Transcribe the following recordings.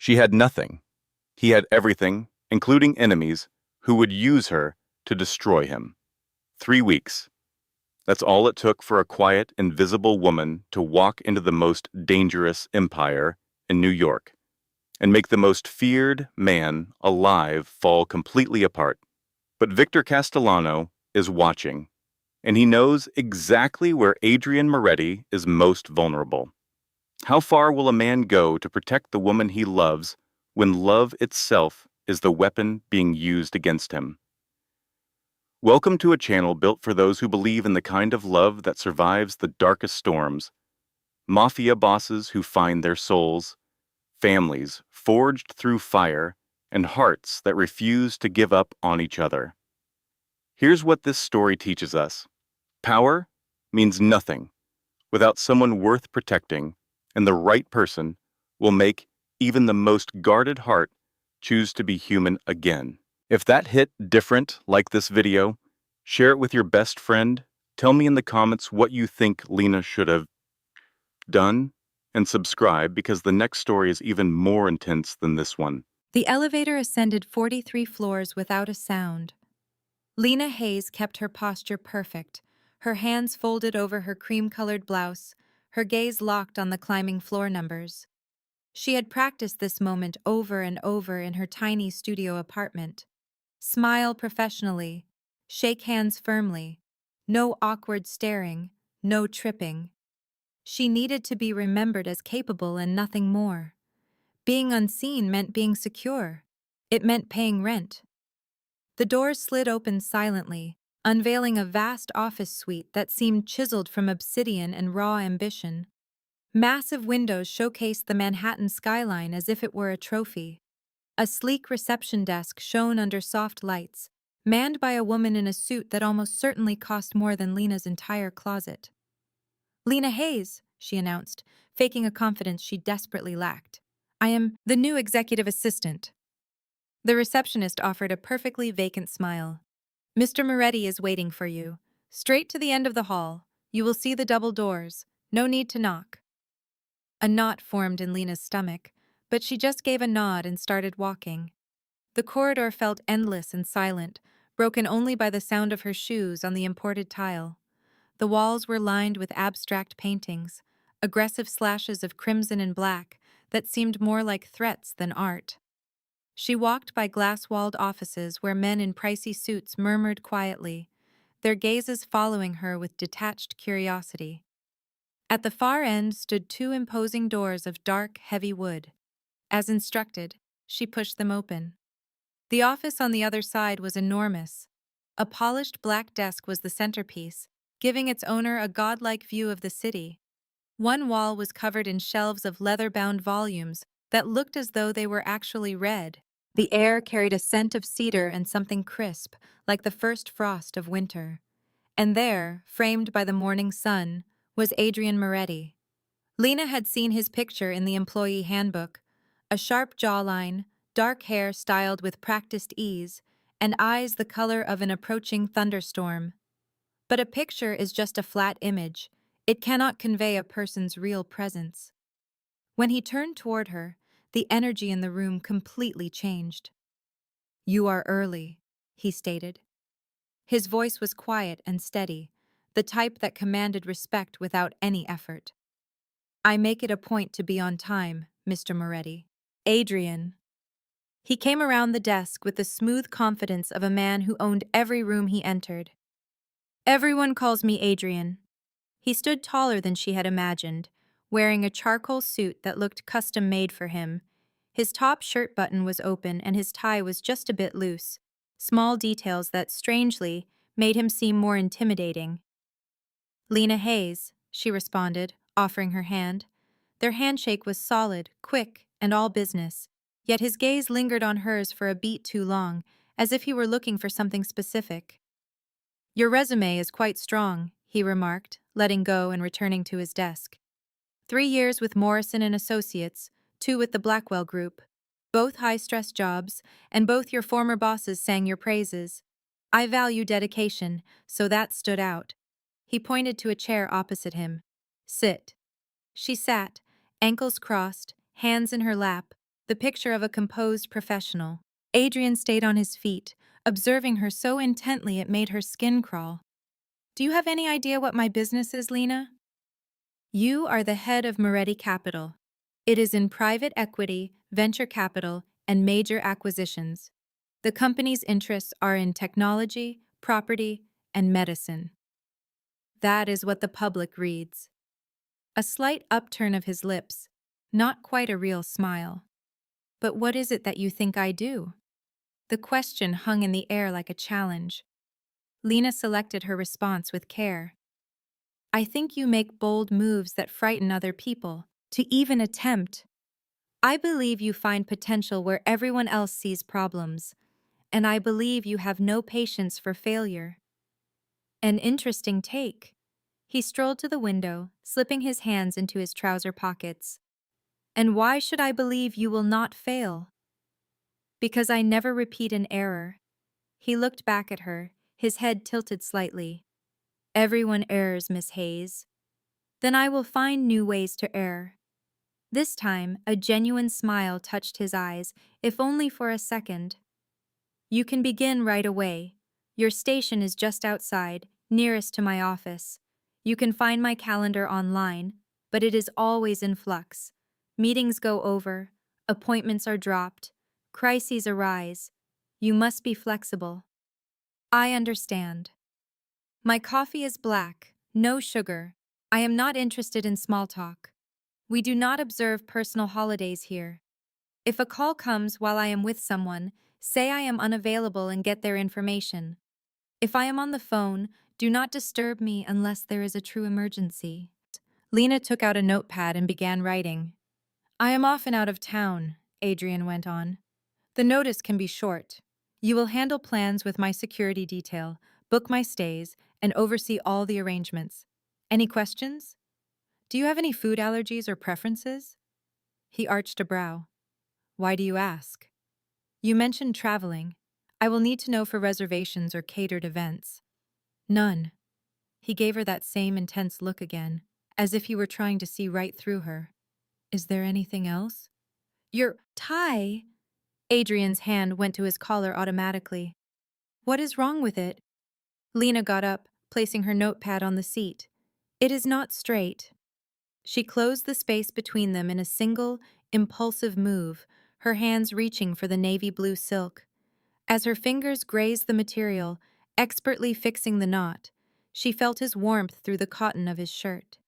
She had nothing. He had everything, including enemies, who would use her to destroy him. 3 weeks. That's all it took for a quiet, invisible woman to walk into the most dangerous empire in New York and make the most feared man alive fall completely apart. But Victor Castellano is watching, and he knows exactly where Adrian Moretti is most vulnerable. How far will a man go to protect the woman he loves when love itself is the weapon being used against him? Welcome to a channel built for those who believe in the kind of love that survives the darkest storms. Mafia bosses who find their souls, families forged through fire, and hearts that refuse to give up on each other. Here's what this story teaches us. Power means nothing without someone worth protecting, and the right person will make even the most guarded heart choose to be human again. If that hit different like this video, share it with your best friend, tell me in the comments what you think Lena should have done, and subscribe because the next story is even more intense than this one. The elevator ascended 43 floors without a sound. Lena Hayes kept her posture perfect, her hands folded over her cream-colored blouse, her gaze locked on the climbing floor numbers. She had practiced this moment over and over in her tiny studio apartment. Smile professionally, shake hands firmly, no awkward staring, no tripping. She needed to be remembered as capable and nothing more. Being unseen meant being secure. It meant paying rent. The doors slid open silently, unveiling a vast office suite that seemed chiseled from obsidian and raw ambition. Massive windows showcased the Manhattan skyline as if it were a trophy. A sleek reception desk shone under soft lights, manned by a woman in a suit that almost certainly cost more than Lena's entire closet. "Lena Hayes," she announced, faking a confidence she desperately lacked. "I am the new executive assistant." The receptionist offered a perfectly vacant smile. "Mr. Moretti is waiting for you. Straight to the end of the hall. You will see the double doors. No need to knock." A knot formed in Lena's stomach, but she just gave a nod and started walking. The corridor felt endless and silent, broken only by the sound of her shoes on the imported tile. The walls were lined with abstract paintings, aggressive slashes of crimson and black that seemed more like threats than art. She walked by glass-walled offices where men in pricey suits murmured quietly, their gazes following her with detached curiosity. At the far end stood two imposing doors of dark, heavy wood. As instructed, she pushed them open. The office on the other side was enormous. A polished black desk was the centerpiece, giving its owner a godlike view of the city. One wall was covered in shelves of leather-bound volumes that looked as though they were actually read. The air carried a scent of cedar and something crisp, like the first frost of winter. And there, framed by the morning sun, was Adrian Moretti. Lena had seen his picture in the employee handbook, a sharp jawline, dark hair styled with practiced ease, and eyes the color of an approaching thunderstorm. But a picture is just a flat image. It cannot convey a person's real presence. When he turned toward her, the energy in the room completely changed. "You are early," he stated. His voice was quiet and steady, the type that commanded respect without any effort. "I make it a point to be on time, Mr. Moretti." "Adrian." He came around the desk with the smooth confidence of a man who owned every room he entered. "Everyone calls me Adrian." He stood taller than she had imagined, wearing a charcoal suit that looked custom-made for him. His top shirt button was open and his tie was just a bit loose, small details that, strangely, made him seem more intimidating. "Lena Hayes," she responded, offering her hand. Their handshake was solid, quick, and all business, yet his gaze lingered on hers for a beat too long, as if he were looking for something specific. "Your resume is quite strong," he remarked, letting go and returning to his desk. 3 years with Morrison and Associates, 2 with the Blackwell Group. Both high-stress jobs, and both your former bosses sang your praises. I value dedication, so that stood out. He pointed to a chair opposite him. "Sit." She sat, ankles crossed, hands in her lap, the picture of a composed professional. Adrian stayed on his feet, observing her so intently it made her skin crawl. Do you have any idea what my business is, Lena? You are the head of Moretti Capital. It is in private equity, venture capital, and major acquisitions. The company's interests are in technology, property, and medicine. That is what the public reads. A slight upturn of his lips, not quite a real smile. But what is it that you think I do? The question hung in the air like a challenge. Lena selected her response with care. I think you make bold moves that frighten other people, to even attempt. I believe you find potential where everyone else sees problems, and I believe you have no patience for failure. An interesting take. He strolled to the window, slipping his hands into his trouser pockets. And why should I believe you will not fail? Because I never repeat an error. He looked back at her, his head tilted slightly. Everyone errs, Miss Hayes. Then I will find new ways to err. This time, a genuine smile touched his eyes, if only for a second. You can begin right away. Your station is just outside, nearest to my office. You can find my calendar online, but it is always in flux. Meetings go over, appointments are dropped, crises arise. You must be flexible. I understand. My coffee is black, no sugar. I am not interested in small talk. We do not observe personal holidays here. If a call comes while I am with someone, say I am unavailable and get their information. If I am on the phone, do not disturb me unless there is a true emergency. Lena took out a notepad and began writing. I am often out of town, Adrian went on. The notice can be short. You will handle plans with my security detail, book my stays, and oversee all the arrangements. Any questions? Do you have any food allergies or preferences? He arched a brow. Why do you ask? You mentioned traveling. I will need to know for reservations or catered events. None. He gave her that same intense look again, as if he were trying to see right through her. Is there anything else? Your tie? Adrian's hand went to his collar automatically. What is wrong with it? Lena got up, placing her notepad on the seat. It is not straight. She closed the space between them in a single, impulsive move, her hands reaching for the navy blue silk. As her fingers grazed the material, expertly fixing the knot, she felt his warmth through the cotton of his shirt.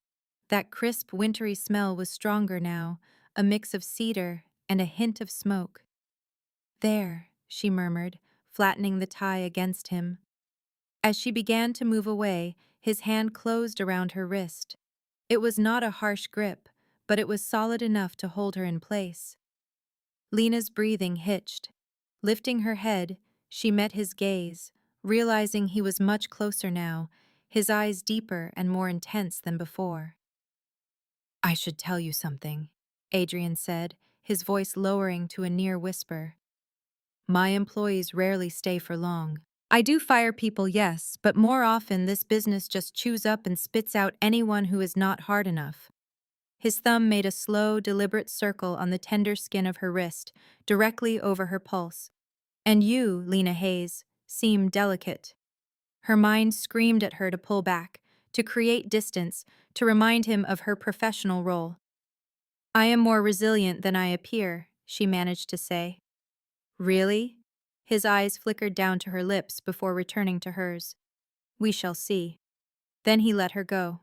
That crisp, wintry smell was stronger now, a mix of cedar and a hint of smoke. There, she murmured, flattening the tie against him. As she began to move away, his hand closed around her wrist. It was not a harsh grip, but it was solid enough to hold her in place. Lena's breathing hitched. Lifting her head, she met his gaze, realizing he was much closer now, his eyes deeper and more intense than before. I should tell you something, Adrian said, his voice lowering to a near whisper. My employees rarely stay for long. I do fire people, yes, but more often this business just chews up and spits out anyone who is not hard enough. His thumb made a slow, deliberate circle on the tender skin of her wrist, directly over her pulse. And you, Lena Hayes, seem delicate. Her mind screamed at her to pull back, to create distance, to remind him of her professional role. I am more resilient than I appear, she managed to say. Really? His eyes flickered down to her lips before returning to hers. We shall see. Then he let her go.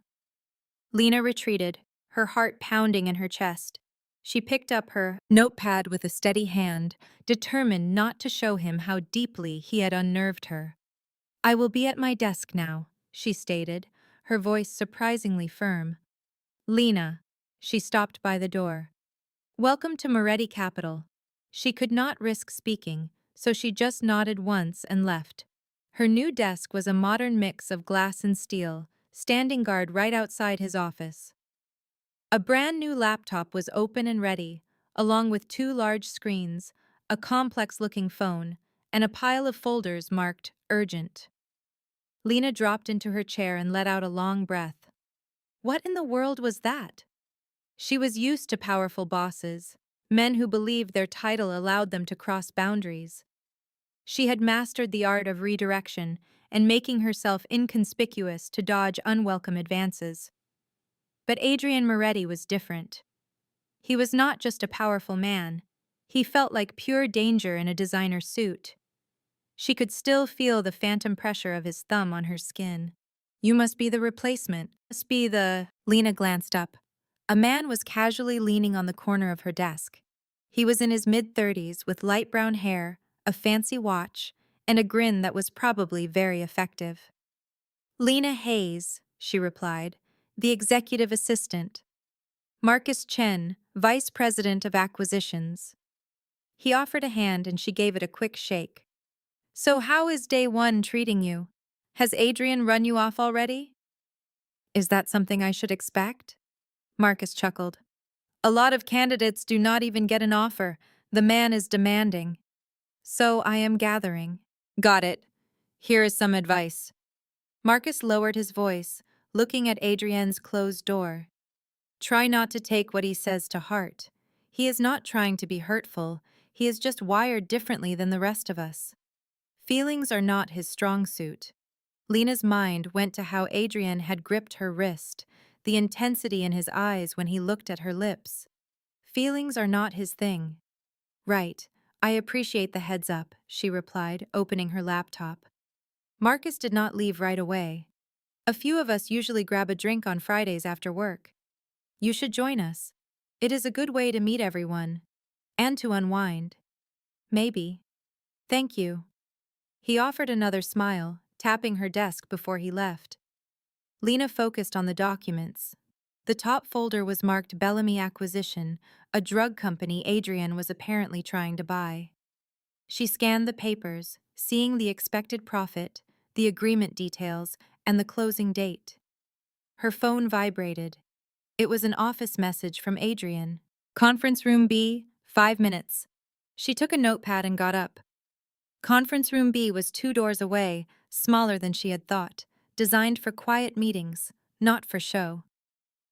Lena retreated, her heart pounding in her chest. She picked up her notepad with a steady hand, determined not to show him how deeply he had unnerved her. I will be at my desk now, she stated, her voice surprisingly firm. Lena, she stopped by the door. Welcome to Moretti Capital. She could not risk speaking, so she just nodded once and left. Her new desk was a modern mix of glass and steel, standing guard right outside his office. A brand new laptop was open and ready, along with two large screens, a complex-looking phone, and a pile of folders marked urgent. Lena dropped into her chair and let out a long breath. What in the world was that? She was used to powerful bosses, men who believed their title allowed them to cross boundaries. She had mastered the art of redirection and making herself inconspicuous to dodge unwelcome advances. But Adrian Moretti was different. He was not just a powerful man. He felt like pure danger in a designer suit. She could still feel the phantom pressure of his thumb on her skin. You must be the replacement. Must be the... Lena glanced up. A man was casually leaning on the corner of her desk. He was in his mid-30s with light brown hair, a fancy watch, and a grin that was probably very effective. Lena Hayes, she replied, the executive assistant. Marcus Chen, vice president of acquisitions. He offered a hand and she gave it a quick shake. So how is day one treating you? Has Adrian run you off already? Is that something I should expect? Marcus chuckled. A lot of candidates do not even get an offer. The man is demanding. So I am gathering. Got it. Here is some advice. Marcus lowered his voice, looking at Adrienne's closed door. Try not to take what he says to heart. He is not trying to be hurtful. He is just wired differently than the rest of us. Feelings are not his strong suit. Lena's mind went to how Adrian had gripped her wrist, the intensity in his eyes when he looked at her lips. Feelings are not his thing. Right, I appreciate the heads up, she replied, opening her laptop. Marcus did not leave right away. A few of us usually grab a drink on Fridays after work. You should join us. It is a good way to meet everyone. And to unwind. Maybe. Thank you. He offered another smile, tapping her desk before he left. Lena focused on the documents. The top folder was marked Bellamy Acquisition, a drug company Adrian was apparently trying to buy. She scanned the papers, seeing the expected profit, the agreement details, and the closing date. Her phone vibrated. It was an office message from Adrian. Conference room B, 5 minutes. She took a notepad and got up. Conference room B was 2 doors away, smaller than she had thought, designed for quiet meetings, not for show.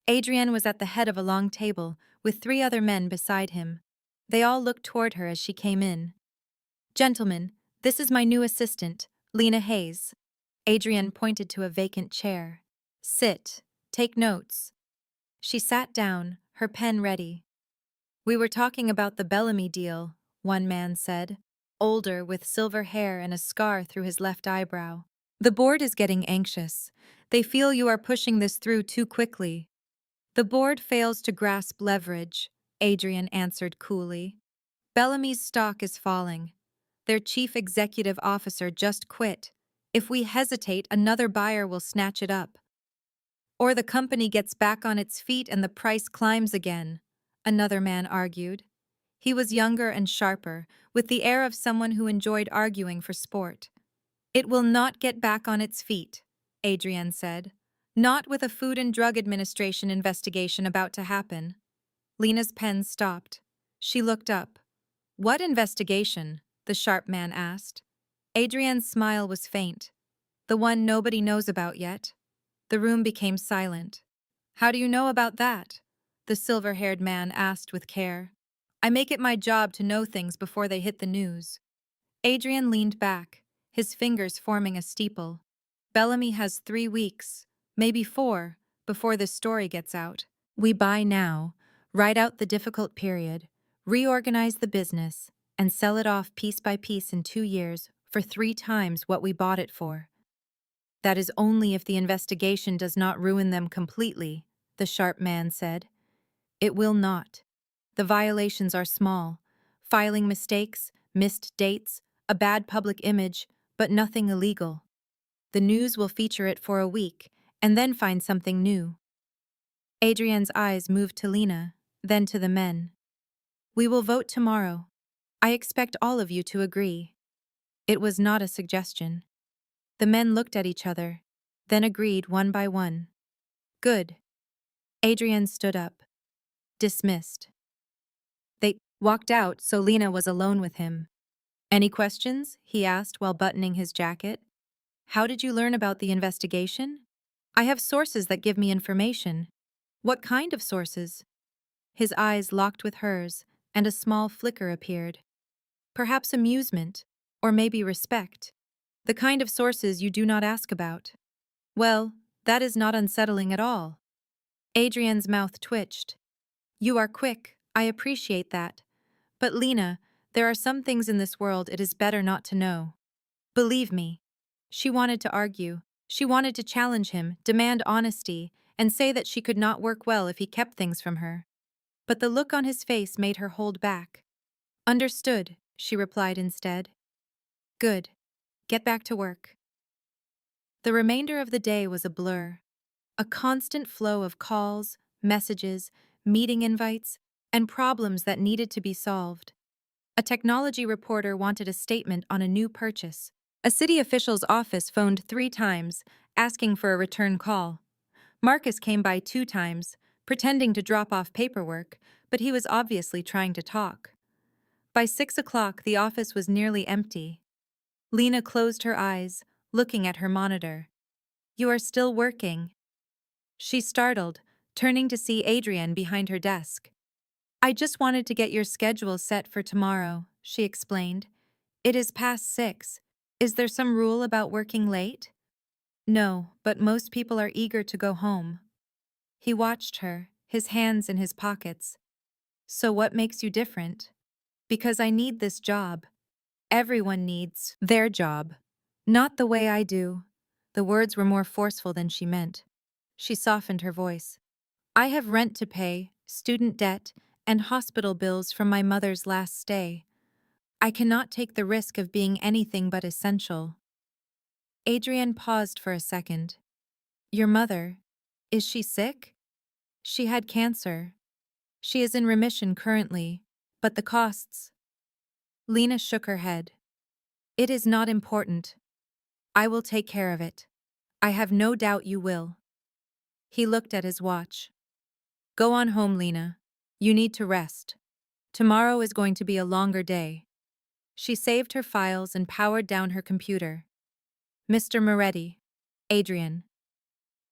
Adrian was at the head of a long table, with 3 other men beside him. They all looked toward her as she came in. Gentlemen, this is my new assistant, Lena Hayes. Adrian pointed to a vacant chair. Sit. Take notes. She sat down, her pen ready. We were talking about the Bellamy deal, one man said, older with silver hair and a scar through his left eyebrow. The board is getting anxious. They feel you are pushing this through too quickly. The board fails to grasp leverage, Adrian answered coolly. Bellamy's stock is falling. Their chief executive officer just quit. If we hesitate, another buyer will snatch it up. Or the company gets back on its feet and the price climbs again, another man argued. He was younger and sharper, with the air of someone who enjoyed arguing for sport. It will not get back on its feet, Adrian said. Not with a Food and Drug Administration investigation about to happen. Lena's pen stopped. She looked up. What investigation? The sharp man asked. Adrian's smile was faint. The one nobody knows about yet. The room became silent. How do you know about that? The silver-haired man asked with care. I make it my job to know things before they hit the news. Adrian leaned back, his fingers forming a steeple. Bellamy has 3 weeks, maybe 4, before this story gets out. We buy now, ride out the difficult period, reorganize the business, and sell it off piece by piece in 2 years for 3 times what we bought it for. That is only if the investigation does not ruin them completely, the sharp man said. It will not. The violations are small. Filing mistakes, missed dates, a bad public image, but nothing illegal. The news will feature it for a week, and then find something new. Adrian's eyes moved to Lena, then to the men. We will vote tomorrow. I expect all of you to agree. It was not a suggestion. The men looked at each other, then agreed one by one. Good. Adrian stood up. Dismissed. They walked out, so Lena was alone with him. Any questions? He asked while buttoning his jacket. How did you learn about the investigation? I have sources that give me information. What kind of sources? His eyes locked with hers, and a small flicker appeared. Perhaps amusement, or maybe respect. The kind of sources you do not ask about. Well, that is not unsettling at all. Adrian's mouth twitched. You are quick, I appreciate that. But Lena, there are some things in this world it is better not to know. Believe me. She wanted to argue. She wanted to challenge him, demand honesty, and say that she could not work well if he kept things from her. But the look on his face made her hold back. Understood, she replied instead. Good. Get back to work. The remainder of the day was a blur. A constant flow of calls, messages, meeting invites, and problems that needed to be solved. A technology reporter wanted a statement on a new purchase. A city official's office phoned 3 times, asking for a return call. Marcus came by 2 times, pretending to drop off paperwork, but he was obviously trying to talk. By 6 o'clock, the office was nearly empty. Lena closed her eyes, looking at her monitor. You are still working. She startled, turning to see Adrian behind her desk. I just wanted to get your schedule set for tomorrow, she explained. It is past 6. Is there some rule about working late? No, but most people are eager to go home. He watched her, his hands in his pockets. So what makes you different? Because I need this job. Everyone needs their job. Not the way I do. The words were more forceful than she meant. She softened her voice. I have rent to pay, student debt, and hospital bills from my mother's last stay. I cannot take the risk of being anything but essential. Adrian paused for a second. Your mother, is she sick? She had cancer. She is in remission currently, but the costs. Lena shook her head. It is not important. I will take care of it. I have no doubt you will. He looked at his watch. Go on home, Lena. You need to rest. Tomorrow is going to be a longer day. She saved her files and powered down her computer. Mr. Moretti. Adrian.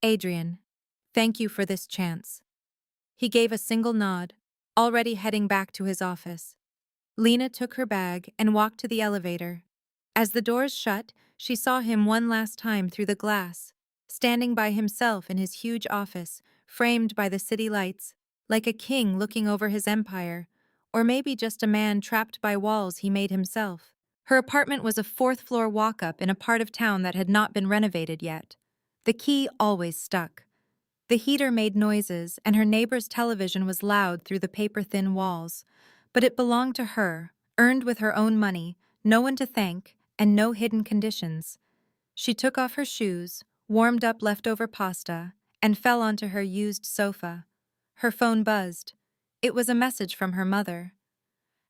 Adrian. Thank you for this chance. He gave a single nod, already heading back to his office. Lena took her bag and walked to the elevator. As the doors shut, she saw him one last time through the glass, standing by himself in his huge office, framed by the city lights, like a king looking over his empire, or maybe just a man trapped by walls he made himself. Her apartment was a 4th-floor walk-up in a part of town that had not been renovated yet. The key always stuck. The heater made noises, and her neighbor's television was loud through the paper-thin walls. But it belonged to her, earned with her own money, no one to thank, and no hidden conditions. She took off her shoes, warmed up leftover pasta, and fell onto her used sofa. Her phone buzzed. It was a message from her mother.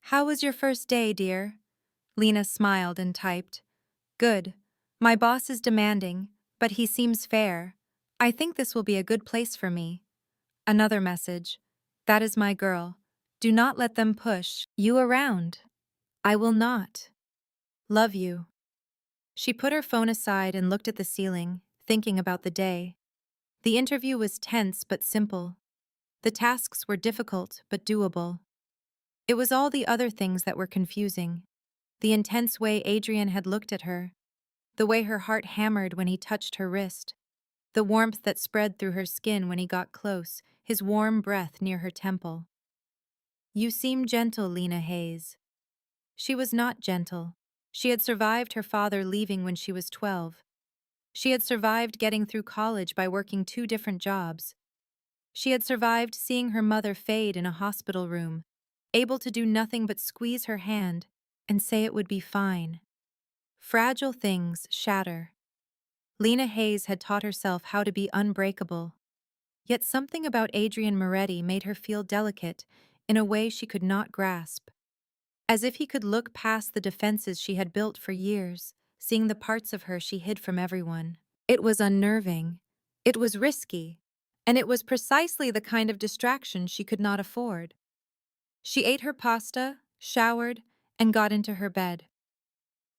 How was your first day, dear? Lena smiled and typed. Good. My boss is demanding, but he seems fair. I think this will be a good place for me. Another message. That is my girl. Do not let them push you around. I will not. Love you. She put her phone aside and looked at the ceiling, thinking about the day. The interview was tense but simple. The tasks were difficult but doable. It was all the other things that were confusing. The intense way Adrian had looked at her. The way her heart hammered when he touched her wrist. The warmth that spread through her skin when he got close, his warm breath near her temple. You seem gentle, Lena Hayes. She was not gentle. She had survived her father leaving when she was 12. She had survived getting through college by working 2 different jobs. She had survived seeing her mother fade in a hospital room, able to do nothing but squeeze her hand and say it would be fine. Fragile things shatter. Lena Hayes had taught herself how to be unbreakable. Yet something about Adrian Moretti made her feel delicate in a way she could not grasp. As if he could look past the defenses she had built for years, seeing the parts of her she hid from everyone. It was unnerving. It was risky. And it was precisely the kind of distraction she could not afford. She ate her pasta, showered, and got into her bed.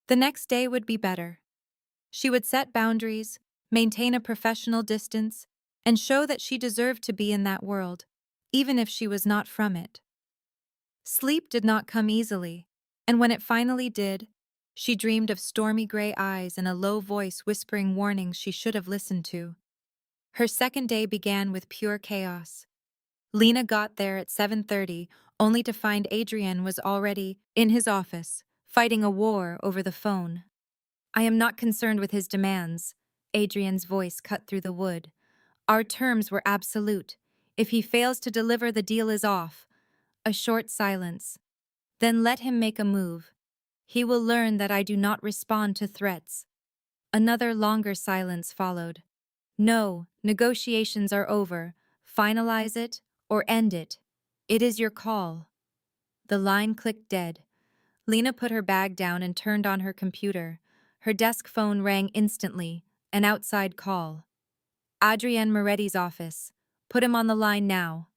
The next day would be better. She would set boundaries, maintain a professional distance, and show that she deserved to be in that world, even if she was not from it. Sleep did not come easily, and when it finally did, she dreamed of stormy gray eyes and a low voice whispering warnings she should have listened to. Her second day began with pure chaos. Lena got there at 7:30, only to find Adrian was already in his office, fighting a war over the phone. I am not concerned with his demands. Adrian's voice cut through the wood. Our terms were absolute. If he fails to deliver, the deal is off. A short silence. Then let him make a move. He will learn that I do not respond to threats. Another longer silence followed. No, negotiations are over. Finalize it or end it. It is your call. The line clicked dead. Lena put her bag down and turned on her computer. Her desk phone rang instantly, an outside call. Adrienne Moretti's office. Put him on the line now.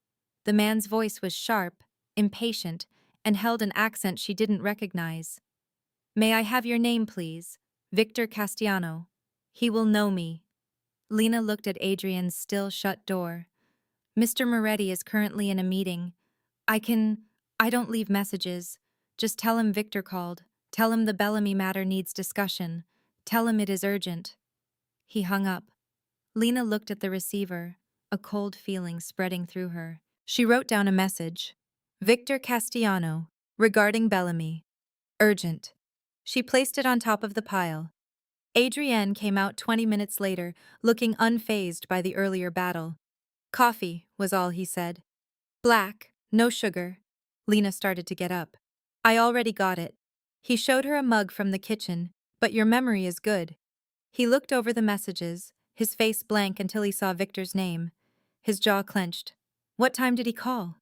The man's voice was sharp, impatient, and held an accent she didn't recognize. May I have your name, please? Victor Castiano. He will know me. Lena looked at Adrian's still shut door. Mr. Moretti is currently in a meeting. I don't leave messages. Just tell him Victor called. Tell him the Bellamy matter needs discussion. Tell him it is urgent. He hung up. Lena looked at the receiver, a cold feeling spreading through her. She wrote down a message. Victor Castiano, regarding Bellamy. Urgent. She placed it on top of the pile. Adrienne came out 20 minutes later, looking unfazed by the earlier battle. Coffee, was all he said. Black, no sugar. Lena started to get up. I already got it. He showed her a mug from the kitchen, but your memory is good. He looked over the messages, his face blank until he saw Victor's name. His jaw clenched. What time did he call?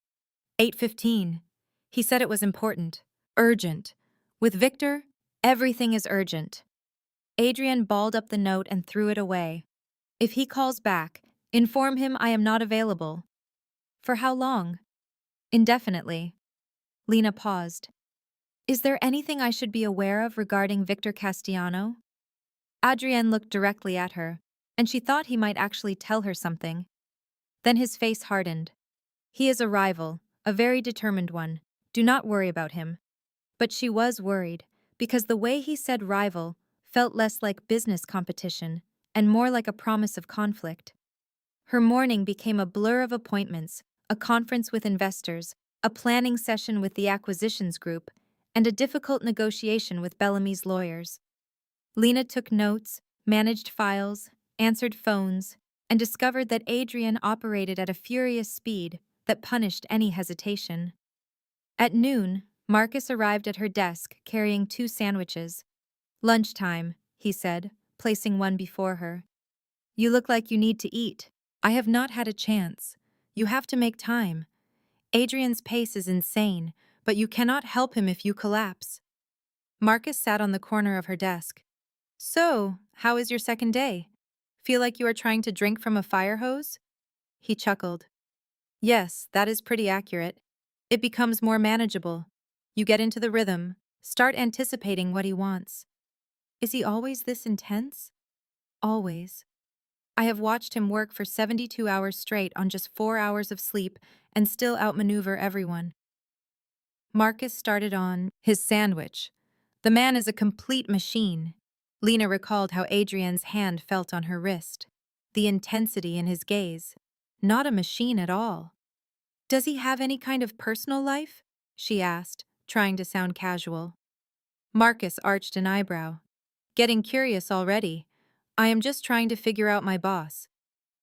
8:15. He said it was important. Urgent. With Victor, everything is urgent. Adrian balled up the note and threw it away. If he calls back, inform him I am not available. For how long? Indefinitely. Lena paused. Is there anything I should be aware of regarding Victor Castiano? Adrienne looked directly at her, and she thought he might actually tell her something. Then his face hardened. He is a rival, a very determined one. Do not worry about him. But she was worried, because the way he said rival felt less like business competition and more like a promise of conflict. Her morning became a blur of appointments, a conference with investors, a planning session with the acquisitions group, and a difficult negotiation with Bellamy's lawyers. Lena took notes, managed files, answered phones, and discovered that Adrian operated at a furious speed that punished any hesitation. At noon, Marcus arrived at her desk carrying 2 sandwiches. Lunchtime, he said, placing one before her. You look like you need to eat. I have not had a chance. You have to make time. Adrian's pace is insane, but you cannot help him if you collapse. Marcus sat on the corner of her desk. So, how is your second day? Feel like you are trying to drink from a fire hose? He chuckled. Yes, that is pretty accurate. It becomes more manageable. You get into the rhythm, start anticipating what he wants. Is he always this intense? Always. I have watched him work for 72 hours straight on just 4 hours of sleep and still outmaneuver everyone. Marcus started on his sandwich. The man is a complete machine. Lena recalled how Adrian's hand felt on her wrist. The intensity in his gaze. Not a machine at all. Does he have any kind of personal life? She asked, trying to sound casual. Marcus arched an eyebrow. Getting curious already. I am just trying to figure out my boss.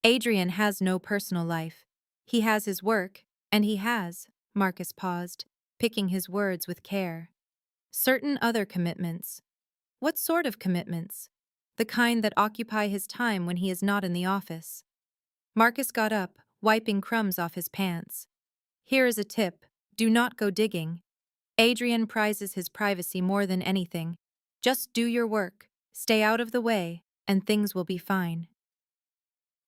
Adrian has no personal life. He has his work, and he has, Marcus paused, picking his words with care. Certain other commitments. What sort of commitments? The kind that occupy his time when he is not in the office. Marcus got up, wiping crumbs off his pants. Here is a tip. Do not go digging. Adrian prizes his privacy more than anything. Just do your work, stay out of the way, and things will be fine.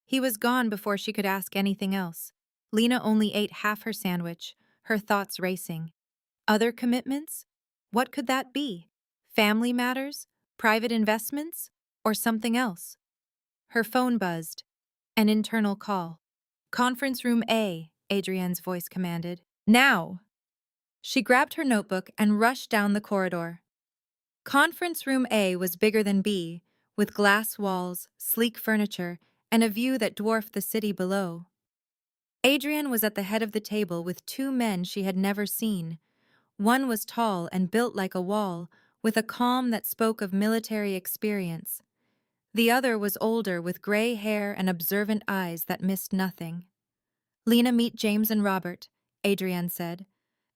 He was gone before she could ask anything else. Lena only ate half her sandwich, her thoughts racing. Other commitments? What could that be? Family matters? Private investments? Or something else? Her phone buzzed. An internal call. Conference room A, Adrienne's voice commanded. Now! She grabbed her notebook and rushed down the corridor. Conference room A was bigger than B, with glass walls, sleek furniture, and a view that dwarfed the city below. Adrienne was at the head of the table with two men she had never seen. One was tall and built like a wall, with a calm that spoke of military experience. The other was older, with gray hair and observant eyes that missed nothing. "Lena, meet James and Robert," Adrienne said.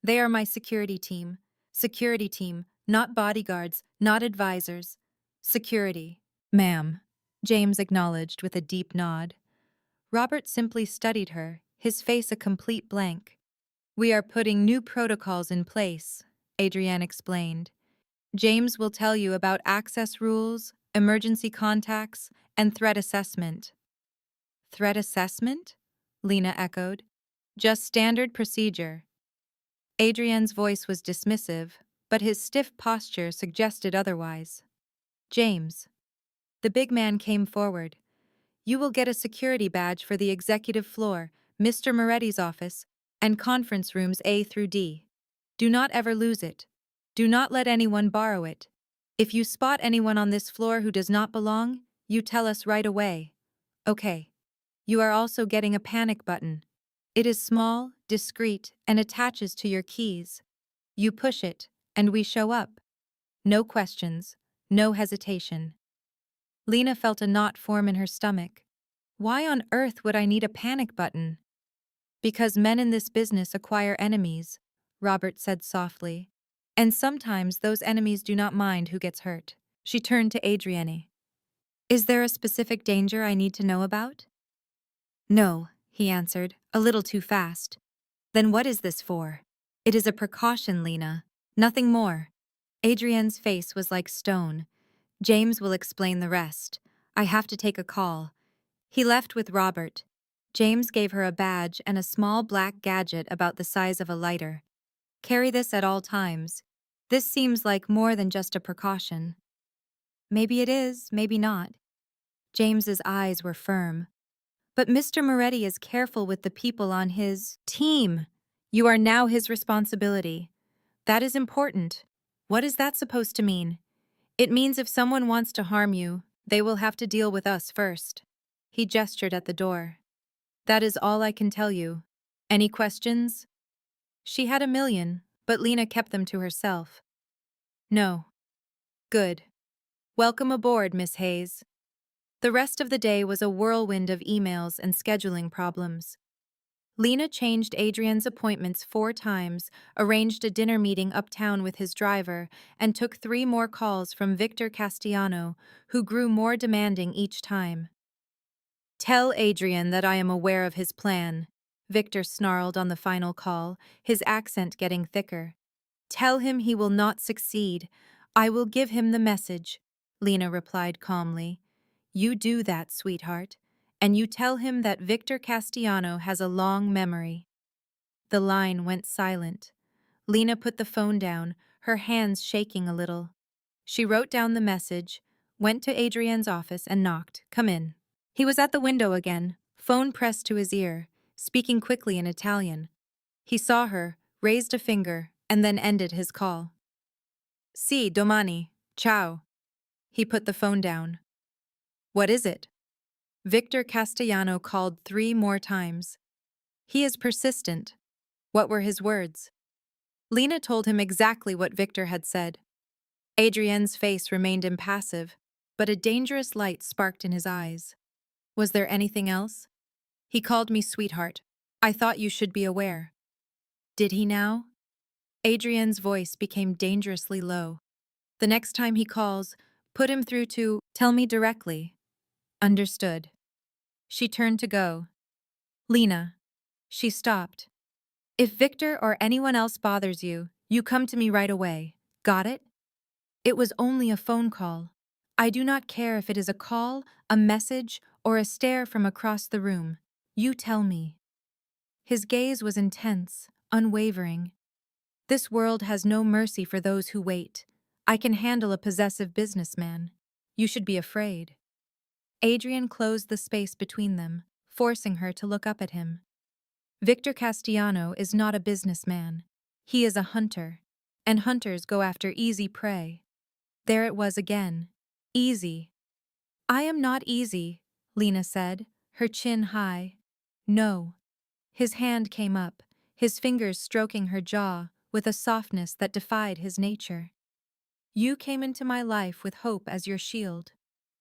"They are my security team. Security team, not bodyguards, not advisors. Security." "Ma'am," James acknowledged with a deep nod. Robert simply studied her, his face a complete blank. "We are putting new protocols in place," Adrienne explained. "James will tell you about access rules, emergency contacts, and threat assessment." "Threat assessment?" Lena echoed. "Just standard procedure." Adrienne's voice was dismissive, but his stiff posture suggested otherwise. "James." The big man came forward. "You will get a security badge for the executive floor, Mr. Moretti's office, and conference rooms A through D. Do not ever lose it. Do not let anyone borrow it. If you spot anyone on this floor who does not belong, you tell us right away. Okay. You are also getting a panic button. It is small, discreet, and attaches to your keys. You push it, and we show up. No questions, no hesitation." Lena felt a knot form in her stomach. Why on earth would I need a panic button? "Because men in this business acquire enemies," Robert said softly. "And sometimes those enemies do not mind who gets hurt." She turned to Adrienne. "Is there a specific danger I need to know about?" "No," he answered, a little too fast. "Then what is this for?" "It is a precaution, Lena. Nothing more." Adrienne's face was like stone. "James will explain the rest. I have to take a call." He left with Robert. James gave her a badge and a small black gadget about the size of a lighter. "Carry this at all times. This seems like more than just a precaution." "Maybe it is, maybe not." James's eyes were firm. "But Mr. Moretti is careful with the people on his team. You are now his responsibility. That is important." "What is that supposed to mean?" "It means if someone wants to harm you, they will have to deal with us first." He gestured at the door. "That is all I can tell you. Any questions?" She had a million, but Lena kept them to herself. "No." "Good. Welcome aboard, Miss Hayes." The rest of the day was a whirlwind of emails and scheduling problems. Lena changed Adrienne's appointments 4 times, arranged a dinner meeting uptown with his driver, and took 3 more calls from Victor Castellano, who grew more demanding each time. "Tell Adrienne that I am aware of his plan," Victor snarled on the final call, his accent getting thicker. "Tell him he will not succeed. I will give him the message," Lena replied calmly. "You do that, sweetheart, and you tell him that Victor Castellano has a long memory." The line went silent. Lena put the phone down, her hands shaking a little. She wrote down the message, went to Adrienne's office and knocked. "Come in." He was at the window again, phone pressed to his ear, speaking quickly in Italian. He saw her, raised a finger, and then ended his call. "Sì, domani. Ciao." He put the phone down. "What is it?" Victor Castellano called 3 more times. "He is persistent." What were his words? Lena told him exactly what Victor had said. Adrienne's face remained impassive, but a dangerous light sparked in his eyes. "Was there anything else?" "He called me sweetheart. I thought you should be aware." "Did he now?" Adrienne's voice became dangerously low. "The next time he calls, put him through to tell me directly." "Understood." She turned to go. "Lena." She stopped. "If Victor or anyone else bothers you, you come to me right away. Got it?" "It was only a phone call. I do not care if it is a call, a message, or a stare from across the room. You tell me." His gaze was intense, unwavering. "This world has no mercy for those who wait. I can handle a possessive businessman. You should be afraid." Adrienne closed the space between them, forcing her to look up at him. "Victor Castellano is not a businessman. He is a hunter, and hunters go after easy prey. There it was again. Easy. I am not easy, Lena said, her chin high. No. His hand came up, his fingers stroking her jaw with a softness that defied his nature. You came into my life with hope as your shield.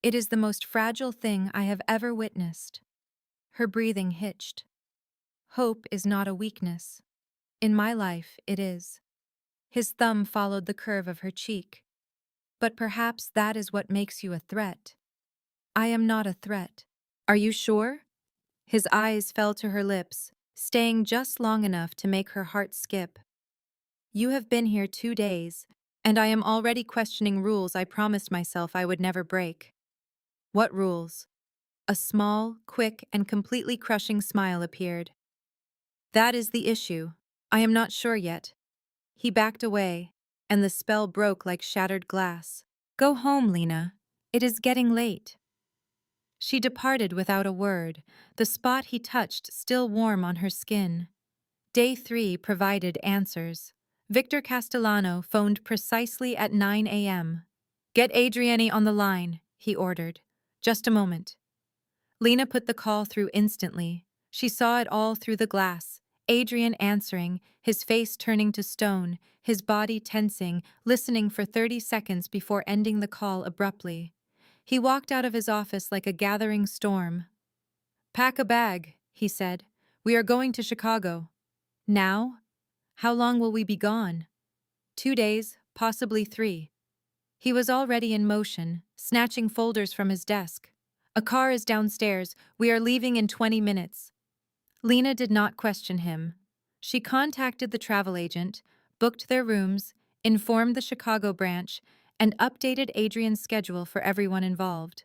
It is the most fragile thing I have ever witnessed. Her breathing hitched. Hope is not a weakness. In my life, it is. His thumb followed the curve of her cheek. But perhaps that is what makes you a threat. I am not a threat. Are you sure? His eyes fell to her lips, staying just long enough to make her heart skip. You have been here 2 days, and I am already questioning rules I promised myself I would never break. What rules? A small, quick, and completely crushing smile appeared. That is the issue. I am not sure yet. He backed away, and the spell broke like shattered glass. Go home, Lena. It is getting late. She departed without a word, the spot he touched still warm on her skin. Day 3 provided answers. Victor Castellano phoned precisely at 9 a.m. Get Adriani on the line, he ordered. Just a moment. Lena put the call through instantly. She saw it all through the glass. Adrian answering, his face turning to stone, his body tensing, listening for 30 seconds before ending the call abruptly. He walked out of his office like a gathering storm. Pack a bag, he said. We are going to Chicago. Now? How long will we be gone? 2 days, possibly 3. He was already in motion, snatching folders from his desk. A car is downstairs. We are leaving in 20 minutes. Lena did not question him. She contacted the travel agent, booked their rooms, informed the Chicago branch, and updated Adrian's schedule for everyone involved.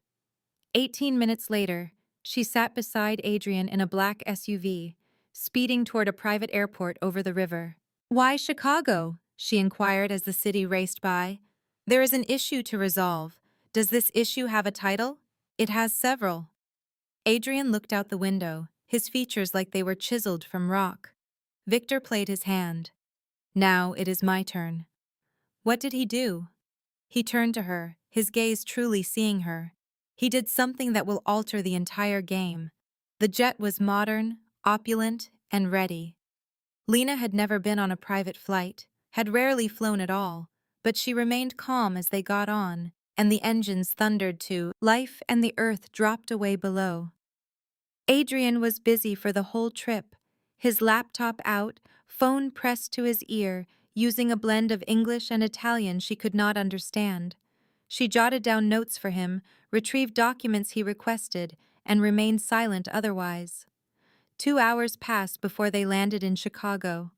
18 minutes later, she sat beside Adrian in a black SUV, speeding toward a private airport over the river. Why Chicago? She inquired as the city raced by. There is an issue to resolve. Does this issue have a title? It has several. Adrian looked out the window, his features like they were chiseled from rock. Victor played his hand. Now it is my turn. What did he do? He turned to her, his gaze truly seeing her. He did something that will alter the entire game. The jet was modern, opulent, and ready. Lena had never been on a private flight, had rarely flown at all, but she remained calm as they got on, and the engines thundered to life and the earth dropped away below. Adrian was busy for the whole trip, his laptop out, phone pressed to his ear, using a blend of English and Italian she could not understand. She jotted down notes for him, retrieved documents he requested, and remained silent otherwise. 2 hours passed before they landed in Chicago.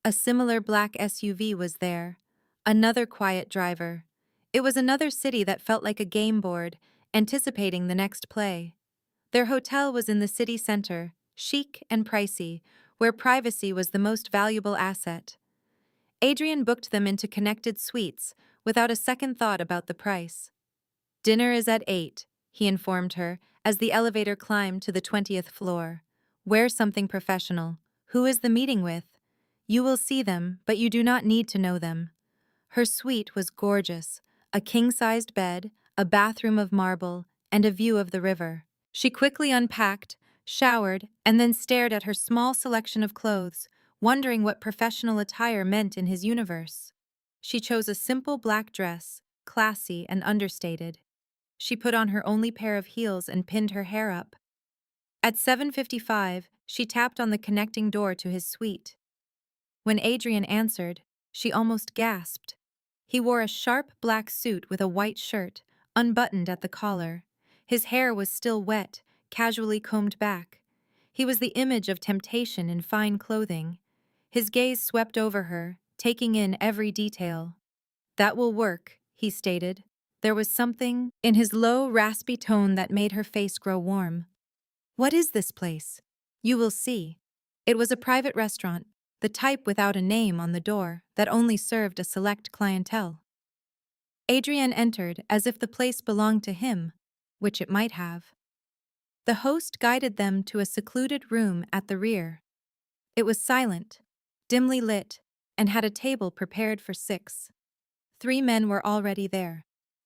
A similar black SUV was there. Another quiet driver. It was another city that felt like a game board, anticipating the next play. Their hotel was in the city center, chic and pricey, where privacy was the most valuable asset. Adrian booked them into connected suites, without a second thought about the price. Dinner is at 8, he informed her, as the elevator climbed to the 20th floor. Wear something professional. Who is the meeting with? You will see them, but you do not need to know them. Her suite was gorgeous, a king-sized bed, a bathroom of marble, and a view of the river. She quickly unpacked, showered, and then stared at her small selection of clothes, wondering what professional attire meant in his universe. She chose a simple black dress, classy and understated. She put on her only pair of heels and pinned her hair up. At 7:55, she tapped on the connecting door to his suite. When Adrian answered, she almost gasped. He wore a sharp black suit with a white shirt, unbuttoned at the collar. His hair was still wet, casually combed back. He was the image of temptation in fine clothing. His gaze swept over her, taking in every detail. That will work, he stated. There was something in his low, raspy tone that made her face grow warm. What is this place? You will see. It was a private restaurant, the type without a name on the door that only served a select clientele. Adrian entered as if the place belonged to him, which it might have. The host guided them to a secluded room at the rear. It was silent, dimly lit, and had a table prepared for 6. 3 men were already there.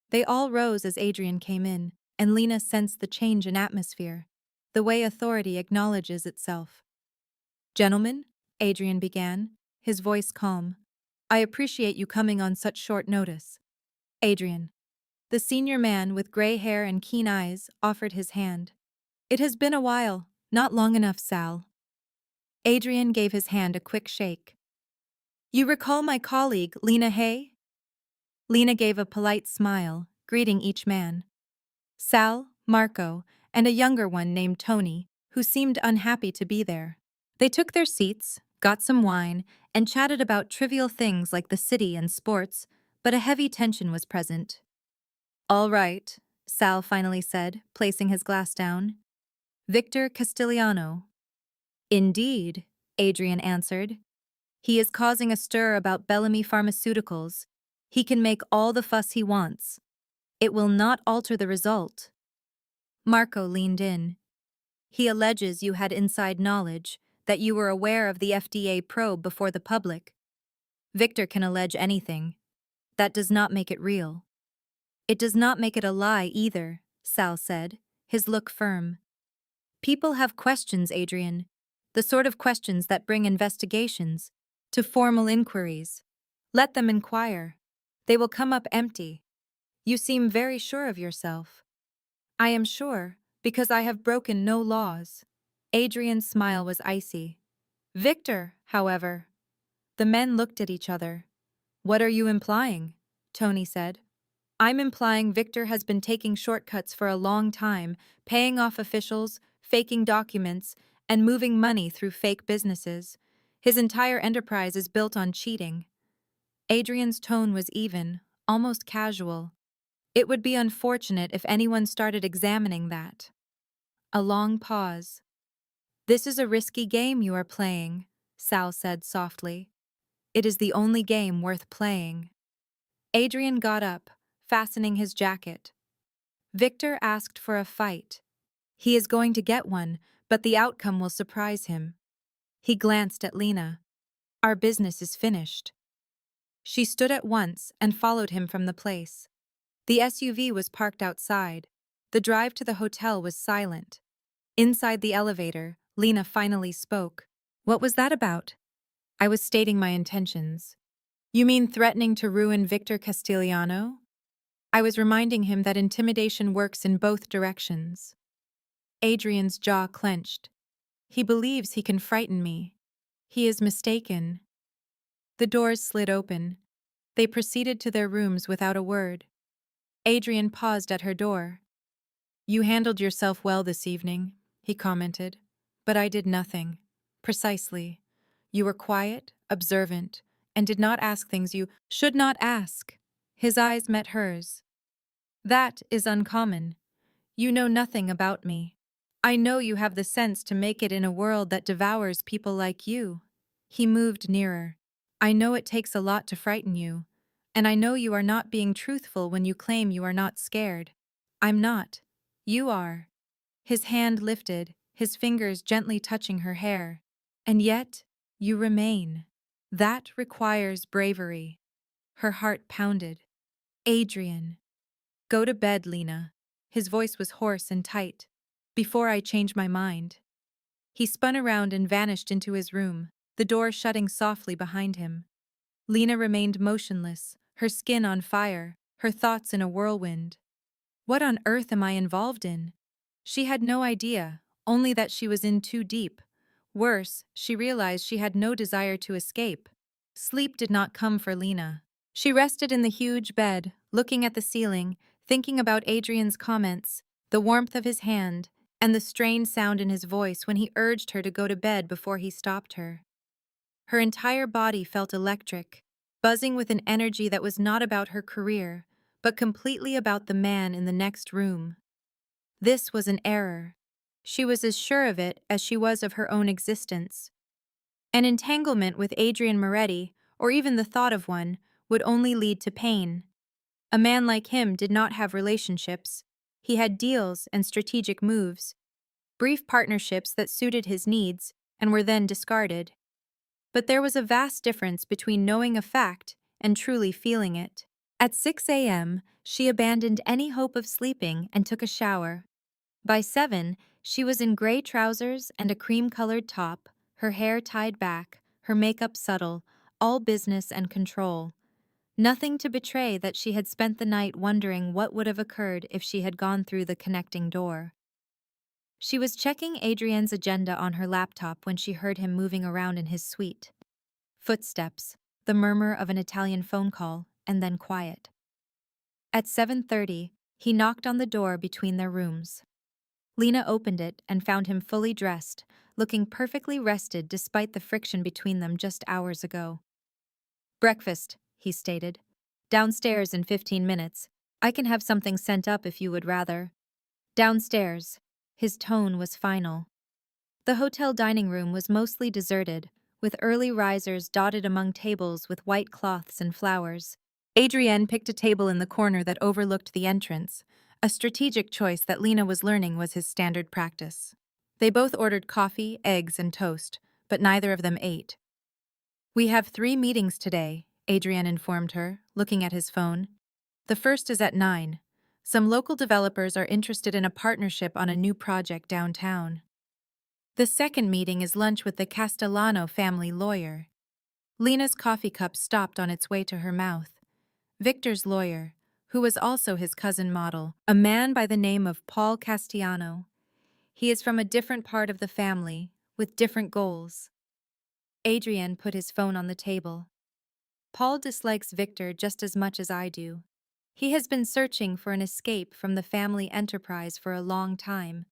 They all rose as Adrian came in, and Lena sensed the change in atmosphere, the way authority acknowledges itself. "Gentlemen," Adrian began, his voice calm, "I appreciate you coming on such short notice." Adrian. The senior man with gray hair and keen eyes offered his hand. "It has been a while, not long enough, Sal." Adrian gave his hand a quick shake. "You recall my colleague, Lena Hay?" Lena gave a polite smile, greeting each man. Sal, Marco, and a younger one named Tony, who seemed unhappy to be there. They took their seats, got some wine, and chatted about trivial things like the city and sports, but a heavy tension was present. "All right," Sal finally said, placing his glass down. "Victor Castigliano." "Indeed," Adrian answered. "He is causing a stir about Bellamy Pharmaceuticals. He can make all the fuss he wants. It will not alter the result." Marco leaned in. "He alleges you had inside knowledge, that you were aware of the FDA probe before the public. Victor can allege anything. That does not make it real." "It does not make it a lie either," Sal said, his look firm. "People have questions, Adrian, the sort of questions that bring investigations to formal inquiries. Let them inquire. They will come up empty. You seem very sure of yourself." "I am sure, because I have broken no laws." Adrian's smile was icy. "Victor, however." The men looked at each other. "What are you implying?" Tony said. "I'm implying Victor has been taking shortcuts for a long time, paying off officials, faking documents, and moving money through fake businesses. His entire enterprise is built on cheating." Adrian's tone was even, almost casual. "It would be unfortunate if anyone started examining that." A long pause. "This is a risky game you are playing," Sal said softly. "It is the only game worth playing." Adrian got up, fastening his jacket. "Victor asked for a fight. He is going to get one, but the outcome will surprise him." He glanced at Lena. "Our business is finished." She stood at once and followed him from the place. The SUV was parked outside. The drive to the hotel was silent. Inside the elevator, Lena finally spoke. "What was that about?" "I was stating my intentions." "You mean threatening to ruin Victor Castigliano?" "I was reminding him that intimidation works in both directions." Adrian's jaw clenched. "He believes he can frighten me. He is mistaken." The doors slid open. They proceeded to their rooms without a word. Adrian paused at her door. "You handled yourself well this evening," he commented. "But I did nothing." "Precisely. You were quiet, observant, and did not ask things you should not ask." His eyes met hers. "That is uncommon. You know nothing about me. I know you have the sense to make it in a world that devours people like you." He moved nearer. "I know it takes a lot to frighten you, and I know you are not being truthful when you claim you are not scared. I'm not. You are." His hand lifted, his fingers gently touching her hair. "And yet, you remain. That requires bravery." Her heart pounded. "Adrian." "Go to bed, Lena." His voice was hoarse and tight. "Before I change my mind." He spun around and vanished into his room, the door shutting softly behind him. Lena remained motionless, her skin on fire, her thoughts in a whirlwind. What on earth am I involved in? She had no idea, only that she was in too deep. Worse, she realized she had no desire to escape. Sleep did not come for Lena. She rested in the huge bed, looking at the ceiling, thinking about Adrian's comments, the warmth of his hand, and the strained sound in his voice when he urged her to go to bed before he stopped her. Her entire body felt electric, buzzing with an energy that was not about her career, but completely about the man in the next room. This was an error. She was as sure of it as she was of her own existence. An entanglement with Adrian Moretti, or even the thought of one, would only lead to pain. A man like him did not have relationships. He had deals and strategic moves, brief partnerships that suited his needs and were then discarded. But there was a vast difference between knowing a fact and truly feeling it. At 6 a.m., she abandoned any hope of sleeping and took a shower. By 7, she was in gray trousers and a cream-colored top, her hair tied back, her makeup subtle, all business and control. Nothing to betray that she had spent the night wondering what would have occurred if she had gone through the connecting door. She was checking Adrienne's agenda on her laptop when she heard him moving around in his suite. Footsteps, the murmur of an Italian phone call, and then quiet. At 7:30, he knocked on the door between their rooms. Lena opened it and found him fully dressed, looking perfectly rested despite the friction between them just hours ago. "Breakfast," he stated. "Downstairs in 15 minutes. I can have something sent up if you would rather." "Downstairs." His tone was final. The hotel dining room was mostly deserted, with early risers dotted among tables with white cloths and flowers. Adrienne picked a table in the corner that overlooked the entrance, a strategic choice that Lena was learning was his standard practice. They both ordered coffee, eggs, and toast, but neither of them ate. "We have 3 meetings today," Adrienne informed her, looking at his phone. "The first is at 9. Some local developers are interested in a partnership on a new project downtown. The second meeting is lunch with the Castellano family lawyer." Lena's coffee cup stopped on its way to her mouth. Victor's lawyer, who was also his cousin model, a man by the name of Paul Castellano. He is from a different part of the family, with different goals. Adrienne put his phone on the table. "Paul dislikes Victor just as much as I do. He has been searching for an escape from the family enterprise for a long time.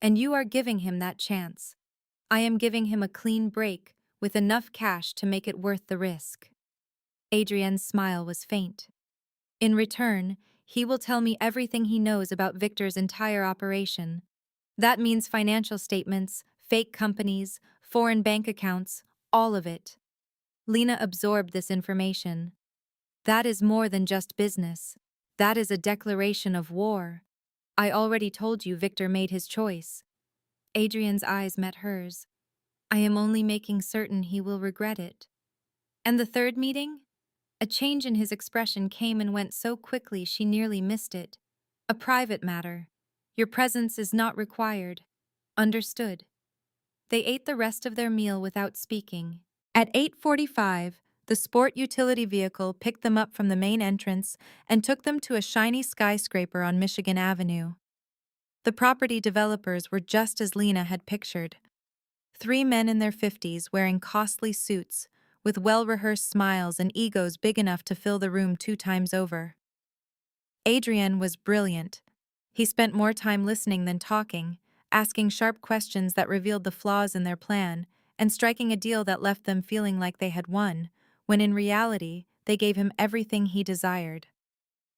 And you are giving him that chance. I am giving him a clean break, with enough cash to make it worth the risk." Adrienne's smile was faint. "In return, he will tell me everything he knows about Victor's entire operation. That means financial statements, fake companies, foreign bank accounts, all of it." Lena absorbed this information. "That is more than just business. That is a declaration of war. I already told you Victor made his choice." Adrienne's eyes met hers. "I am only making certain he will regret it." "And the third meeting?" A change in his expression came and went so quickly she nearly missed it. "A private matter. Your presence is not required." "Understood." They ate the rest of their meal without speaking. At 8:45, the sport utility vehicle picked them up from the main entrance and took them to a shiny skyscraper on Michigan Avenue. The property developers were just as Lena had pictured. 3 men in their 50s wearing costly suits, with well-rehearsed smiles and egos big enough to fill the room 2 times over. Adrienne was brilliant. He spent more time listening than talking, asking sharp questions that revealed the flaws in their plan, and striking a deal that left them feeling like they had won, when in reality, they gave him everything he desired.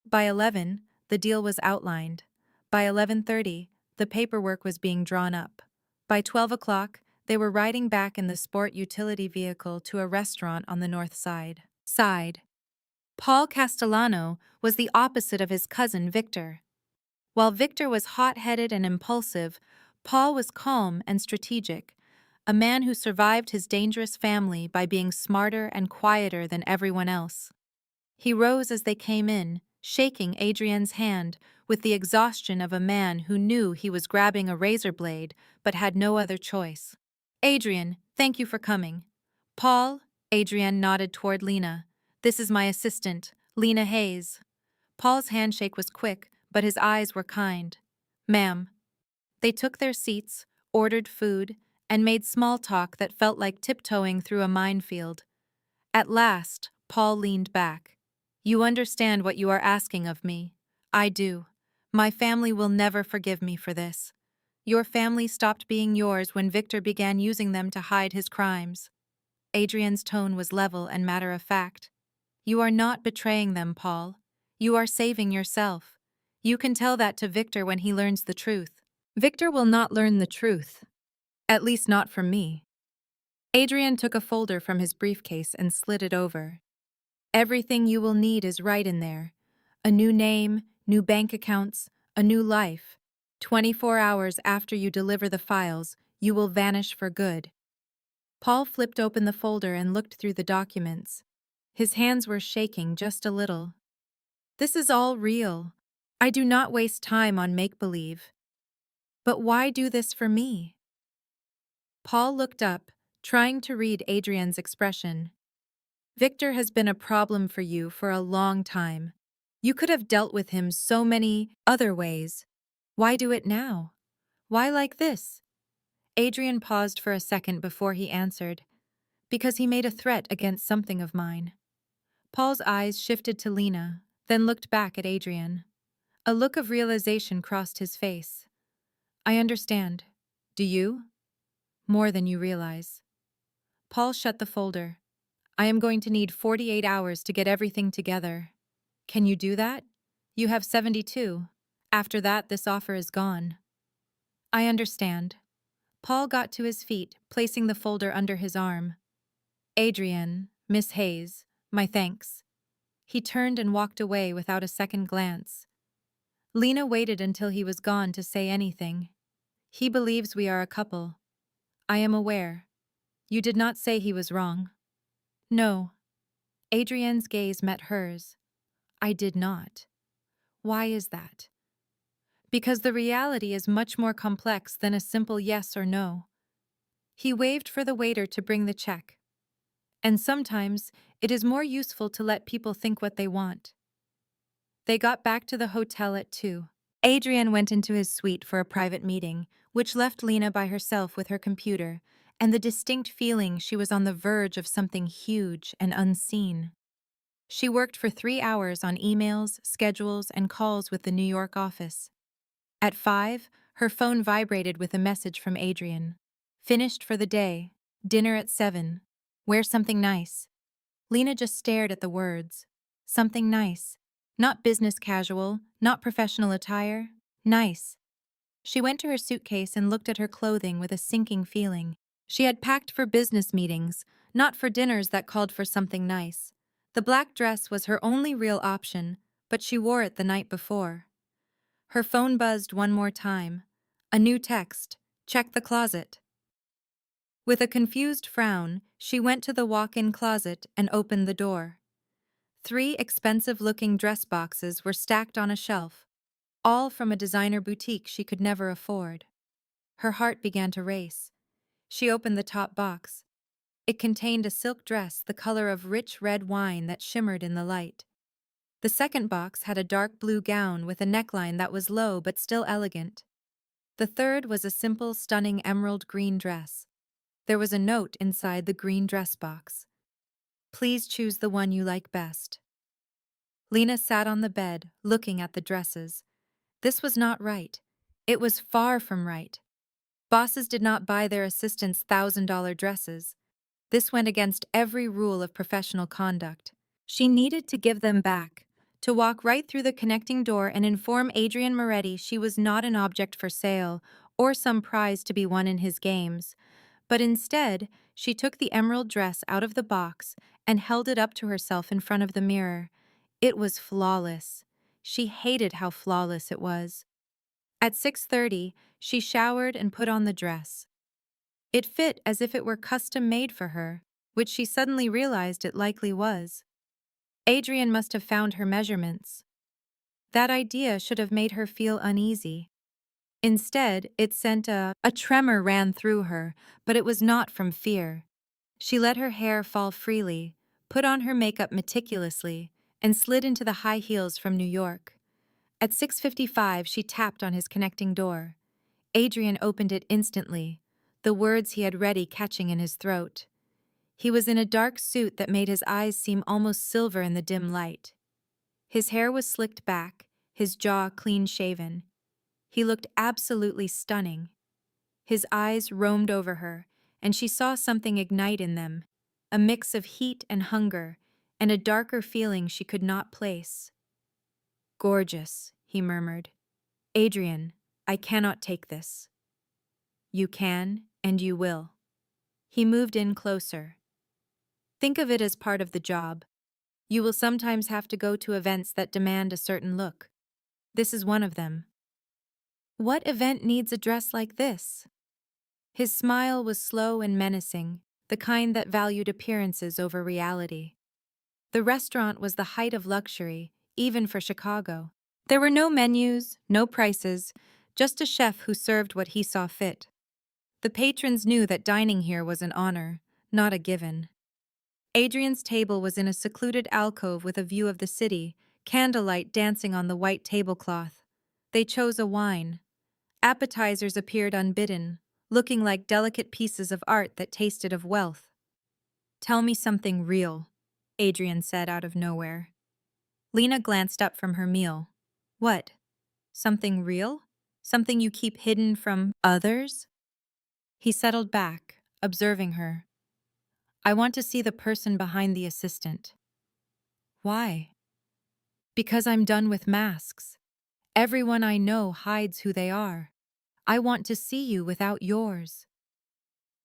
By 11, the deal was outlined. By 11:30, the paperwork was being drawn up. By 12 o'clock, they were riding back in the sport utility vehicle to a restaurant on the north side. Paul Castellano was the opposite of his cousin Victor. While Victor was hot-headed and impulsive, Paul was calm and strategic, a man who survived his dangerous family by being smarter and quieter than everyone else. He rose as they came in, shaking Adrienne's hand with the exhaustion of a man who knew he was grabbing a razor blade but had no other choice. "Adrienne, thank you for coming." "Paul," Adrienne nodded toward Lena. "This is my assistant, Lena Hayes." Paul's handshake was quick, but his eyes were kind. "Ma'am." They took their seats, ordered food, and made small talk that felt like tiptoeing through a minefield. At last, Paul leaned back. "You understand what you are asking of me." "I do. My family will never forgive me for this." "Your family stopped being yours when Victor began using them to hide his crimes." Adrienne's tone was level and matter-of-fact. "You are not betraying them, Paul. You are saving yourself. You can tell that to Victor when he learns the truth." "Victor will not learn the truth. At least not from me." Adrienne took a folder from his briefcase and slid it over. "Everything you will need is right in there. A new name, new bank accounts, a new life. 24 hours after you deliver the files, you will vanish for good." Paul flipped open the folder and looked through the documents. His hands were shaking just a little. This is all real. I do not waste time on make-believe. But why do this for me? Paul looked up, trying to read Adrian's expression. Victor has been a problem for you for a long time. You could have dealt with him so many other ways. Why do it now? Why like this? Adrian paused for a second before he answered. Because he made a threat against something of mine. Paul's eyes shifted to Lena, then looked back at Adrian. A look of realization crossed his face. I understand. Do you? More than you realize. Paul shut the folder. I am going to need 48 hours to get everything together. Can you do that? You have 72. After that, this offer is gone. I understand. Paul got to his feet, placing the folder under his arm. Adrian, Miss Hayes, my thanks. He turned and walked away without a second glance. Lena waited until he was gone to say anything. He believes we are a couple. I am aware. You did not say he was wrong. No. Adrian's gaze met hers. I did not. Why is that? Because the reality is much more complex than a simple yes or no. He waved for the waiter to bring the check. And sometimes it is more useful to let people think what they want. They got back to the hotel at 2. Adrian went into his suite for a private meeting, which left Lena by herself with her computer and the distinct feeling she was on the verge of something huge and unseen. She worked for 3 hours on emails, schedules, and calls with the New York office. At 5, her phone vibrated with a message from Adrian. Finished for the day. Dinner at 7. Wear something nice. Lena just stared at the words. Something nice. Not business casual, not professional attire. Nice. She went to her suitcase and looked at her clothing with a sinking feeling. She had packed for business meetings, not for dinners that called for something nice. The black dress was her only real option, but she wore it the night before. Her phone buzzed one more time. A new text. Check the closet. With a confused frown, she went to the walk-in closet and opened the door. 3 expensive-looking dress boxes were stacked on a shelf, all from a designer boutique she could never afford. Her heart began to race. She opened the top box. It contained a silk dress the color of rich red wine that shimmered in the light. The second box had a dark blue gown with a neckline that was low but still elegant. The third was a simple, stunning emerald green dress. There was a note inside the green dress box. Please choose the one you like best. Lena sat on the bed, looking at the dresses. This was not right. It was far from right. Bosses did not buy their assistants $1,000 dresses. This went against every rule of professional conduct. She needed to give them back, to walk right through the connecting door and inform Adrian Moretti she was not an object for sale or some prize to be won in his games. But instead, she took the emerald dress out of the box and held it up to herself in front of the mirror. It was flawless. She hated how flawless it was. At 6:30, she showered and put on the dress. It fit as if it were custom-made for her, which she suddenly realized it likely was. Adrian must have found her measurements. That idea should have made her feel uneasy. Instead, it sent a tremor ran through her, but it was not from fear. She let her hair fall freely, put on her makeup meticulously, and slid into the high heels from New York. At 6:55, she tapped on his connecting door. Adrian opened it instantly, the words he had ready catching in his throat. He was in a dark suit that made his eyes seem almost silver in the dim light. His hair was slicked back, his jaw clean-shaven. He looked absolutely stunning. His eyes roamed over her, and she saw something ignite in them, a mix of heat and hunger, and a darker feeling she could not place. Gorgeous, he murmured. Adrian, I cannot take this. You can, and you will. He moved in closer. Think of it as part of the job. You will sometimes have to go to events that demand a certain look. This is one of them. What event needs a dress like this? His smile was slow and menacing, the kind that valued appearances over reality. The restaurant was the height of luxury, even for Chicago. There were no menus, no prices, just a chef who served what he saw fit. The patrons knew that dining here was an honor, not a given. Adrian's table was in a secluded alcove with a view of the city, candlelight dancing on the white tablecloth. They chose a wine. Appetizers appeared unbidden, looking like delicate pieces of art that tasted of wealth. "Tell me something real," Adrian said out of nowhere. Lena glanced up from her meal. "What? Something real? Something you keep hidden from others?" He settled back, observing her. "I want to see the person behind the assistant." "Why?" "Because I'm done with masks. Everyone I know hides who they are. I want to see you without yours."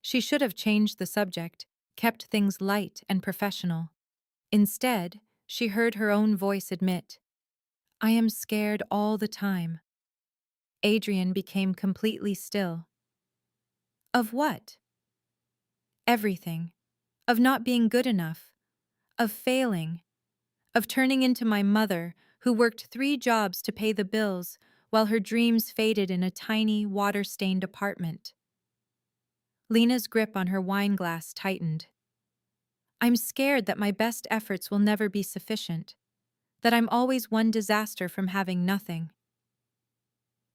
She should have changed the subject, kept things light and professional. Instead, she heard her own voice admit, "I am scared all the time." Adrian became completely still. Of what? Everything. Of not being good enough. Of failing. Of turning into my mother, who worked 3 jobs to pay the bills while her dreams faded in a tiny, water-stained apartment. Lena's grip on her wine glass tightened. "I'm scared that my best efforts will never be sufficient, that I'm always one disaster from having nothing."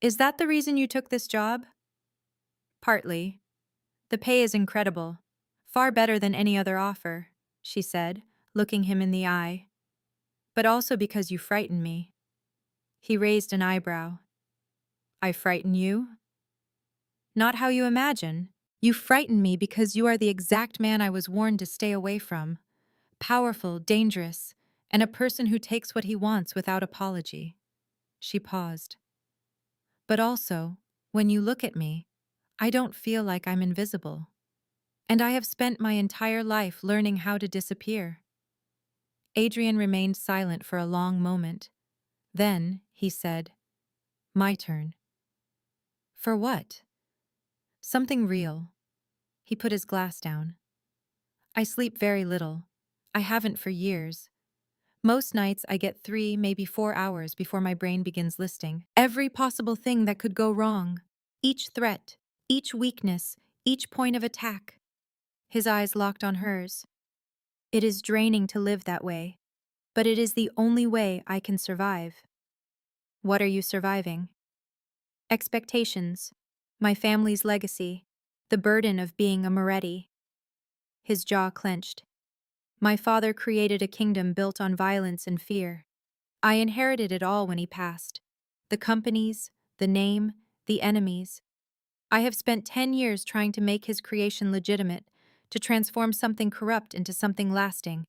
"Is that the reason you took this job?" "Partly. The pay is incredible, far better than any other offer," she said, looking him in the eye. "But also because you frighten me." He raised an eyebrow. "I frighten you?" "Not how you imagine. You frighten me because you are the exact man I was warned to stay away from. Powerful, dangerous, and a person who takes what he wants without apology." She paused. "But also, when you look at me, I don't feel like I'm invisible. And I have spent my entire life learning how to disappear." Adrian remained silent for a long moment. Then, he said, "My turn." "For what?" "Something real." He put his glass down. "I sleep very little. I haven't for years. Most nights I get 3, maybe 4 hours before my brain begins listing every possible thing that could go wrong. Each threat, each weakness, each point of attack." His eyes locked on hers. "It is draining to live that way, but it is the only way I can survive." "What are you surviving?" "Expectations. My family's legacy. The burden of being a Moretti." His jaw clenched. "My father created a kingdom built on violence and fear. I inherited it all when he passed. The companies, the name, the enemies. I have spent 10 years trying to make his creation legitimate, to transform something corrupt into something lasting.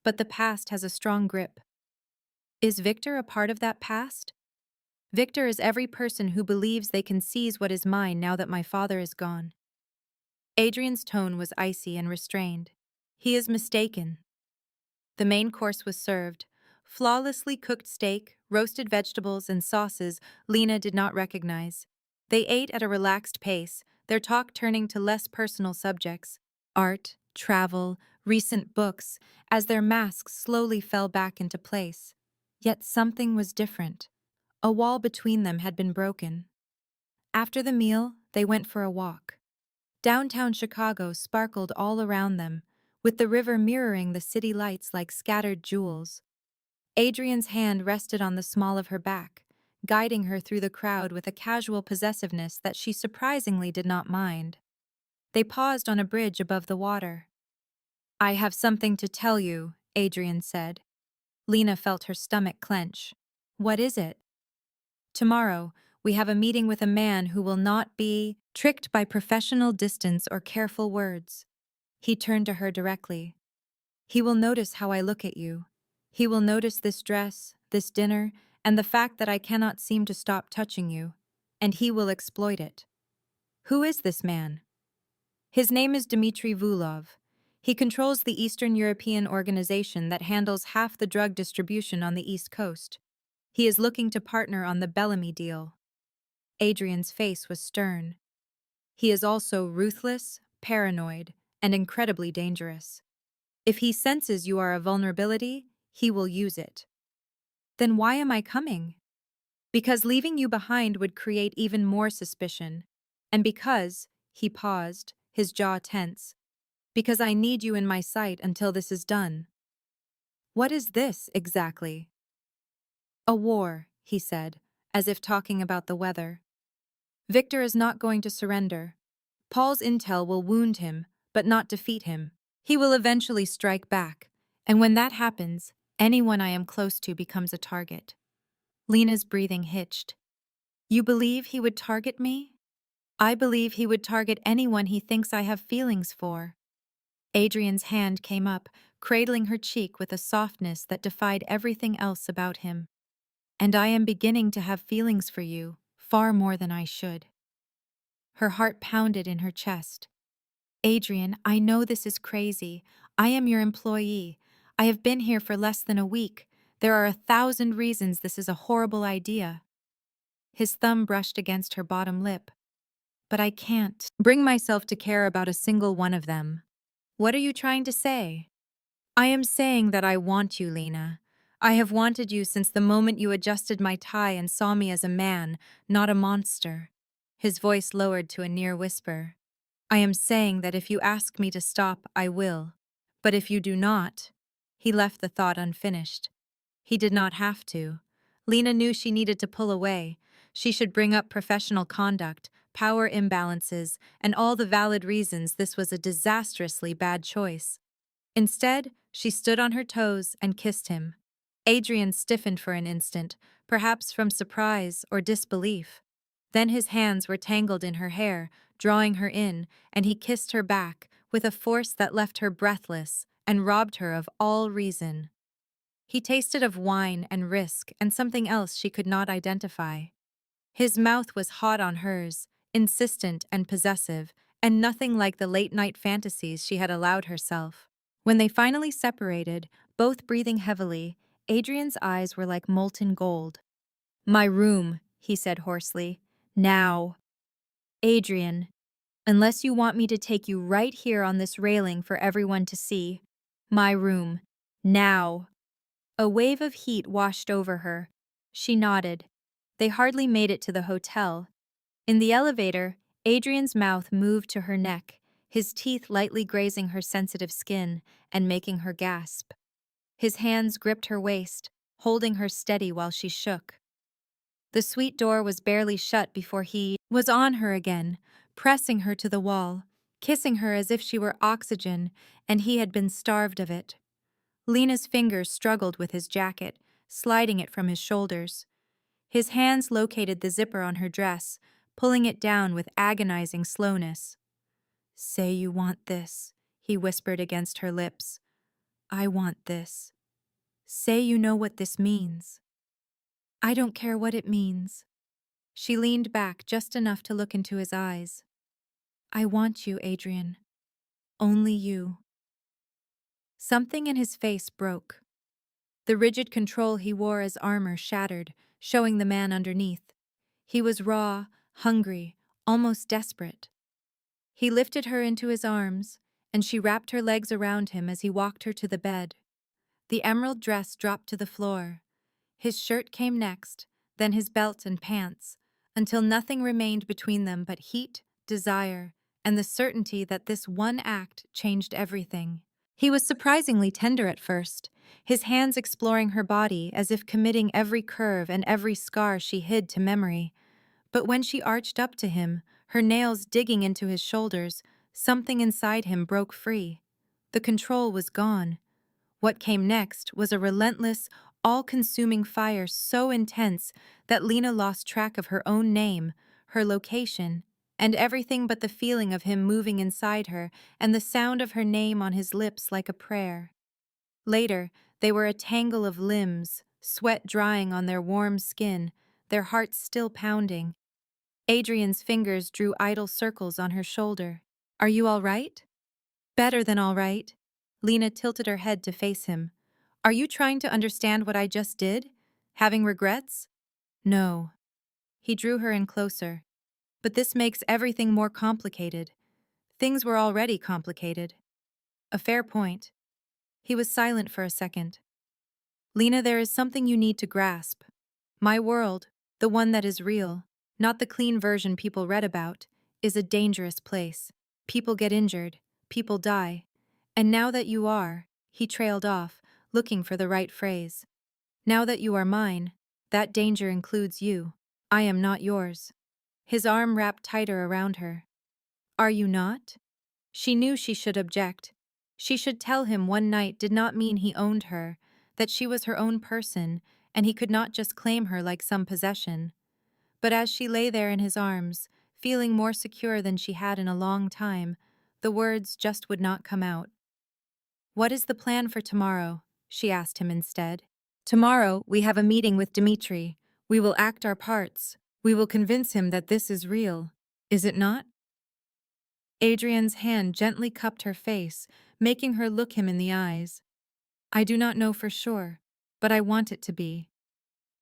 But the past has a strong grip." "Is Victor a part of that past?" "Victor is every person who believes they can seize what is mine now that my father is gone." Adrian's tone was icy and restrained. "He is mistaken." The main course was served. Flawlessly cooked steak, roasted vegetables, and sauces Lena did not recognize. They ate at a relaxed pace, their talk turning to less personal subjects: art, travel, recent books, as their masks slowly fell back into place. Yet something was different. A wall between them had been broken. After the meal, they went for a walk. Downtown Chicago sparkled all around them, with the river mirroring the city lights like scattered jewels. Adrian's hand rested on the small of her back, guiding her through the crowd with a casual possessiveness that she surprisingly did not mind. They paused on a bridge above the water. "I have something to tell you," Adrian said. Lena felt her stomach clench. "What is it?" "Tomorrow, we have a meeting with a man who will not be tricked by professional distance or careful words." He turned to her directly. "He will notice how I look at you. He will notice this dress, this dinner, and the fact that I cannot seem to stop touching you. And he will exploit it." "Who is this man?" "His name is Dmitry Vulov. He controls the Eastern European organization that handles half the drug distribution on the East Coast. He is looking to partner on the Bellamy deal." Adrian's face was stern. "He is also ruthless, paranoid, and incredibly dangerous. If he senses you are a vulnerability, he will use it. Then why am I coming? Because leaving you behind would create even more suspicion. And because, he paused, his jaw tense, because I need you in my sight until this is done. What is this, exactly? A war, he said, as if talking about the weather. Victor is not going to surrender. Paul's intel will wound him, but not defeat him. He will eventually strike back, and when that happens, anyone I am close to becomes a target. Lena's breathing hitched. You believe he would target me? I believe he would target anyone he thinks I have feelings for. Adrian's hand came up, cradling her cheek with a softness that defied everything else about him. And I am beginning to have feelings for you, far more than I should. Her heart pounded in her chest. Adrian, I know this is crazy. I am your employee. I have been here for less than a week. There are 1,000 reasons this is a horrible idea. His thumb brushed against her bottom lip. But I can't bring myself to care about a single one of them. What are you trying to say? I am saying that I want you, Lena. I have wanted you since the moment you adjusted my tie and saw me as a man, not a monster. His voice lowered to a near whisper. I am saying that if you ask me to stop, I will. But if you do not, he left the thought unfinished. He did not have to. Lena knew she needed to pull away. She should bring up professional conduct, power imbalances, and all the valid reasons this was a disastrously bad choice. Instead, she stood on her toes and kissed him. Adrian stiffened for an instant, perhaps from surprise or disbelief. Then his hands were tangled in her hair, drawing her in, and he kissed her back with a force that left her breathless and robbed her of all reason. He tasted of wine and risk and something else she could not identify. His mouth was hot on hers, insistent and possessive, and nothing like the late-night fantasies she had allowed herself. When they finally separated, both breathing heavily, Adrian's eyes were like molten gold. My room, he said hoarsely. Now. Adrian, unless you want me to take you right here on this railing for everyone to see. My room. Now. A wave of heat washed over her. She nodded. They hardly made it to the hotel. In the elevator, Adrian's mouth moved to her neck, his teeth lightly grazing her sensitive skin and making her gasp. His hands gripped her waist, holding her steady while she shook. The suite door was barely shut before he was on her again, pressing her to the wall, kissing her as if she were oxygen and he had been starved of it. Lena's fingers struggled with his jacket, sliding it from his shoulders. His hands located the zipper on her dress, pulling it down with agonizing slowness. Say you want this, he whispered against her lips. I want this. Say you know what this means. I don't care what it means. She leaned back just enough to look into his eyes. I want you, Adrian. Only you. Something in his face broke. The rigid control he wore as armor shattered, showing the man underneath. He was raw, hungry, almost desperate. He lifted her into his arms, and she wrapped her legs around him as he walked her to the bed. The emerald dress dropped to the floor. His shirt came next, then his belt and pants, until nothing remained between them but heat, desire, and the certainty that this one act changed everything. He was surprisingly tender at first, his hands exploring her body as if committing every curve and every scar she hid to memory. But when she arched up to him, her nails digging into his shoulders, something inside him broke free. The control was gone. What came next was a relentless, all-consuming fire so intense that Lena lost track of her own name, her location, and everything but the feeling of him moving inside her and the sound of her name on his lips like a prayer. Later, they were a tangle of limbs, sweat drying on their warm skin, their hearts still pounding. Adrian's fingers drew idle circles on her shoulder. Are you all right? Better than all right. Lena tilted her head to face him. Are you trying to understand what I just did? Having regrets? No. He drew her in closer. But this makes everything more complicated. Things were already complicated. A fair point. He was silent for a second. Lena, there is something you need to grasp. My world, the one that is real, not the clean version people read about, is a dangerous place. People get injured, people die. And now that you are, he trailed off, looking for the right phrase. Now that you are mine, that danger includes you. I am not yours. His arm wrapped tighter around her. Are you not? She knew she should object. She should tell him one night did not mean he owned her, that she was her own person, and he could not just claim her like some possession. But as she lay there in his arms, feeling more secure than she had in a long time, the words just would not come out. What is the plan for tomorrow? She asked him instead. Tomorrow, we have a meeting with Dmitri. We will act our parts. We will convince him that this is real. Is it not? Adrian's hand gently cupped her face, making her look him in the eyes. I do not know for sure, but I want it to be.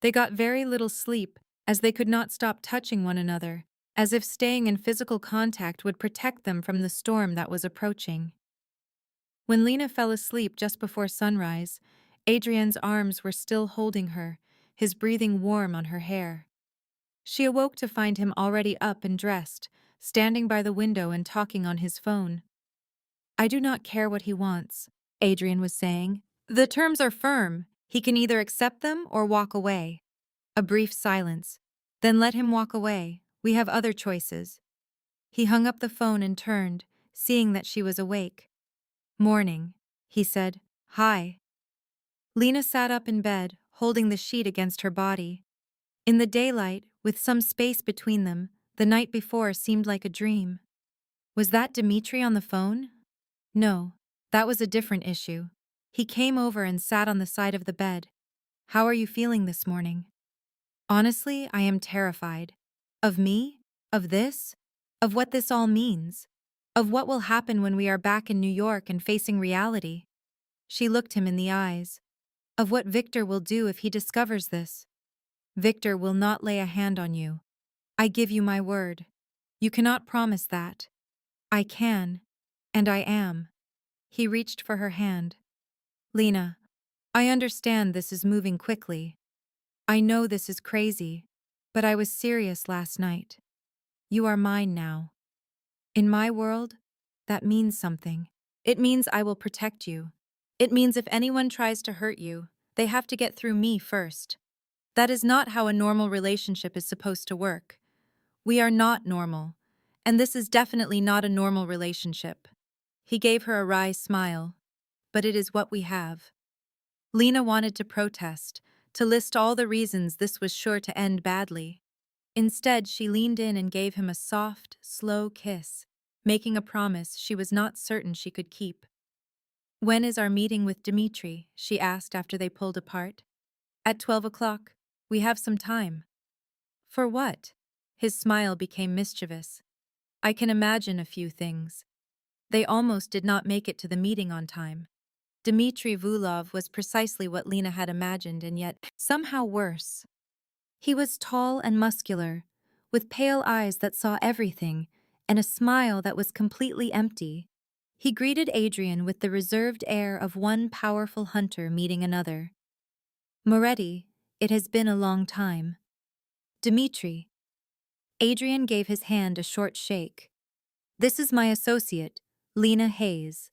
They got very little sleep, as they could not stop touching one another, as if staying in physical contact would protect them from the storm that was approaching. When Lena fell asleep just before sunrise, Adrian's arms were still holding her, his breathing warm on her hair. She awoke to find him already up and dressed, standing by the window and talking on his phone. I do not care what he wants, Adrian was saying. The terms are firm. He can either accept them or walk away. A brief silence. Then let him walk away. We have other choices. He hung up the phone and turned, seeing that she was awake. Morning, he said. Hi. Lena sat up in bed, holding the sheet against her body. In the daylight, with some space between them, the night before seemed like a dream. Was that Dmitri on the phone? No, that was a different issue. He came over and sat on the side of the bed. How are you feeling this morning? Honestly, I am terrified. Of me? Of this? Of what this all means? Of what will happen when we are back in New York and facing reality? She looked him in the eyes. Of what Victor will do if he discovers this. Victor will not lay a hand on you. I give you my word. You cannot promise that. I can, and I am. He reached for her hand. Lena, I understand this is moving quickly. I know this is crazy, but I was serious last night. You are mine now. In my world, that means something. It means I will protect you. It means if anyone tries to hurt you, they have to get through me first. That is not how a normal relationship is supposed to work. We are not normal, and this is definitely not a normal relationship. He gave her a wry smile. But it is what we have. Lena wanted to protest, to list all the reasons this was sure to end badly. Instead, she leaned in and gave him a soft, slow kiss, making a promise she was not certain she could keep. When is our meeting with Dmitri? She asked after they pulled apart. At 12 o'clock. We have some time. For what? His smile became mischievous. I can imagine a few things. They almost did not make it to the meeting on time. Dmitri Vulov was precisely what Lena had imagined, and yet somehow worse. He was tall and muscular, with pale eyes that saw everything, and a smile that was completely empty. He greeted Adrian with the reserved air of one powerful hunter meeting another. Moretti, it has been a long time. Dmitri. Adrian gave his hand a short shake. This is my associate, Lena Hayes.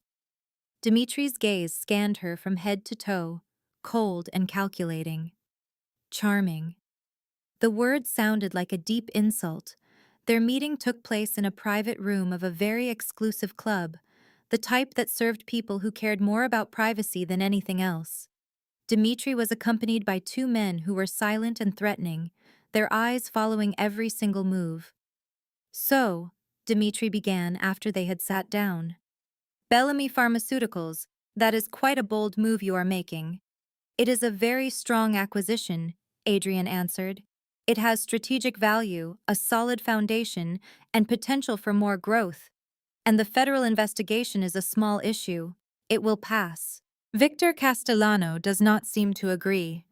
Dimitri's gaze scanned her from head to toe, cold and calculating. Charming. The word sounded like a deep insult. Their meeting took place in a private room of a very exclusive club, the type that served people who cared more about privacy than anything else. Dmitri was accompanied by two men who were silent and threatening, their eyes following every single move. So, Dmitri began after they had sat down. Bellamy Pharmaceuticals, that is quite a bold move you are making. It is a very strong acquisition, Adrian answered. It has strategic value, a solid foundation, and potential for more growth. And the federal investigation is a small issue. It will pass. Victor Castellano does not seem to agree.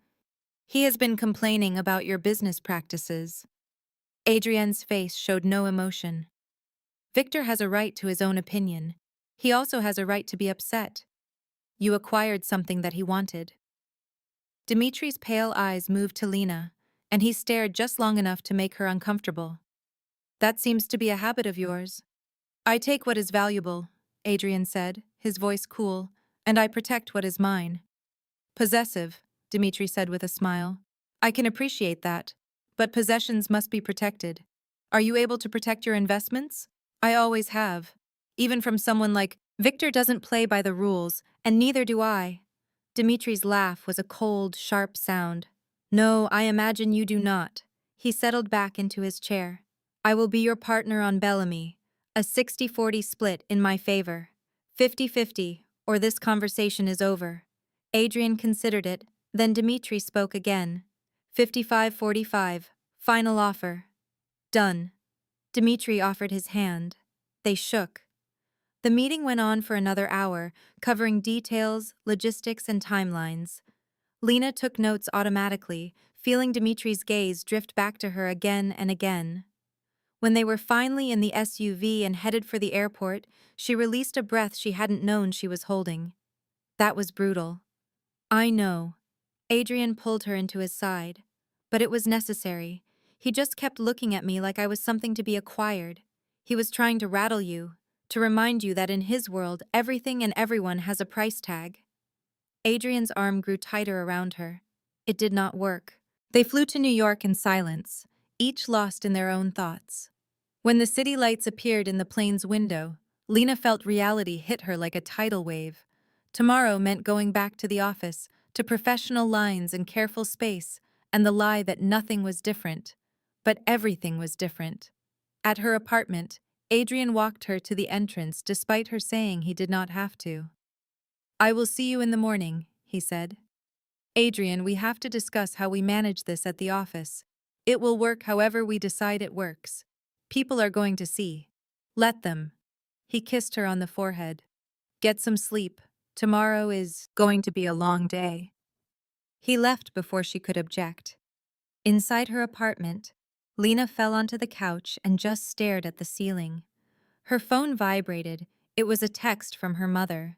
He has been complaining about your business practices. Adrian's face showed no emotion. Victor has a right to his own opinion. He also has a right to be upset. You acquired something that he wanted. Dimitri's pale eyes moved to Lena, and he stared just long enough to make her uncomfortable. That seems to be a habit of yours. I take what is valuable, Adrian said, his voice cool, and I protect what is mine. Possessive, Dimitri said with a smile. I can appreciate that, but possessions must be protected. Are you able to protect your investments? I always have. Even from someone like Victor doesn't play by the rules, and neither do I. Dimitri's laugh was a cold, sharp sound. No, I imagine you do not. He settled back into his chair. I will be your partner on Bellamy. A 60-40 split in my favor. 50-50, or this conversation is over. Adrian considered it, then Dimitri spoke again. 55-45, final offer. Done. Dimitri offered his hand. They shook. The meeting went on for another hour, covering details, logistics, and timelines. Lena took notes automatically, feeling Dimitri's gaze drift back to her again and again. When they were finally in the SUV and headed for the airport, she released a breath she hadn't known she was holding. That was brutal. I know. Adrian pulled her into his side. But it was necessary. He just kept looking at me like I was something to be acquired. He was trying to rattle you, to remind you that in his world, everything and everyone has a price tag. Adrian's arm grew tighter around her. It did not work. They flew to New York in silence, each lost in their own thoughts. When the city lights appeared in the plane's window, Lena felt reality hit her like a tidal wave. Tomorrow meant going back to the office, to professional lines and careful space, and the lie that nothing was different. But everything was different. At her apartment, Adrian walked her to the entrance despite her saying he did not have to. I will see you in the morning, he said. Adrian, we have to discuss how we manage this at the office. It will work however we decide it works. People are going to see. Let them. He kissed her on the forehead. Get some sleep. Tomorrow is going to be a long day. He left before she could object. Inside her apartment, Lena fell onto the couch and just stared at the ceiling. Her phone vibrated. It was a text from her mother.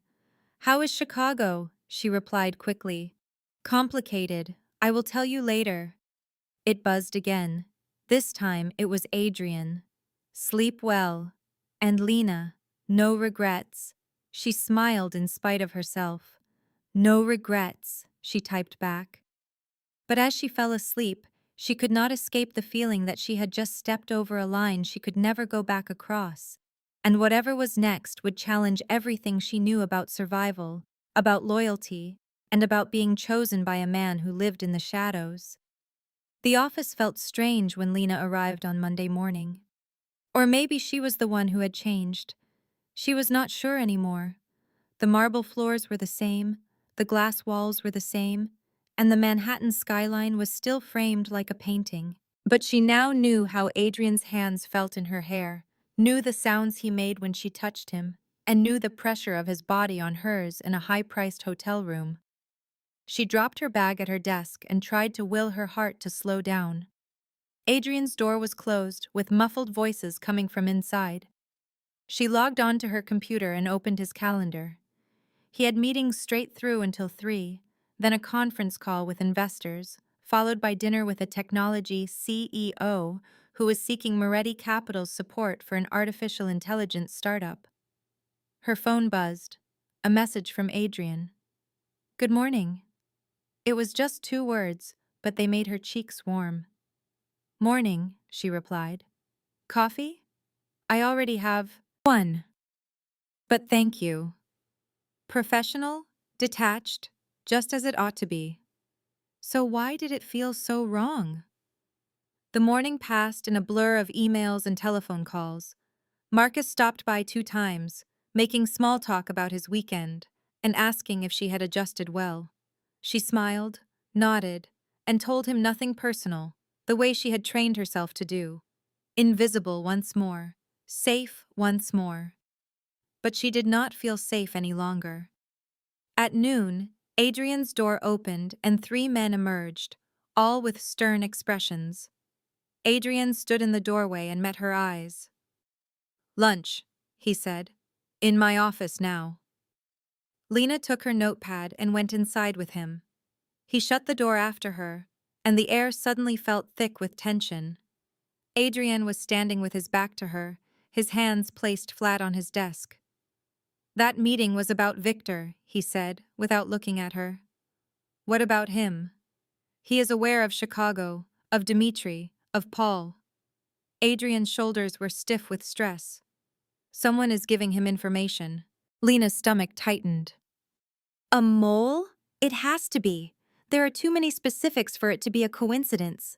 How is Chicago? She replied quickly. Complicated. I will tell you later. It buzzed again. This time it was Adrian. Sleep well. And Lena, no regrets. She smiled in spite of herself. No regrets, she typed back. But as she fell asleep, she could not escape the feeling that she had just stepped over a line she could never go back across. And whatever was next would challenge everything she knew about survival, about loyalty, and about being chosen by a man who lived in the shadows. The office felt strange when Lena arrived on Monday morning. Or maybe she was the one who had changed. She was not sure anymore. The marble floors were the same, the glass walls were the same, and the Manhattan skyline was still framed like a painting. But she now knew how Adrian's hands felt in her hair, knew the sounds he made when she touched him, and knew the pressure of his body on hers in a high-priced hotel room. She dropped her bag at her desk and tried to will her heart to slow down. Adrian's door was closed, with muffled voices coming from inside. She logged on to her computer and opened his calendar. He had meetings straight through until 3, then a conference call with investors, followed by dinner with a technology CEO who was seeking Moretti Capital's support for an artificial intelligence startup. Her phone buzzed. A message from Adrian. Good morning. It was just 2 words, but they made her cheeks warm. Morning, she replied. Coffee? I already have 1. But thank you. Professional, detached, just as it ought to be. So why did it feel so wrong? The morning passed in a blur of emails and telephone calls. Marcus stopped by 2 times, making small talk about his weekend and asking if she had adjusted well. She smiled, nodded, and told him nothing personal, the way she had trained herself to do. Invisible once more, safe once more. But she did not feel safe any longer. At noon, Adrian's door opened and 3 men emerged, all with stern expressions. Adrian stood in the doorway and met her eyes. Lunch, he said. In my office now. Lena took her notepad and went inside with him. He shut the door after her, and the air suddenly felt thick with tension. Adrian was standing with his back to her, his hands placed flat on his desk. That meeting was about Victor, he said, without looking at her. What about him? He is aware of Chicago, of Dmitri, of Paul. Adrian's shoulders were stiff with stress. Someone is giving him information. Lena's stomach tightened. A mole? It has to be. There are too many specifics for it to be a coincidence.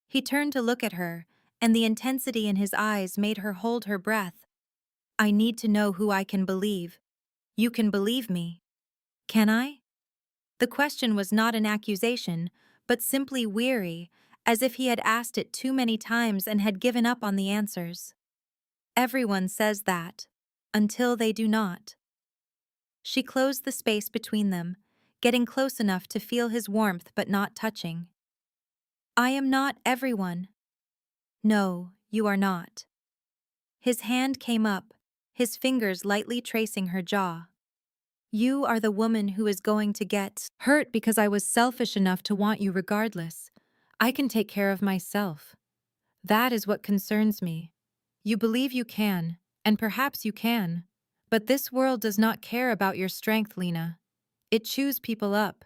He turned to look at her, and the intensity in his eyes made her hold her breath. I need to know who I can believe. You can believe me. Can I? The question was not an accusation, but simply weary, as if he had asked it too many times and had given up on the answers. Everyone says that, until they do not. She closed the space between them, getting close enough to feel his warmth but not touching. I am not everyone. No, you are not. His hand came up, his fingers lightly tracing her jaw. You are the woman who is going to get hurt because I was selfish enough to want you regardless. I can take care of myself. That is what concerns me. You believe you can, and perhaps you can. But this world does not care about your strength, Lena. It chews people up.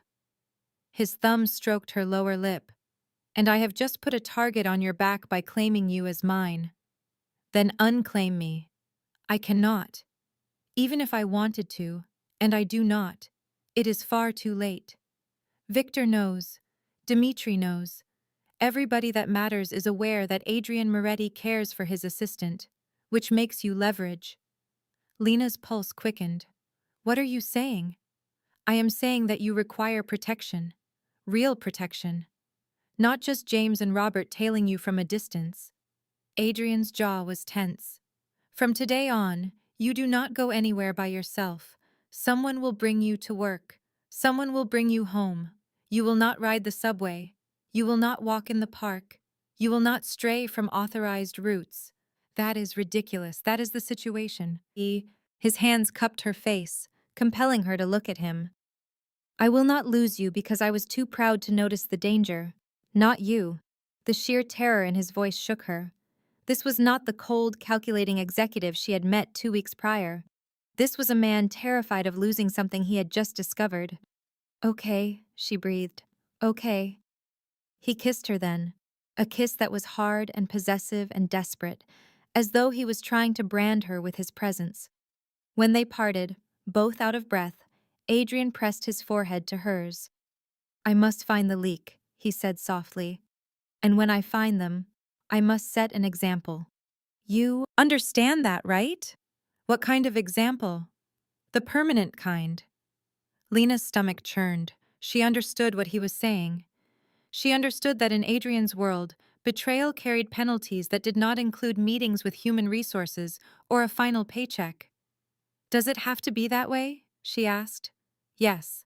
His thumb stroked her lower lip. And I have just put a target on your back by claiming you as mine. Then unclaim me. I cannot. Even if I wanted to, and I do not, it is far too late. Victor knows. Dmitri knows. Everybody that matters is aware that Adrian Moretti cares for his assistant, which makes you leverage. Lena's pulse quickened. What are you saying? I am saying that you require protection. Real protection. Not just James and Robert tailing you from a distance. Adrian's jaw was tense. From today on, you do not go anywhere by yourself. Someone will bring you to work. Someone will bring you home. You will not ride the subway. You will not walk in the park. You will not stray from authorized routes. That is ridiculous. That is the situation. His hands cupped her face, compelling her to look at him. I will not lose you because I was too proud to notice the danger. Not you. The sheer terror in his voice shook her. This was not the cold, calculating executive she had met 2 weeks prior. This was a man terrified of losing something he had just discovered. Okay, she breathed. Okay. He kissed her then, a kiss that was hard and possessive and desperate, as though he was trying to brand her with his presence. When they parted, both out of breath, Adrian pressed his forehead to hers. I must find the leak, he said softly. And when I find them, I must set an example. You understand that, right? What kind of example? The permanent kind. Lena's stomach churned. She understood what he was saying. She understood that in Adrian's world, betrayal carried penalties that did not include meetings with human resources or a final paycheck. Does it have to be that way? She asked. Yes.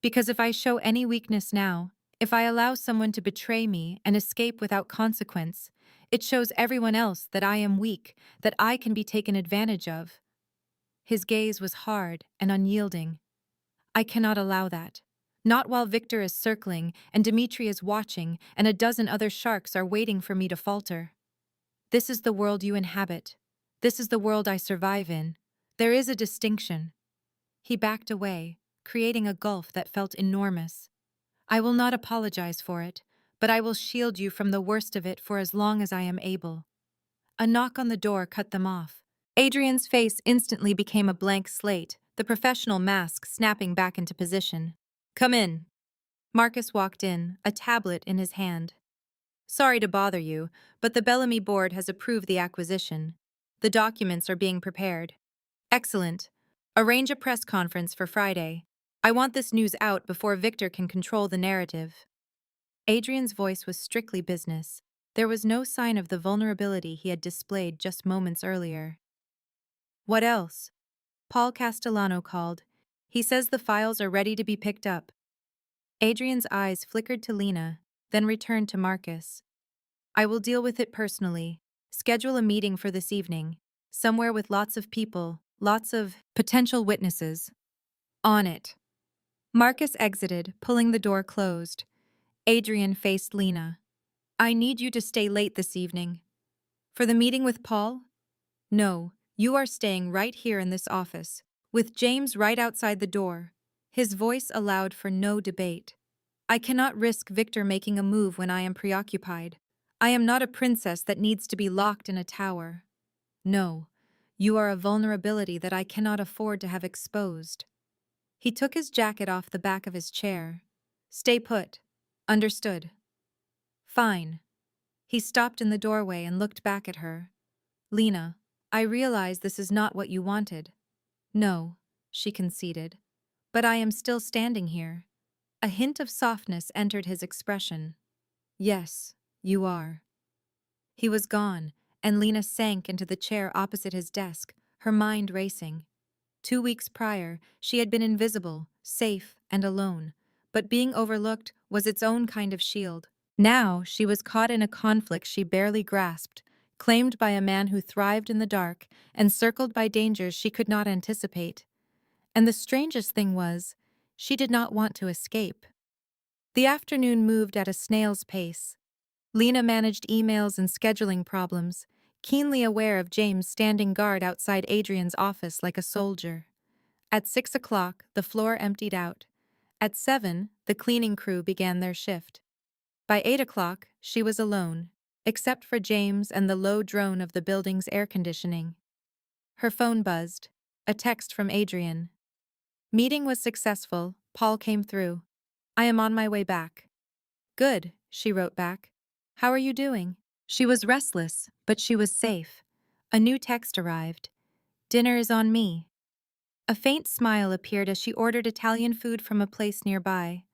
Because if I show any weakness now, if I allow someone to betray me and escape without consequence, it shows everyone else that I am weak, that I can be taken advantage of. His gaze was hard and unyielding. I cannot allow that. Not while Victor is circling and Dmitri is watching and a dozen other sharks are waiting for me to falter. This is the world you inhabit. This is the world I survive in. There is a distinction. He backed away, creating a gulf that felt enormous. I will not apologize for it, but I will shield you from the worst of it for as long as I am able. A knock on the door cut them off. Adrian's face instantly became a blank slate, the professional mask snapping back into position. Come in. Marcus walked in, a tablet in his hand. Sorry to bother you, but the Bellamy board has approved the acquisition. The documents are being prepared. Excellent. Arrange a press conference for Friday. I want this news out before Victor can control the narrative. Adrian's voice was strictly business. There was no sign of the vulnerability he had displayed just moments earlier. What else? Paul Castellano called. He says the files are ready to be picked up. Adrian's eyes flickered to Lena, then returned to Marcus. I will deal with it personally. Schedule a meeting for this evening. somewhere with lots of people, lots of potential witnesses. On it. Marcus exited, pulling the door closed. Adrian faced Lena. I need you to stay late this evening. For the meeting with Paul? No, you are staying right here in this office, with James right outside the door. His voice allowed for no debate. I cannot risk Victor making a move when I am preoccupied. I am not a princess that needs to be locked in a tower. No, you are a vulnerability that I cannot afford to have exposed. He took his jacket off the back of his chair. Stay put. Understood. Fine. He stopped in the doorway and looked back at her. Lena, I realize this is not what you wanted. No, she conceded. But I am still standing here. A hint of softness entered his expression. Yes, you are. He was gone, and Lena sank into the chair opposite his desk, her mind racing. 2 weeks prior, she had been invisible, safe, and alone, but being overlooked was its own kind of shield. Now, she was caught in a conflict she barely grasped, claimed by a man who thrived in the dark, and circled by dangers she could not anticipate. And the strangest thing was, she did not want to escape. The afternoon moved at a snail's pace. Lena managed emails and scheduling problems, keenly aware of James standing guard outside Adrian's office like a soldier. At 6 o'clock, the floor emptied out. At 7, the cleaning crew began their shift. By 8 o'clock, she was alone, except for James and the low drone of the building's air conditioning. Her phone buzzed. A text from Adrian. Meeting was successful, Paul came through. I am on my way back. Good, she wrote back. How are you doing? She was restless, but she was safe. A new text arrived. Dinner is on me. A faint smile appeared as she ordered Italian food from a place nearby.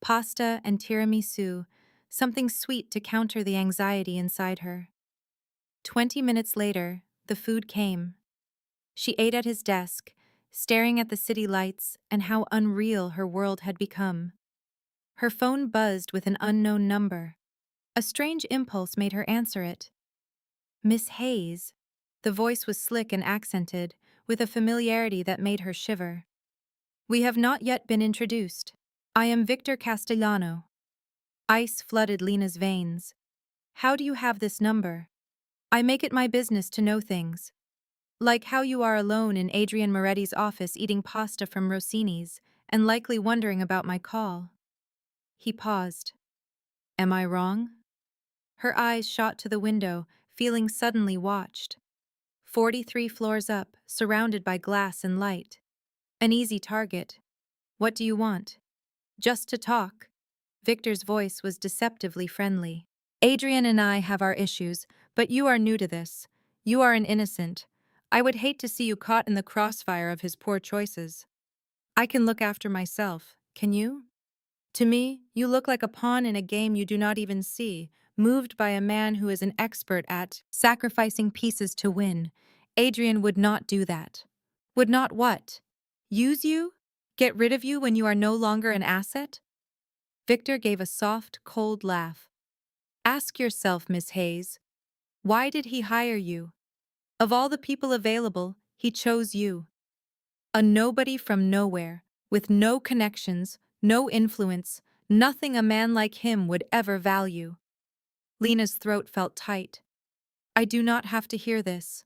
Pasta and tiramisu, something sweet to counter the anxiety inside her. 20 minutes later, the food came. She ate at his desk, staring at the city lights and how unreal her world had become. Her phone buzzed with an unknown number. A strange impulse made her answer it. Miss Hayes. The voice was slick and accented, with a familiarity that made her shiver. We have not yet been introduced. I am Victor Castellano. Ice flooded Lena's veins. How do you have this number? I make it my business to know things. Like how you are alone in Adrian Moretti's office eating pasta from Rossini's and likely wondering about my call. He paused. Am I wrong? Her eyes shot to the window, feeling suddenly watched. 43 floors up, surrounded by glass and light. An easy target. What do you want? Just to talk. Victor's voice was deceptively friendly. Adrian and I have our issues, but you are new to this. You are an innocent. I would hate to see you caught in the crossfire of his poor choices. I can look after myself, can you? To me, you look like a pawn in a game you do not even see, moved by a man who is an expert at sacrificing pieces to win. Adrian would not do that. Would not what? Use you? Get rid of you when you are no longer an asset? Victor gave a soft, cold laugh. Ask yourself, Miss Hayes, why did he hire you? Of all the people available, he chose you. A nobody from nowhere, with no connections, no influence, nothing a man like him would ever value. Lena's throat felt tight. I do not have to hear this.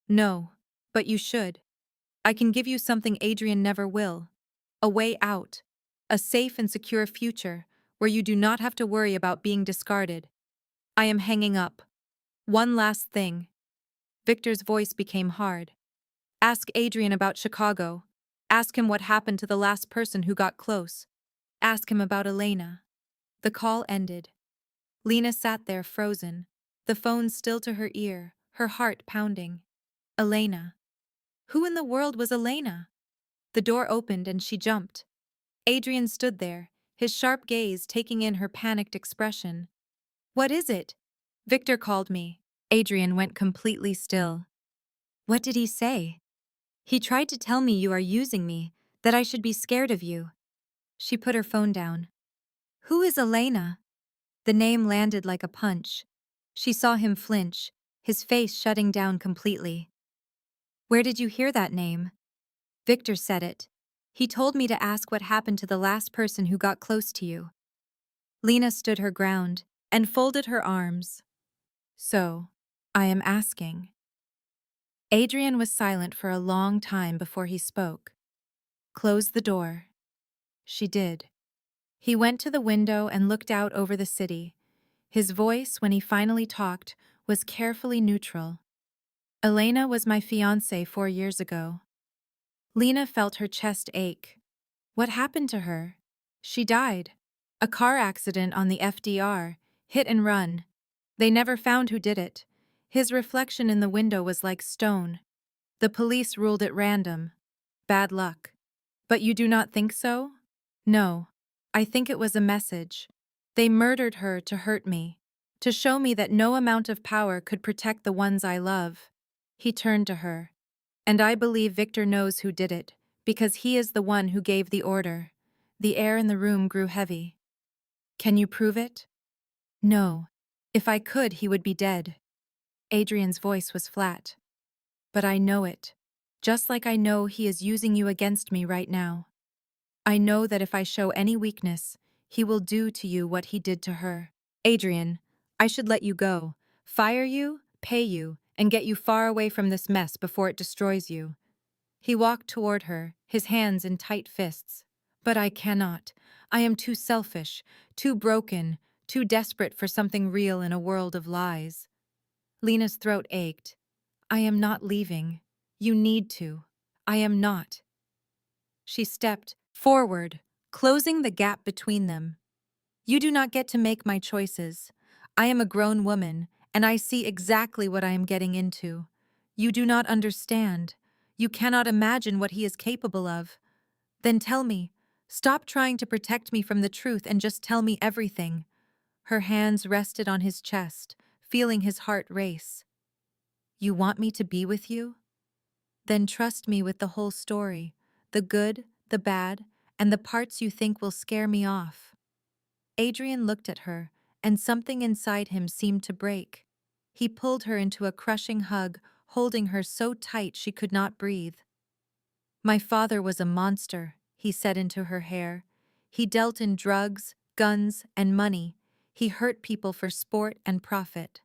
No, but you should. I can give you something Adrian never will. A way out. A safe and secure future, where you do not have to worry about being discarded. I am hanging up. One last thing. Victor's voice became hard. Ask Adrian about Chicago. Ask him what happened to the last person who got close. Ask him about Elena. The call ended. Lena sat there frozen, the phone still to her ear, her heart pounding. Elena. Who in the world was Elena? The door opened and she jumped. Adrian stood there, his sharp gaze taking in her panicked expression. What is it? Victor called me. Adrian went completely still. What did he say? He tried to tell me you are using me, that I should be scared of you. She put her phone down. Who is Elena? The name landed like a punch. She saw him flinch, his face shutting down completely. Where did you hear that name? Victor said it. He told me to ask what happened to the last person who got close to you. Lena stood her ground and folded her arms. So, I am asking. Adrian was silent for a long time before he spoke. Close the door. She did. He went to the window and looked out over the city. His voice, when he finally talked, was carefully neutral. Elena was my fiancée 4 years ago. Lena felt her chest ache. What happened to her? She died. A car accident on the FDR, hit and run. They never found who did it. His reflection in the window was like stone. The police ruled it random. Bad luck. But you do not think so? No. I think it was a message. They murdered her to hurt me, to show me that no amount of power could protect the ones I love. He turned to her. And I believe Victor knows who did it, because he is the one who gave the order. The air in the room grew heavy. Can you prove it? No. If I could, he would be dead. Adrian's voice was flat. But I know it. Just like I know he is using you against me right now. I know that if I show any weakness, he will do to you what he did to her. Adrian, I should let you go, fire you, pay you, and get you far away from this mess before it destroys you. He walked toward her, his hands in tight fists. But I cannot. I am too selfish, too broken, too desperate for something real in a world of lies. Lena's throat ached. I am not leaving. You need to. I am not. She stepped forward, closing the gap between them. You do not get to make my choices. I am a grown woman, and I see exactly what I am getting into. You do not understand. You cannot imagine what he is capable of. Then tell me. Stop trying to protect me from the truth and just tell me everything. Her hands rested on his chest, feeling his heart race. You want me to be with you? Then trust me with the whole story, the good, the bad, and the parts you think will scare me off. Adrian looked at her, and something inside him seemed to break. He pulled her into a crushing hug, holding her so tight she could not breathe. My father was a monster, he said into her hair. He dealt in drugs, guns, and money. He hurt people for sport and profit.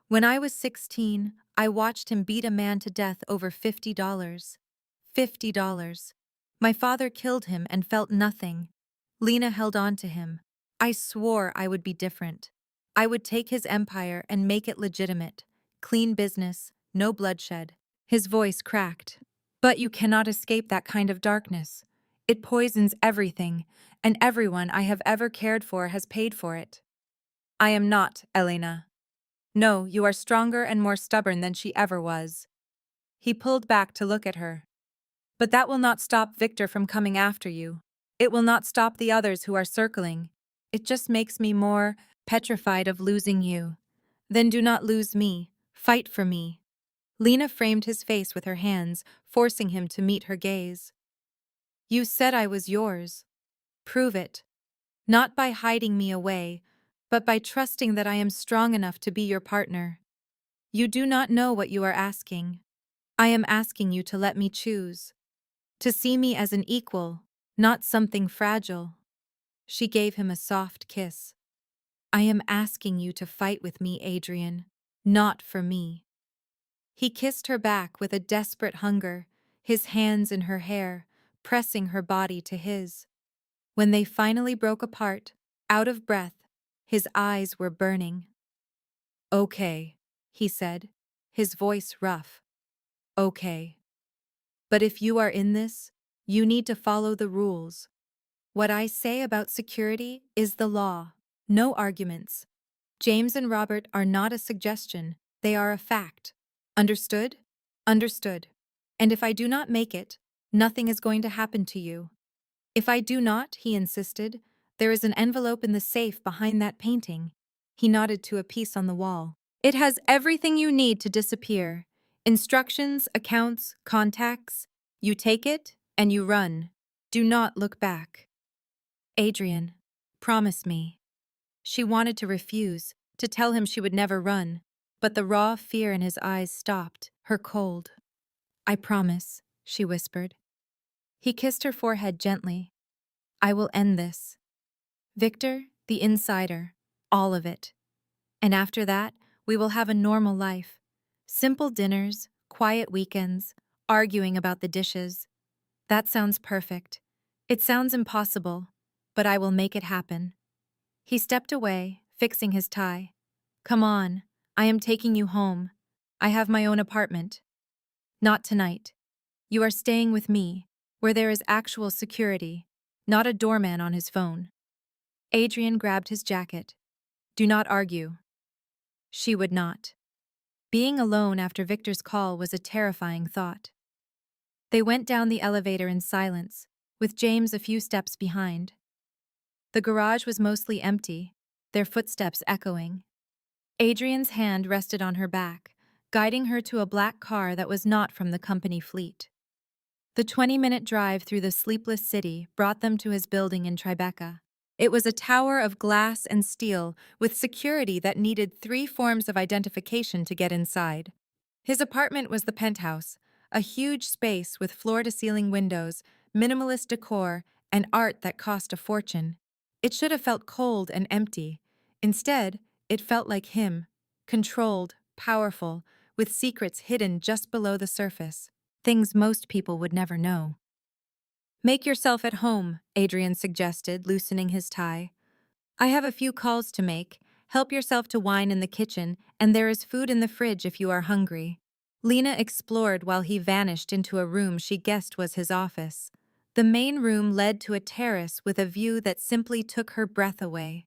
When I was 16, I watched him beat a man to death over $50. $50. My father killed him and felt nothing. Lena held on to him. I swore I would be different. I would take his empire and make it legitimate. Clean business, no bloodshed. His voice cracked. But you cannot escape that kind of darkness. It poisons everything, and everyone I have ever cared for has paid for it. I am not, Elena. No, you are stronger and more stubborn than she ever was. He pulled back to look at her. But that will not stop Victor from coming after you. It will not stop the others who are circling. It just makes me more petrified of losing you. Then do not lose me. Fight for me. Lena framed his face with her hands, forcing him to meet her gaze. You said I was yours. Prove it. Not by hiding me away, but by trusting that I am strong enough to be your partner. You do not know what you are asking. I am asking you to let me choose. To see me as an equal, not something fragile. She gave him a soft kiss. I am asking you to fight with me, Adrian, not for me. He kissed her back with a desperate hunger, his hands in her hair, pressing her body to his. When they finally broke apart, out of breath, his eyes were burning. Okay, he said, his voice rough. Okay. But if you are in this, you need to follow the rules. What I say about security is the law. No arguments. James and Robert are not a suggestion, they are a fact. Understood? Understood. And if I do not make it, nothing is going to happen to you. If I do not, he insisted, there is an envelope in the safe behind that painting. He nodded to a piece on the wall. It has everything you need to disappear. Instructions, accounts, contacts. You take it, and you run. Do not look back. Adrian, promise me. She wanted to refuse, to tell him she would never run. but the raw fear in his eyes stopped, her cold. "I promise," she whispered. He kissed her forehead gently. "I will end this. Victor, the insider, all of it. And after that, we will have a normal life. Simple dinners, quiet weekends, arguing about the dishes. That sounds perfect. It sounds impossible, but I will make it happen." He stepped away, fixing his tie. "Come on, I am taking you home. I have my own apartment." "Not tonight. You are staying with me, where there is actual security, not a doorman on his phone." Adrian grabbed his jacket. "Do not argue." She would not. Being alone after Victor's call was a terrifying thought. They went down the elevator in silence, with James a few steps behind. The garage was mostly empty, their footsteps echoing. Adrian's hand rested on her back, guiding her to a black car that was not from the company fleet. The 20-minute drive through the sleepless city brought them to his building in Tribeca. It was a tower of glass and steel with security that needed 3 forms of identification to get inside. His apartment was the penthouse, a huge space with floor-to-ceiling windows, minimalist decor, and art that cost a fortune. It should have felt cold and empty. Instead, it felt like him, controlled, powerful, with secrets hidden just below the surface. Things most people would never know. "Make yourself at home," Adrian suggested, loosening his tie. "I have a few calls to make. Help yourself to wine in the kitchen, and there is food in the fridge if you are hungry." Lena explored while he vanished into a room she guessed was his office. The main room led to a terrace with a view that simply took her breath away.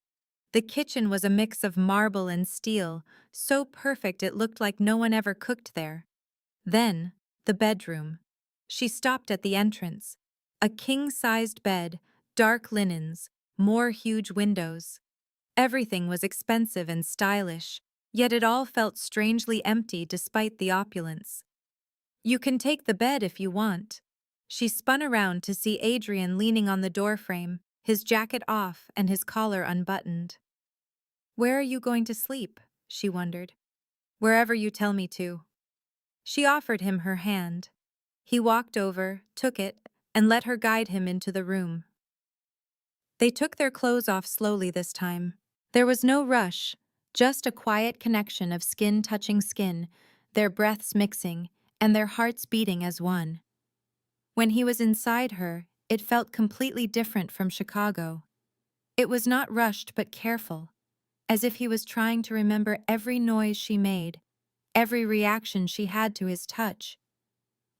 The kitchen was a mix of marble and steel, so perfect it looked like no one ever cooked there. Then, the bedroom. She stopped at the entrance. A king-sized bed, dark linens, more huge windows. Everything was expensive and stylish, yet it all felt strangely empty despite the opulence. "You can take the bed if you want." She spun around to see Adrian leaning on the doorframe, his jacket off and his collar unbuttoned. "Where are you going to sleep?" she wondered. "Wherever you tell me to." She offered him her hand. He walked over, took it, and let her guide him into the room. They took their clothes off slowly this time. There was no rush, just a quiet connection of skin touching skin, their breaths mixing, and their hearts beating as one. When he was inside her, it felt completely different from Chicago. It was not rushed but careful, as if he was trying to remember every noise she made, every reaction she had to his touch.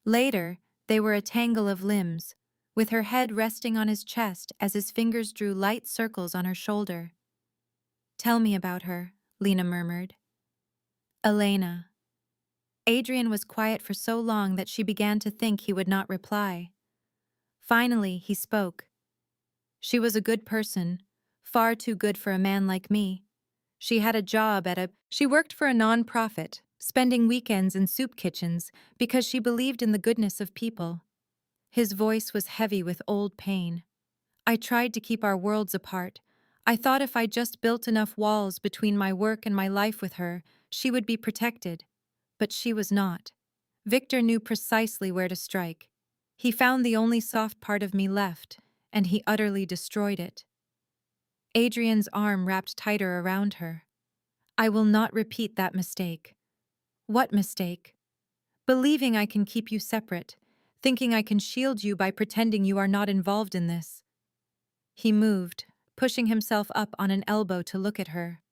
Later, they were a tangle of limbs, with her head resting on his chest as his fingers drew light circles on her shoulder. "Tell me about her," Lena murmured. "Elena." Adrian was quiet for so long that she began to think he would not reply. Finally, he spoke. "She was a good person, far too good for a man like me. She had a job She worked for a non-profit, spending weekends in soup kitchens because she believed in the goodness of people." His voice was heavy with old pain. "I tried to keep our worlds apart. I thought if I just built enough walls between my work and my life with her, she would be protected. But she was not. Victor knew precisely where to strike. He found the only soft part of me left, and he utterly destroyed it." Adrian's arm wrapped tighter around her. "I will not repeat that mistake." "What mistake?" "Believing I can keep you separate, thinking I can shield you by pretending you are not involved in this." He moved, pushing himself up on an elbow to look at her.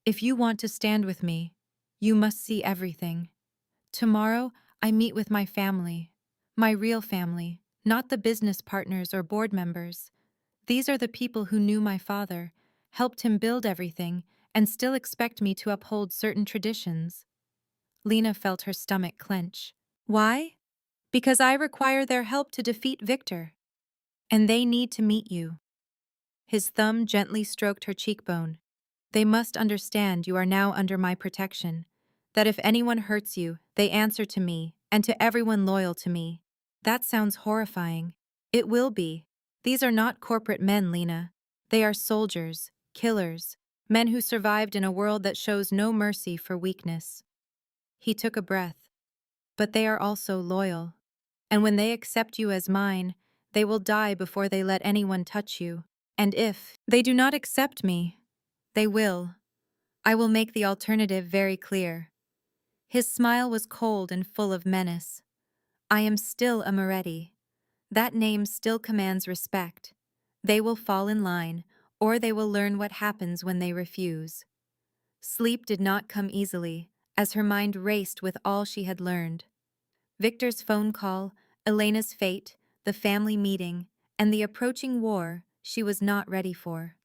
"If you want to stand with me, you must see everything. Tomorrow, I meet with my family. My real family, not the business partners or board members. These are the people who knew my father, helped him build everything, and still expect me to uphold certain traditions." Lena felt her stomach clench. "Why?" "Because I require their help to defeat Victor. And they need to meet you." His thumb gently stroked her cheekbone. "They must understand you are now under my protection, that if anyone hurts you, they answer to me, and to everyone loyal to me." That sounds horrifying. It will be. These are not corporate men, Lena. They are soldiers, killers, Men who survived in a world that shows no mercy for weakness. He took a breath. But they are also loyal. And when they accept you as mine, they will die before they let anyone touch you. And if they do not accept me, they will. I will make the alternative very clear. His smile was cold and full of menace. I am still a Moretti. That name still commands respect. They will fall in line, or they will learn what happens when they refuse. Sleep did not come easily, as her mind raced with all she had learned. Victor's phone call, Elena's fate, the family meeting, and the approaching war she was not ready for.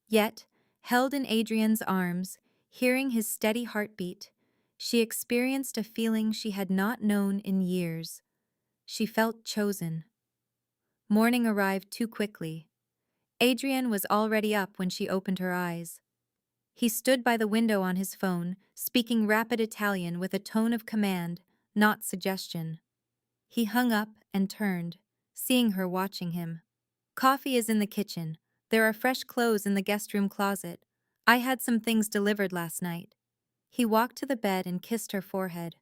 Yet, held in Adrian's arms, hearing his steady heartbeat, she experienced a feeling she had not known in years. She felt chosen. Morning arrived too quickly. Adrian was already up when she opened her eyes. He stood by the window on his phone, speaking rapid Italian with a tone of command, not suggestion. He hung up and turned, seeing her watching him. Coffee is in the kitchen. There are fresh clothes in the guest room closet. I had some things delivered last night. He walked to the bed and kissed her forehead.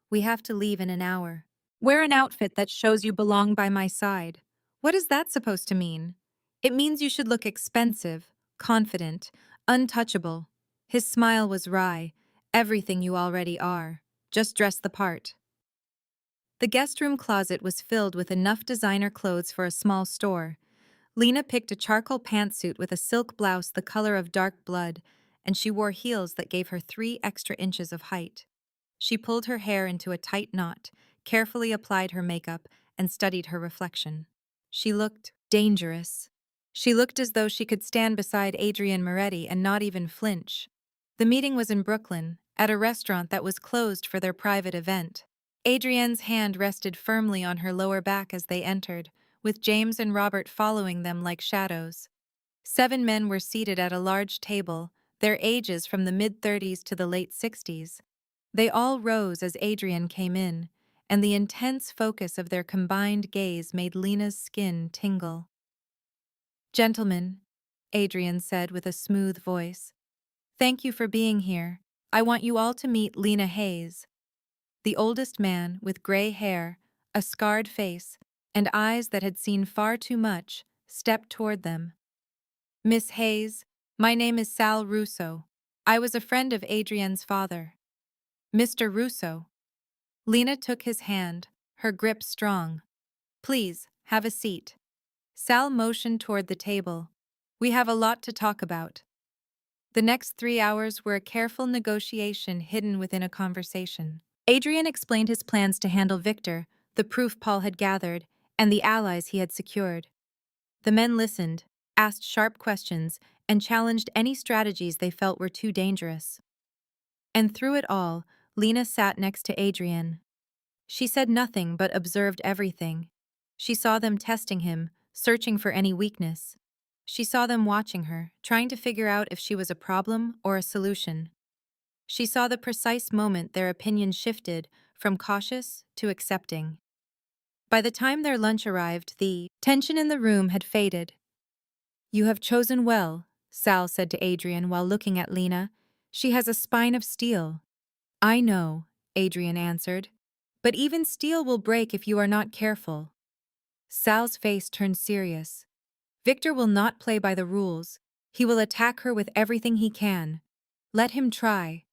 We have to leave in an hour. Wear an outfit that shows you belong by my side. What is that supposed to mean? It means you should look expensive, confident, untouchable. His smile was wry. Everything you already are. Just dress the part. The guest room closet was filled with enough designer clothes for a small store. Lena picked a charcoal pantsuit with a silk blouse the color of dark blood, and she wore heels that gave her 3 extra inches of height. She pulled her hair into a tight knot, carefully applied her makeup, and studied her reflection. She looked dangerous. She looked as though she could stand beside Adrian Moretti and not even flinch. The meeting was in Brooklyn, at a restaurant that was closed for their private event. Adrienne's hand rested firmly on her lower back as they entered, with James and Robert following them like shadows. 7 men were seated at a large table, their ages from the mid-30s to the late 60s. They all rose as Adrian came in, and the intense focus of their combined gaze made Lena's skin tingle. "Gentlemen," Adrian said with a smooth voice, "thank you for being here. I want you all to meet Lena Hayes." The oldest man, with gray hair, a scarred face, and eyes that had seen far too much, stepped toward them. "Miss Hayes, my name is Sal Russo. I was a friend of Adrienne's father." "Mr. Russo." Lena took his hand, her grip strong. "Please, have a seat." Sal motioned toward the table. "We have a lot to talk about." The next 3 hours were a careful negotiation hidden within a conversation. Adrian explained his plans to handle Victor, the proof Paul had gathered, and the allies he had secured. The men listened, asked sharp questions, and challenged any strategies they felt were too dangerous. And through it all, Lena sat next to Adrian. She said nothing but observed everything. She saw them testing him, searching for any weakness. She saw them watching her, trying to figure out if she was a problem or a solution. She saw the precise moment their opinion shifted from cautious to accepting. By the time their lunch arrived, the tension in the room had faded. "You have chosen well," Sal said to Adrian while looking at Lena. "She has a spine of steel." "I know," Adrian answered. "But even steel will break if you are not careful." Sal's face turned serious. "Victor will not play by the rules. He will attack her with everything he can. Let him try."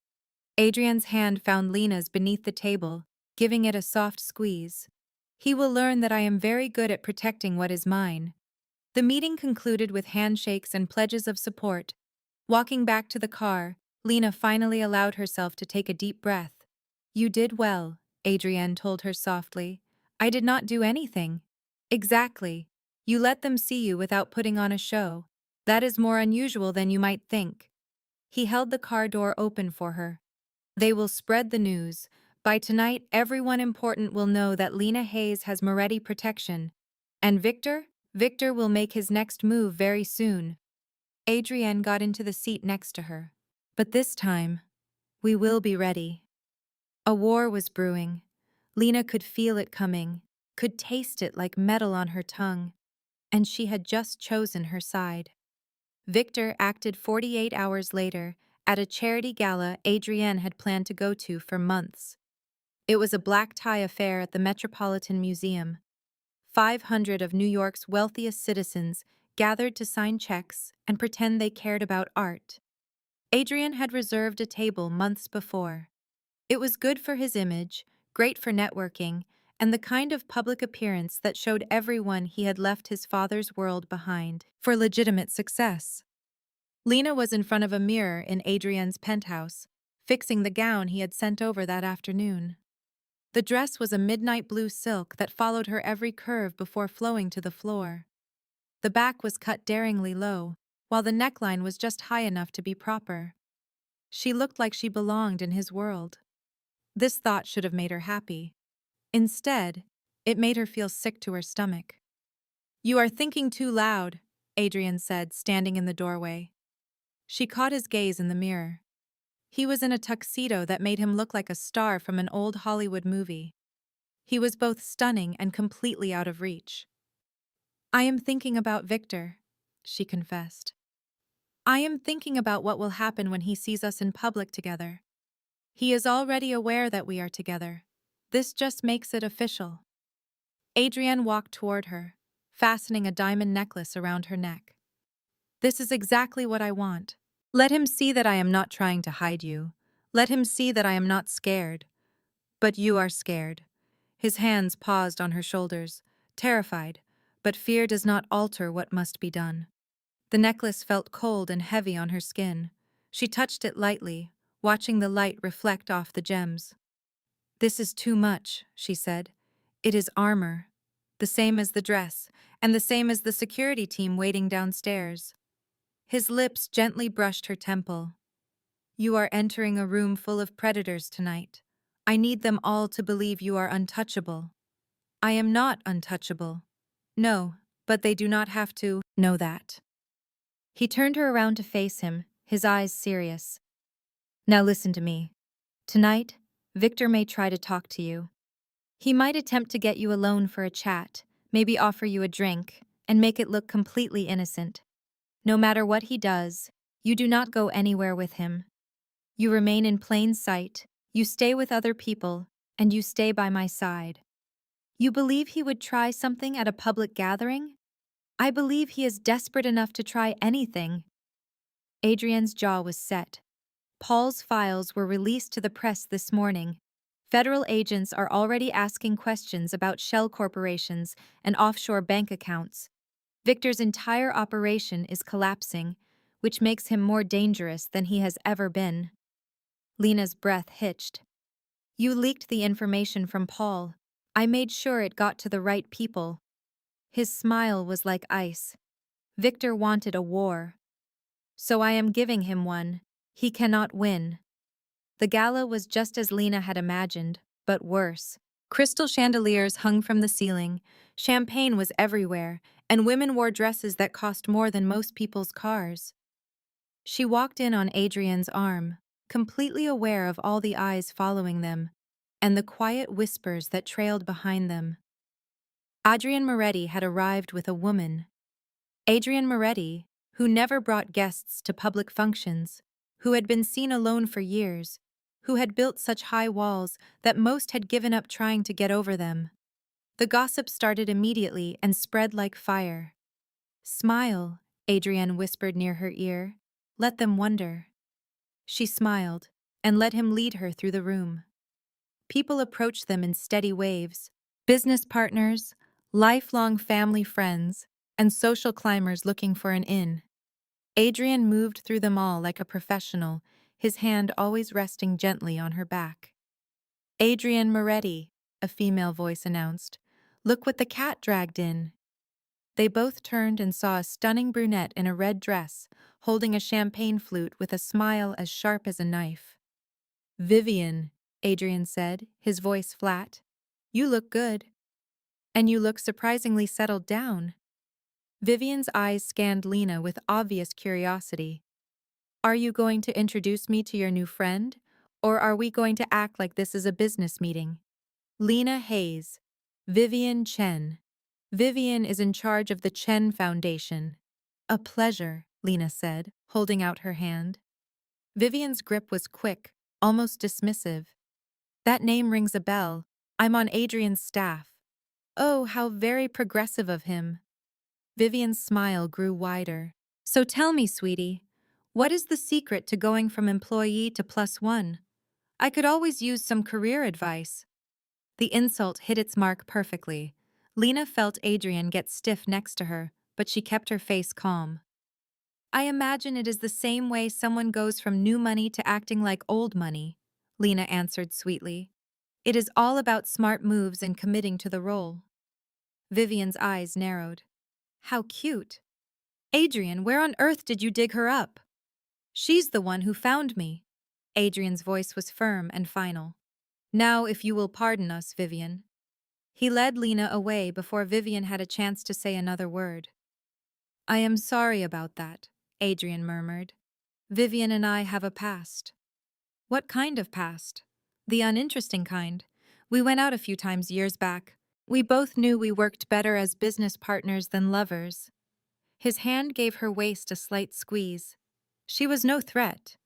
Adrian's hand found Lena's beneath the table, giving it a soft squeeze. "He will learn that I am very good at protecting what is mine." The meeting concluded with handshakes and pledges of support. Walking back to the car, Lena finally allowed herself to take a deep breath. "You did well," Adrienne told her softly. "I did not do anything." "Exactly. You let them see you without putting on a show. That is more unusual than you might think." He held the car door open for her. "They will spread the news. By tonight, everyone important will know that Lena Hayes has Moretti protection. And Victor will make his next move very soon." Adrienne got into the seat next to her. "But this time, we will be ready." A war was brewing. Lena could feel it coming, could taste it like metal on her tongue, and she had just chosen her side. Victor acted 48 hours later at a charity gala Adrienne had planned to go to for months. It was a black tie affair at the Metropolitan Museum. 500 of New York's wealthiest citizens gathered to sign checks and pretend they cared about art. Adrian had reserved a table months before. It was good for his image, great for networking, and the kind of public appearance that showed everyone he had left his father's world behind for legitimate success. Lena was in front of a mirror in Adrian's penthouse, fixing the gown he had sent over that afternoon. The dress was a midnight blue silk that followed her every curve before flowing to the floor. The back was cut daringly low, while the neckline was just high enough to be proper. She looked like she belonged in his world. This thought should have made her happy. Instead, it made her feel sick to her stomach. "You are thinking too loud," Adrian said, standing in the doorway. She caught his gaze in the mirror. He was in a tuxedo that made him look like a star from an old Hollywood movie. He was both stunning and completely out of reach. "I am thinking about Victor," she confessed. "I am thinking about what will happen when he sees us in public together. He is already aware that we are together. This just makes it official." Adrienne walked toward her, fastening a diamond necklace around her neck. "This is exactly what I want. Let him see that I am not trying to hide you. Let him see that I am not scared. But you are scared." His hands paused on her shoulders, terrified, but fear does not alter what must be done. The necklace felt cold and heavy on her skin. She touched it lightly, watching the light reflect off the gems. "This is too much," she said. "It is armor. The same as the dress, and the same as the security team waiting downstairs." His lips gently brushed her temple. "You are entering a room full of predators tonight. I need them all to believe you are untouchable." "I am not untouchable." "No, but they do not have to know that." He turned her around to face him, his eyes serious. "Now listen to me. Tonight, Victor may try to talk to you. He might attempt to get you alone for a chat, maybe offer you a drink, and make it look completely innocent. No matter what he does, you do not go anywhere with him. You remain in plain sight, you stay with other people, and you stay by my side. You believe he would try something at a public gathering? I believe he is desperate enough to try anything." Adrian's jaw was set. "Paul's files were released to the press this morning. Federal agents are already asking questions about shell corporations and offshore bank accounts. Victor's entire operation is collapsing, which makes him more dangerous than he has ever been." Lena's breath hitched. "You leaked the information from Paul. I made sure it got to the right people." His smile was like ice. "Victor wanted a war. So I am giving him one. He cannot win." The gala was just as Lena had imagined, but worse. Crystal chandeliers hung from the ceiling, champagne was everywhere, and women wore dresses that cost more than most people's cars. She walked in on Adrian's arm, completely aware of all the eyes following them, and the quiet whispers that trailed behind them. Adrian Moretti had arrived with a woman. Adrian Moretti, who never brought guests to public functions, who had been seen alone for years, who had built such high walls that most had given up trying to get over them. The gossip started immediately and spread like fire. "Smile," Adrienne whispered near her ear. "Let them wonder." She smiled and let him lead her through the room. People approached them in steady waves: business partners, lifelong family friends, and social climbers looking for an in. Adrian moved through them all like a professional, his hand always resting gently on her back. "Adrian Moretti," a female voice announced. "Look what the cat dragged in." They both turned and saw a stunning brunette in a red dress, holding a champagne flute with a smile as sharp as a knife. "Vivian," Adrian said, his voice flat. "You look good. And you look surprisingly settled down." Vivian's eyes scanned Lena with obvious curiosity. "Are you going to introduce me to your new friend, or are we going to act like this is a business meeting?" "Lena Hayes. Vivian Chen. Vivian is in charge of the Chen Foundation." "A pleasure," Lena said, holding out her hand. Vivian's grip was quick, almost dismissive. That name rings a bell. I'm on Adrian's staff. Oh, how very progressive of him. Vivian's smile grew wider. So tell me, sweetie, what is the secret to going from employee to +1? I could always use some career advice. The insult hit its mark perfectly. Lena felt Adrian get stiff next to her, but she kept her face calm. I imagine it is the same way someone goes from new money to acting like old money, Lena answered sweetly. It is all about smart moves and committing to the role. Vivian's eyes narrowed. How cute. Adrian, where on earth did you dig her up? She's the one who found me. Adrian's voice was firm and final. Now, if you will pardon us, Vivian. He led Lena away before Vivian had a chance to say another word. I am sorry about that, Adrian murmured. Vivian and I have a past. What kind of past? The uninteresting kind. We went out a few times years back. We both knew we worked better as business partners than lovers. His hand gave her waist a slight squeeze. She was no threat.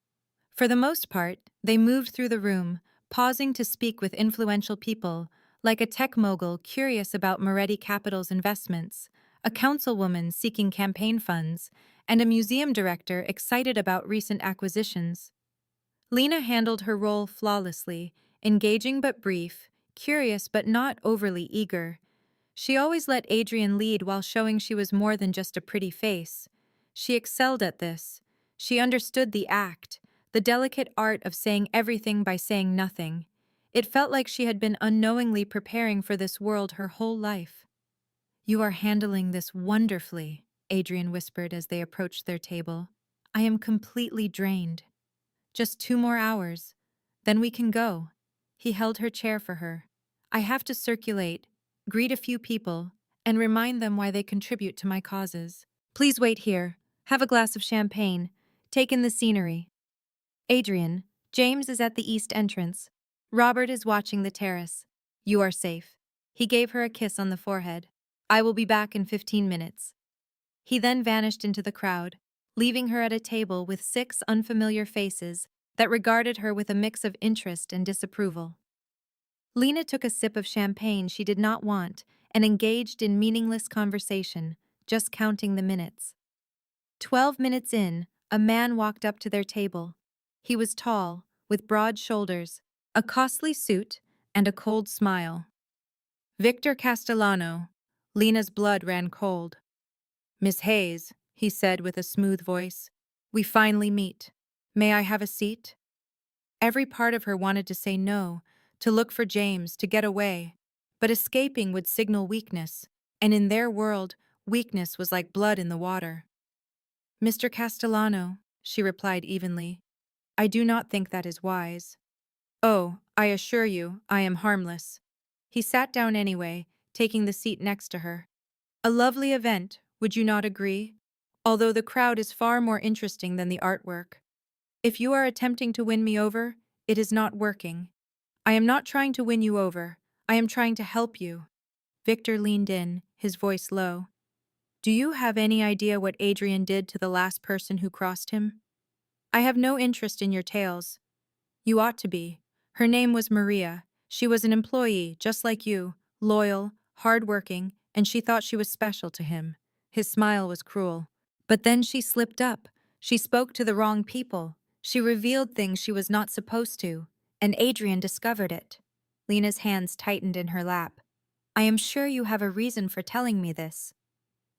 For the most part, they moved through the room, pausing to speak with influential people, like a tech mogul curious about Moretti Capital's investments, a councilwoman seeking campaign funds, and a museum director excited about recent acquisitions. Lena handled her role flawlessly, engaging but brief, curious but not overly eager. She always let Adrian lead while showing she was more than just a pretty face. She excelled at this. She understood the act, the delicate art of saying everything by saying nothing. It felt like she had been unknowingly preparing for this world her whole life. You are handling this wonderfully, Adrian whispered as they approached their table. I am completely drained. Just 2 more hours. Then we can go. He held her chair for her. I have to circulate, greet a few people, and remind them why they contribute to my causes. Please wait here. Have a glass of champagne. Take in the scenery. Adrian, James is at the east entrance. Robert is watching the terrace. You are safe. He gave her a kiss on the forehead. I will be back in 15 minutes. He then vanished into the crowd, leaving her at a table with 6 unfamiliar faces that regarded her with a mix of interest and disapproval. Lena took a sip of champagne she did not want and engaged in meaningless conversation, just counting the minutes. 12 minutes in, a man walked up to their table. He was tall, with broad shoulders, a costly suit, and a cold smile. Victor Castellano. Lena's blood ran cold. Miss Hayes, he said with a smooth voice, we finally meet. May I have a seat? Every part of her wanted to say no, to look for James, to get away. But escaping would signal weakness, and in their world, weakness was like blood in the water. Mr. Castellano, she replied evenly, I do not think that is wise. Oh, I assure you, I am harmless. He sat down anyway, taking the seat next to her. A lovely event, would you not agree? Although the crowd is far more interesting than the artwork. If you are attempting to win me over, it is not working. I am not trying to win you over. I am trying to help you. Victor leaned in, his voice low. Do you have any idea what Adrian did to the last person who crossed him? I have no interest in your tales. You ought to be. Her name was Maria. She was an employee, just like you, loyal, hard-working, and she thought she was special to him. His smile was cruel. But then she slipped up. She spoke to the wrong people. She revealed things she was not supposed to, and Adrian discovered it. Lena's hands tightened in her lap. I am sure you have a reason for telling me this.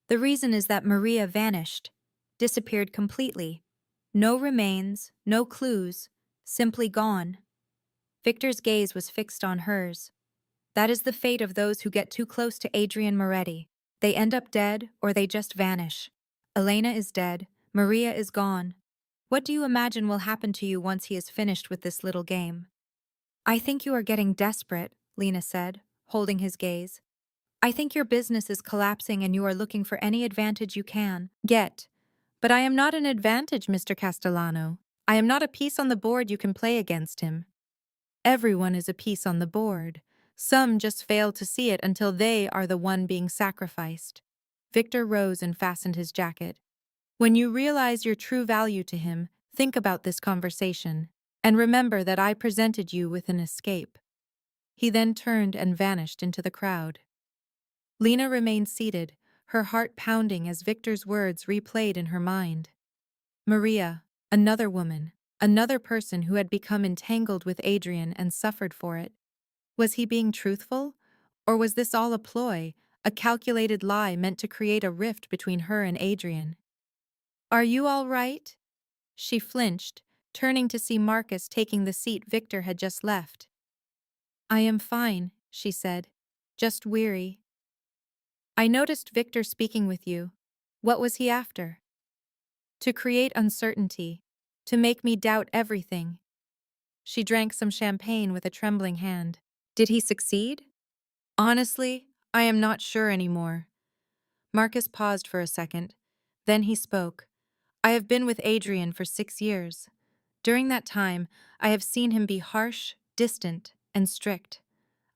The reason is that Maria vanished, disappeared completely. No remains, no clues, simply gone. Victor's gaze was fixed on hers. That is the fate of those who get too close to Adrian Moretti. They end up dead or they just vanish. Elena is dead. Maria is gone. What do you imagine will happen to you once he is finished with this little game? I think you are getting desperate, Lena said, holding his gaze. I think your business is collapsing and you are looking for any advantage you can get. But I am not an advantage, Mr. Castellano. I am not a piece on the board you can play against him. Everyone is a piece on the board. Some just fail to see it until they are the one being sacrificed. Victor rose and fastened his jacket. When you realize your true value to him, think about this conversation, and remember that I presented you with an escape." He then turned and vanished into the crowd. Lena remained seated, her heart pounding as Victor's words replayed in her mind. Maria, another woman, another person who had become entangled with Adrian and suffered for it. Was he being truthful? Or was this all a ploy, a calculated lie meant to create a rift between her and Adrian? "Are you all right?" She flinched, turning to see Marcus taking the seat Victor had just left. "I am fine," she said. "Just weary." "I noticed Victor speaking with you. What was he after?" "To create uncertainty. To make me doubt everything." She drank some champagne with a trembling hand. "Did he succeed?" "Honestly, I am not sure anymore." Marcus paused for a second. Then he spoke. "I have been with Adrian for 6 years. During that time, I have seen him be harsh, distant, and strict.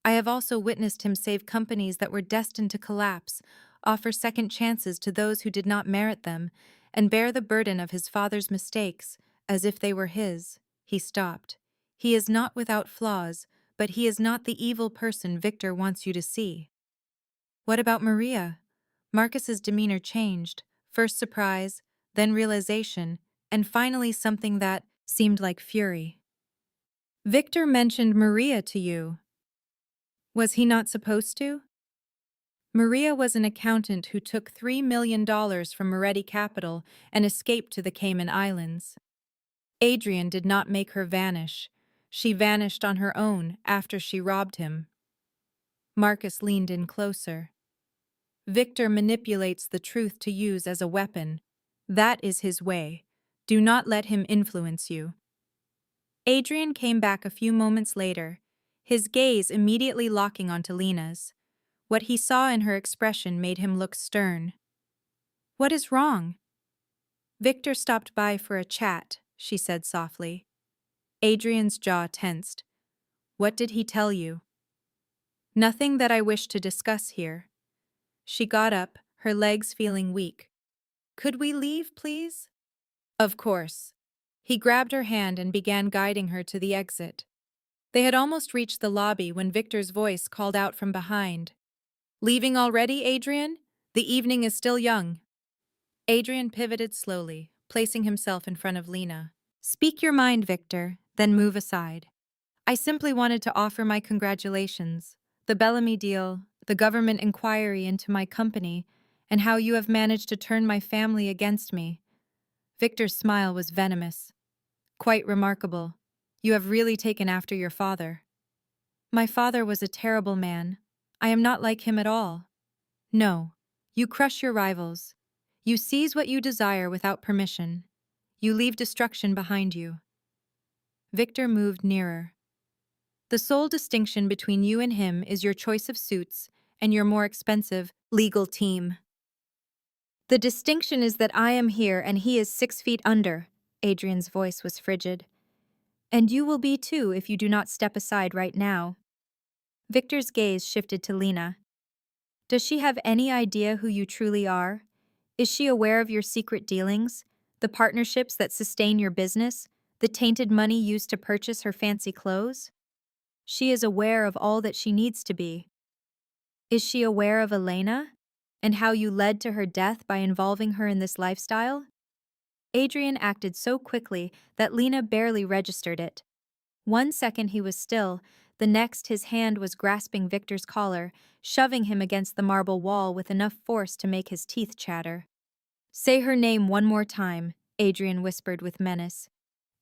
I have also witnessed him save companies that were destined to collapse, offer second chances to those who did not merit them, and bear the burden of his father's mistakes as if they were his." He stopped. "He is not without flaws, but he is not the evil person Victor wants you to see." "What about Maria?" Marcus's demeanor changed, first surprise, then realization, and finally something that seemed like fury. "Victor mentioned Maria to you. Was he not supposed to?" "Maria was an accountant who took $3 million from Moretti Capital and escaped to the Cayman Islands. Adrian did not make her vanish. She vanished on her own after she robbed him." Marcus leaned in closer. "Victor manipulates the truth to use as a weapon. That is his way. Do not let him influence you." Adrian came back a few moments later, his gaze immediately locking onto Lena's. What he saw in her expression made him look stern. "What is wrong?" "Victor stopped by for a chat," she said softly. Adrian's jaw tensed. "What did he tell you?" "Nothing that I wish to discuss here." She got up, her legs feeling weak. "Could we leave, please?" "Of course." He grabbed her hand and began guiding her to the exit. They had almost reached the lobby when Victor's voice called out from behind. "Leaving already, Adrian? The evening is still young." Adrian pivoted slowly, placing himself in front of Lena. "Speak your mind, Victor, then move aside. I simply wanted to offer my congratulations. The Bellamy deal, the government inquiry into my company, and how you have managed to turn my family against me." Victor's smile was venomous. "Quite remarkable. You have really taken after your father." "My father was a terrible man. I am not like him at all." "No. You crush your rivals. You seize what you desire without permission. You leave destruction behind you." Victor moved nearer. "The sole distinction between you and him is your choice of suits and your more expensive legal team. The distinction is that I am here and he is 6 feet under." Adrian's voice was frigid. "And you will be too if you do not step aside right now." Victor's gaze shifted to Lena. "Does she have any idea who you truly are? Is she aware of your secret dealings, the partnerships that sustain your business, the tainted money used to purchase her fancy clothes? She is aware of all that she needs to be. Is she aware of Elena and how you led to her death by involving her in this lifestyle?" Adrian acted so quickly that Lena barely registered it. 1 second he was still, the next his hand was grasping Victor's collar, shoving him against the marble wall with enough force to make his teeth chatter. "Say her name one more time," Adrian whispered with menace.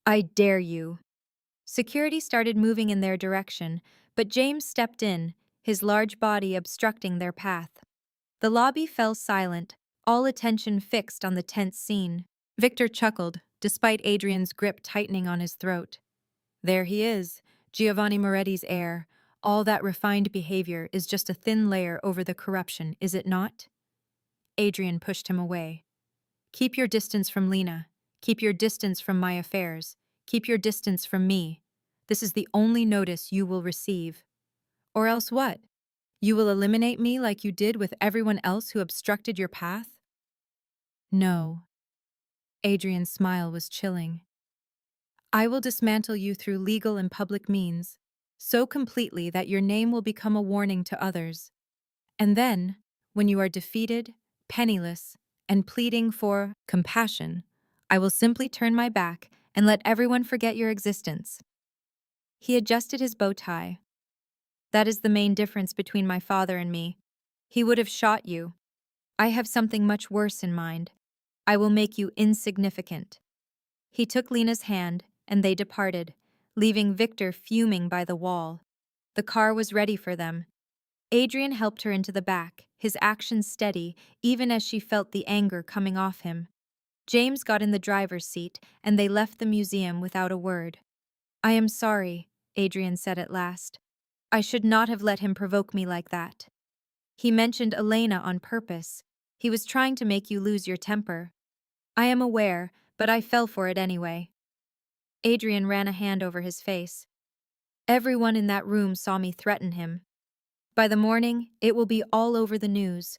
"I dare you." Security started moving in their direction, but James stepped in, his large body obstructing their path. The lobby fell silent, all attention fixed on the tense scene. Victor chuckled, despite Adrian's grip tightening on his throat. "There he is, Giovanni Moretti's heir. All that refined behavior is just a thin layer over the corruption, is it not?" Adrian pushed him away. "Keep your distance from Lena. Keep your distance from my affairs. Keep your distance from me. This is the only notice you will receive. Or else what? You will eliminate me like you did with everyone else who obstructed your path?" "No." Adrian's smile was chilling. I will dismantle you through legal and public means, so completely that your name will become a warning to others. And then, when you are defeated, penniless, and pleading for compassion, I will simply turn my back and let everyone forget your existence. He adjusted his bow tie. That is the main difference between my father and me. He would have shot you. I have something much worse in mind. I will make you insignificant. He took Lena's hand, and they departed, leaving Victor fuming by the wall. The car was ready for them. Adrian helped her into the back, his actions steady, even as she felt the anger coming off him. James got in the driver's seat, and they left the museum without a word. I am sorry, Adrian said at last. I should not have let him provoke me like that. He mentioned Elena on purpose. He was trying to make you lose your temper. I am aware, but I fell for it anyway. Adrian ran a hand over his face. Everyone in that room saw me threaten him. By the morning, it will be all over the news.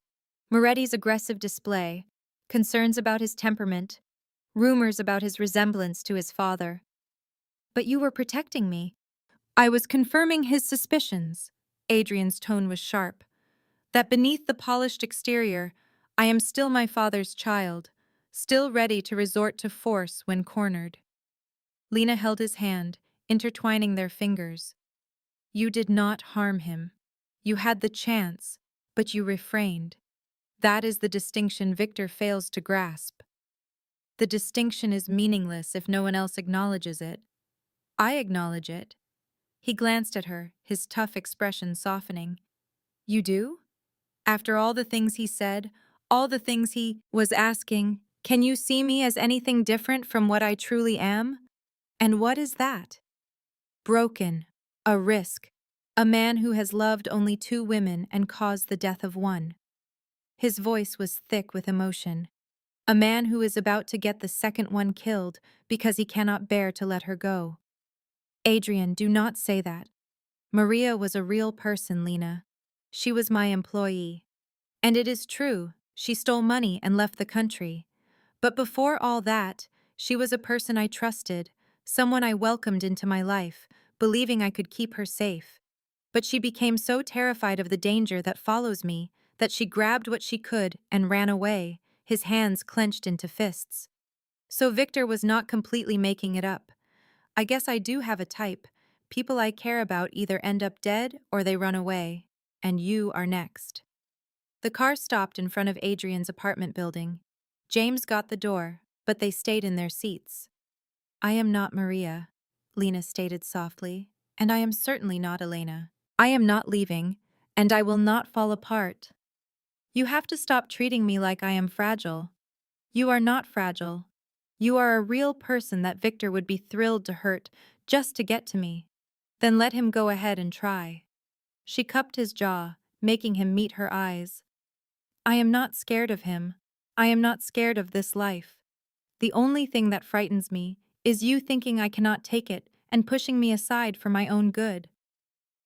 Moretti's aggressive display, concerns about his temperament, rumors about his resemblance to his father. But you were protecting me. I was confirming his suspicions. Adrian's tone was sharp. That beneath the polished exterior, I am still my father's child, still ready to resort to force when cornered. Lena held his hand, intertwining their fingers. You did not harm him. You had the chance, but you refrained. That is the distinction Victor fails to grasp. The distinction is meaningless if no one else acknowledges it. I acknowledge it. He glanced at her, his tough expression softening. You do? After all the things he said, all the things he was asking, can you see me as anything different from what I truly am? And what is that? Broken, a risk, a man who has loved only 2 women and caused the death of one. His voice was thick with emotion. A man who is about to get the second one killed because he cannot bear to let her go. Adrian, do not say that. Maria was a real person, Lena. She was my employee. And it is true, she stole money and left the country. But before all that, she was a person I trusted, someone I welcomed into my life, believing I could keep her safe. But she became so terrified of the danger that follows me that she grabbed what she could and ran away, his hands clenched into fists. So Victor was not completely making it up. I guess I do have a type. People I care about either end up dead or they run away. And you are next. The car stopped in front of Adrian's apartment building. James got the door, but they stayed in their seats. I am not Maria, Lena stated softly, and I am certainly not Elena. I am not leaving, and I will not fall apart. You have to stop treating me like I am fragile. You are not fragile. You are a real person that Victor would be thrilled to hurt just to get to me. Then let him go ahead and try. She cupped his jaw, making him meet her eyes. I am not scared of him. I am not scared of this life. The only thing that frightens me is you thinking I cannot take it and pushing me aside for my own good.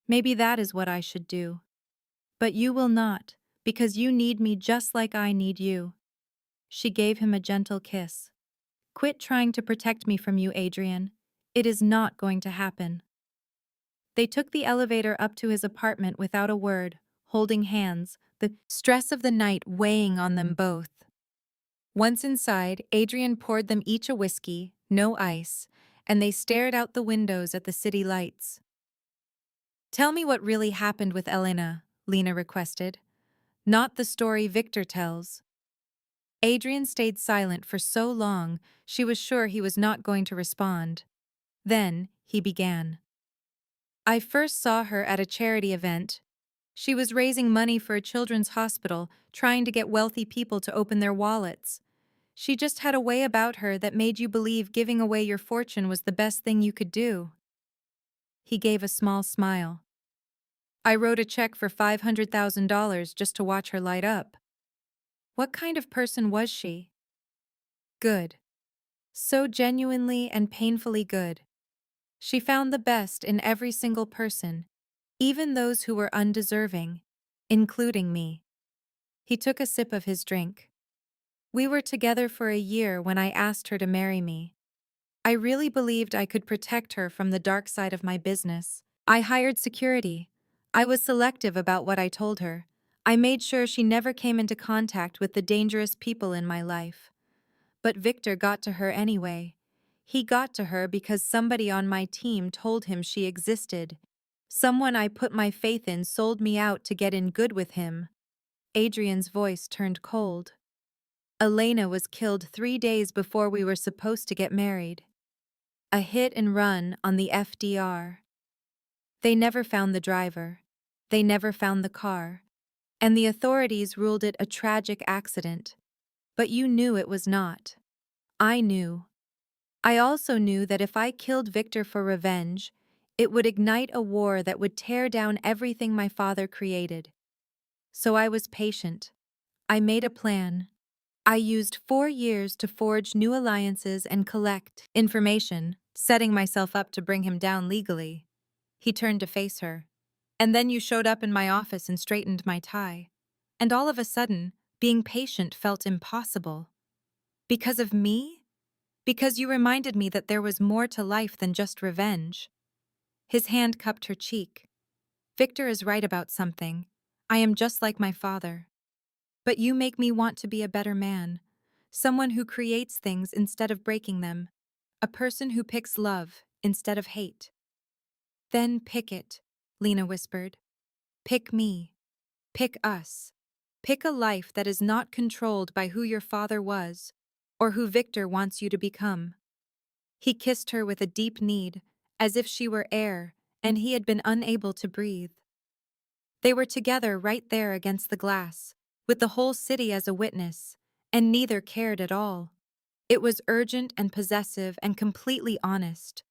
Maybe that is what I should do. But you will not, because you need me just like I need you. She gave him a gentle kiss. Quit trying to protect me from you, Adrian. It is not going to happen. They took the elevator up to his apartment without a word, holding hands, the stress of the night weighing on them both. Once inside, Adrian poured them each a whiskey, no ice, and they stared out the windows at the city lights. Tell me what really happened with Elena, Lena requested. Not the story Victor tells. Adrian stayed silent for so long, she was sure he was not going to respond. Then, he began. I first saw her at a charity event. She was raising money for a children's hospital, trying to get wealthy people to open their wallets. She just had a way about her that made you believe giving away your fortune was the best thing you could do. He gave a small smile. I wrote a check for $500,000 just to watch her light up. What kind of person was she? Good. So genuinely and painfully good. She found the best in every single person, even those who were undeserving, including me. He took a sip of his drink. We were together for a year when I asked her to marry me. I really believed I could protect her from the dark side of my business. I hired security. I was selective about what I told her. I made sure she never came into contact with the dangerous people in my life. But Victor got to her anyway. He got to her because somebody on my team told him she existed. Someone I put my faith in sold me out to get in good with him. Adrian's voice turned cold. Elena was killed 3 days before we were supposed to get married. A hit and run on the FDR. They never found the driver. They never found the car. And the authorities ruled it a tragic accident. But you knew it was not. I knew. I also knew that if I killed Victor for revenge, it would ignite a war that would tear down everything my father created. So I was patient. I made a plan. I used 4 years to forge new alliances and collect information, setting myself up to bring him down legally. He turned to face her. And then you showed up in my office and straightened my tie. And all of a sudden, being patient felt impossible. Because of me? Because you reminded me that there was more to life than just revenge. His hand cupped her cheek. Victor is right about something. I am just like my father. But you make me want to be a better man. Someone who creates things instead of breaking them. A person who picks love instead of hate. Then pick it, Lena whispered. Pick me. Pick us. Pick a life that is not controlled by who your father was, or who Victor wants you to become. He kissed her with a deep need, as if she were air, and he had been unable to breathe. They were together right there against the glass, with the whole city as a witness, and neither cared at all. It was urgent and possessive and completely honest.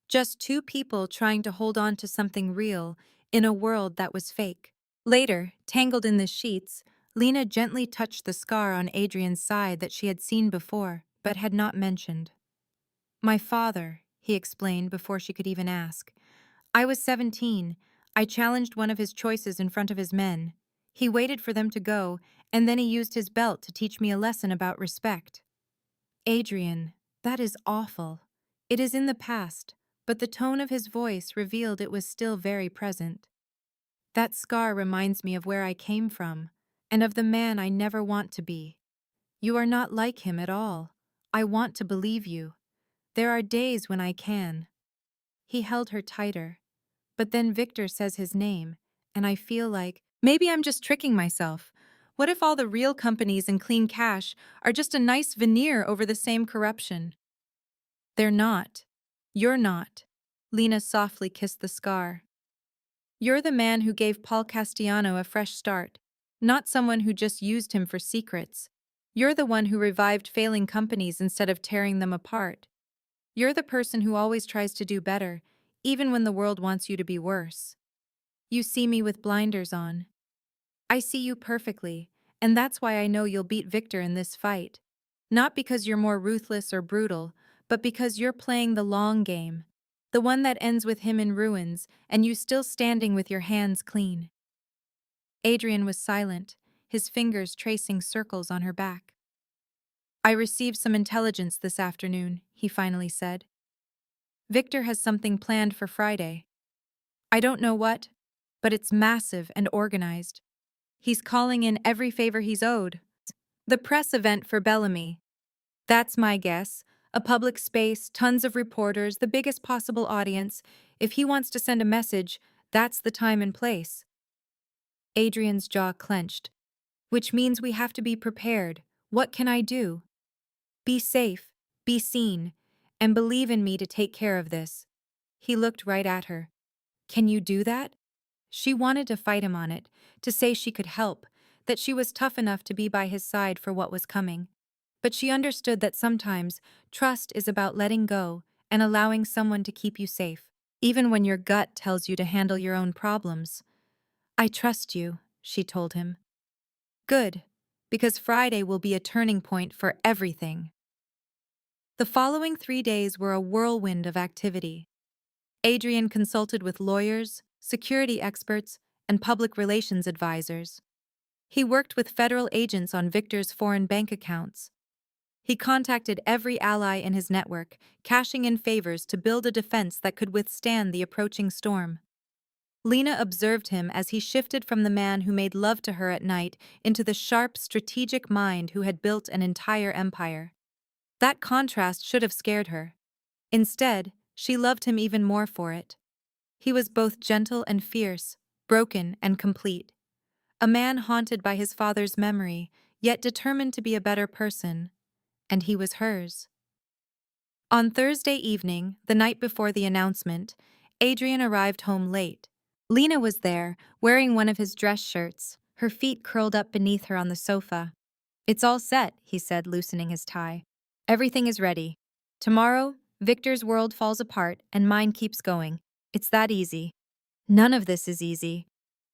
Just two people trying to hold on to something real in a world that was fake. Later, tangled in the sheets, Lena gently touched the scar on Adrian's side that she had seen before, but had not mentioned. My father, he explained before she could even ask. I was 17. I challenged one of his choices in front of his men. He waited for them to go, and then he used his belt to teach me a lesson about respect. Adrian, that is awful. It is in the past, but the tone of his voice revealed it was still very present. That scar reminds me of where I came from, and of the man I never want to be. You are not like him at all. I want to believe you. There are days when I can. He held her tighter. But then Victor says his name, and I feel like, maybe I'm just tricking myself. What if all the real companies and clean cash are just a nice veneer over the same corruption? They're not. You're not. Lena softly kissed the scar. You're the man who gave Paul Castellano a fresh start, not someone who just used him for secrets. You're the one who revived failing companies instead of tearing them apart. You're the person who always tries to do better, even when the world wants you to be worse. You see me with blinders on. I see you perfectly, and that's why I know you'll beat Victor in this fight. Not because you're more ruthless or brutal, but because you're playing the long game. The one that ends with him in ruins, and you still standing with your hands clean. Adrian was silent, his fingers tracing circles on her back. I received some intelligence this afternoon, he finally said. Victor has something planned for Friday. I don't know what, but it's massive and organized. He's calling in every favor he's owed. The press event for Bellamy. That's my guess. A public space, tons of reporters, the biggest possible audience. If he wants to send a message, that's the time and place. Adrian's jaw clenched. Which means we have to be prepared. What can I do? Be safe, be seen, and believe in me to take care of this. He looked right at her. Can you do that? She wanted to fight him on it, to say she could help, that she was tough enough to be by his side for what was coming. But she understood that sometimes trust is about letting go and allowing someone to keep you safe, even when your gut tells you to handle your own problems. I trust you, she told him. Good, because Friday will be a turning point for everything. The following 3 days were a whirlwind of activity. Adrian consulted with lawyers, security experts, and public relations advisors. He worked with federal agents on Victor's foreign bank accounts. He contacted every ally in his network, cashing in favors to build a defense that could withstand the approaching storm. Lena observed him as he shifted from the man who made love to her at night into the sharp, strategic mind who had built an entire empire. That contrast should have scared her. Instead, she loved him even more for it. He was both gentle and fierce, broken and complete. A man haunted by his father's memory, yet determined to be a better person. And he was hers. On Thursday evening, the night before the announcement, Adrian arrived home late. Lena was there, wearing one of his dress shirts, her feet curled up beneath her on the sofa. "It's all set," he said, loosening his tie. "Everything is ready. Tomorrow, Victor's world falls apart and mine keeps going. It's that easy." "None of this is easy."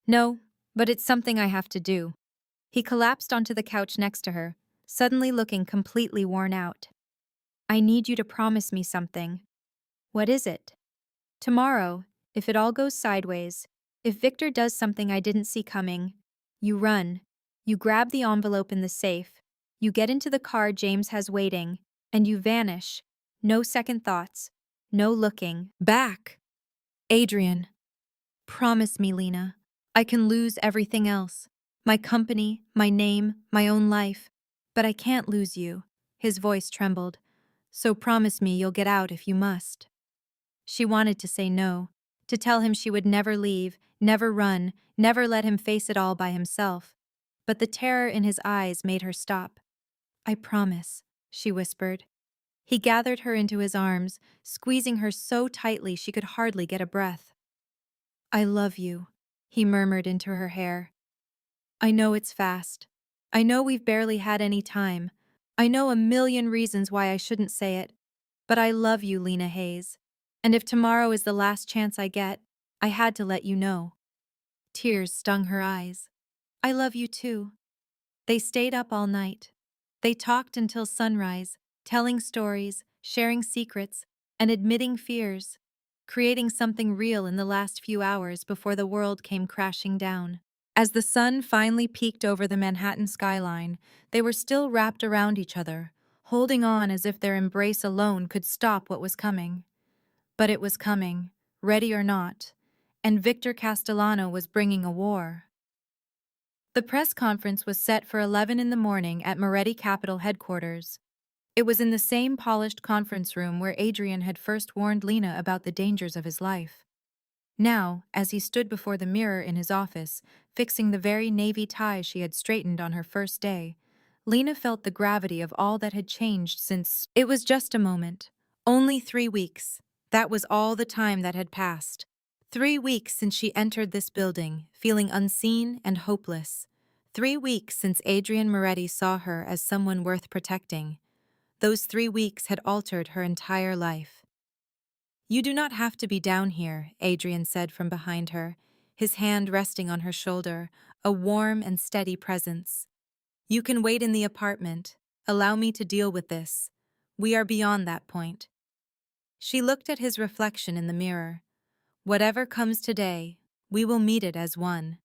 "No, but it's something I have to do." He collapsed onto the couch next to her, suddenly looking completely worn out. "I need you to promise me something." "What is it?" "Tomorrow, if it all goes sideways, if Victor does something I didn't see coming, you run. You grab the envelope in the safe, you get into the car James has waiting, and you vanish. No second thoughts. No looking back." "Adrian." "Promise me, Lena. I can lose everything else. My company, my name, my own life. But I can't lose you." His voice trembled. "So promise me you'll get out if you must." She wanted to say no, to tell him she would never leave, never run, never let him face it all by himself. But the terror in his eyes made her stop. "I promise," she whispered. He gathered her into his arms, squeezing her so tightly she could hardly get a breath. "I love you," he murmured into her hair. "I know it's fast. I know we've barely had any time. I know a million reasons why I shouldn't say it. But I love you, Lena Hayes. And if tomorrow is the last chance I get, I had to let you know." Tears stung her eyes. "I love you too." They stayed up all night. They talked until sunrise, telling stories, sharing secrets, and admitting fears, creating something real in the last few hours before the world came crashing down. As the sun finally peeked over the Manhattan skyline, they were still wrapped around each other, holding on as if their embrace alone could stop what was coming. But it was coming, ready or not, and Victor Castellano was bringing a war. The press conference was set for 11 in the morning at Moretti Capital headquarters. It was in the same polished conference room where Adrian had first warned Lena about the dangers of his life. Now, as he stood before the mirror in his office, fixing the very navy tie she had straightened on her first day, Lena felt the gravity of all that had changed since. It was just a moment. Only 3 weeks. That was all the time that had passed. 3 weeks since she entered this building, feeling unseen and hopeless. 3 weeks since Adrian Moretti saw her as someone worth protecting. Those 3 weeks had altered her entire life. "You do not have to be down here," Adrian said from behind her, his hand resting on her shoulder, a warm and steady presence. "You can wait in the apartment. Allow me to deal with this. We are beyond that point." She looked at his reflection in the mirror. "Whatever comes today, we will meet it as one."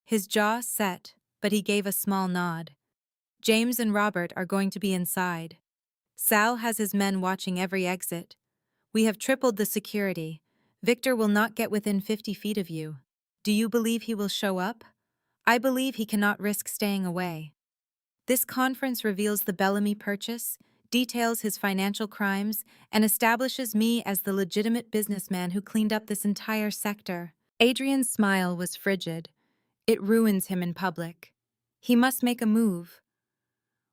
His jaw set, but he gave a small nod. "James and Robert are going to be inside. Sal has his men watching every exit. We have tripled the security. Victor will not get within 50 feet of you. Do you believe he will show up? I believe he cannot risk staying away." This conference reveals the Bellamy purchase, details his financial crimes, and establishes me as the legitimate businessman who cleaned up this entire sector. Adrian's smile was frigid. It ruins him in public. He must make a move.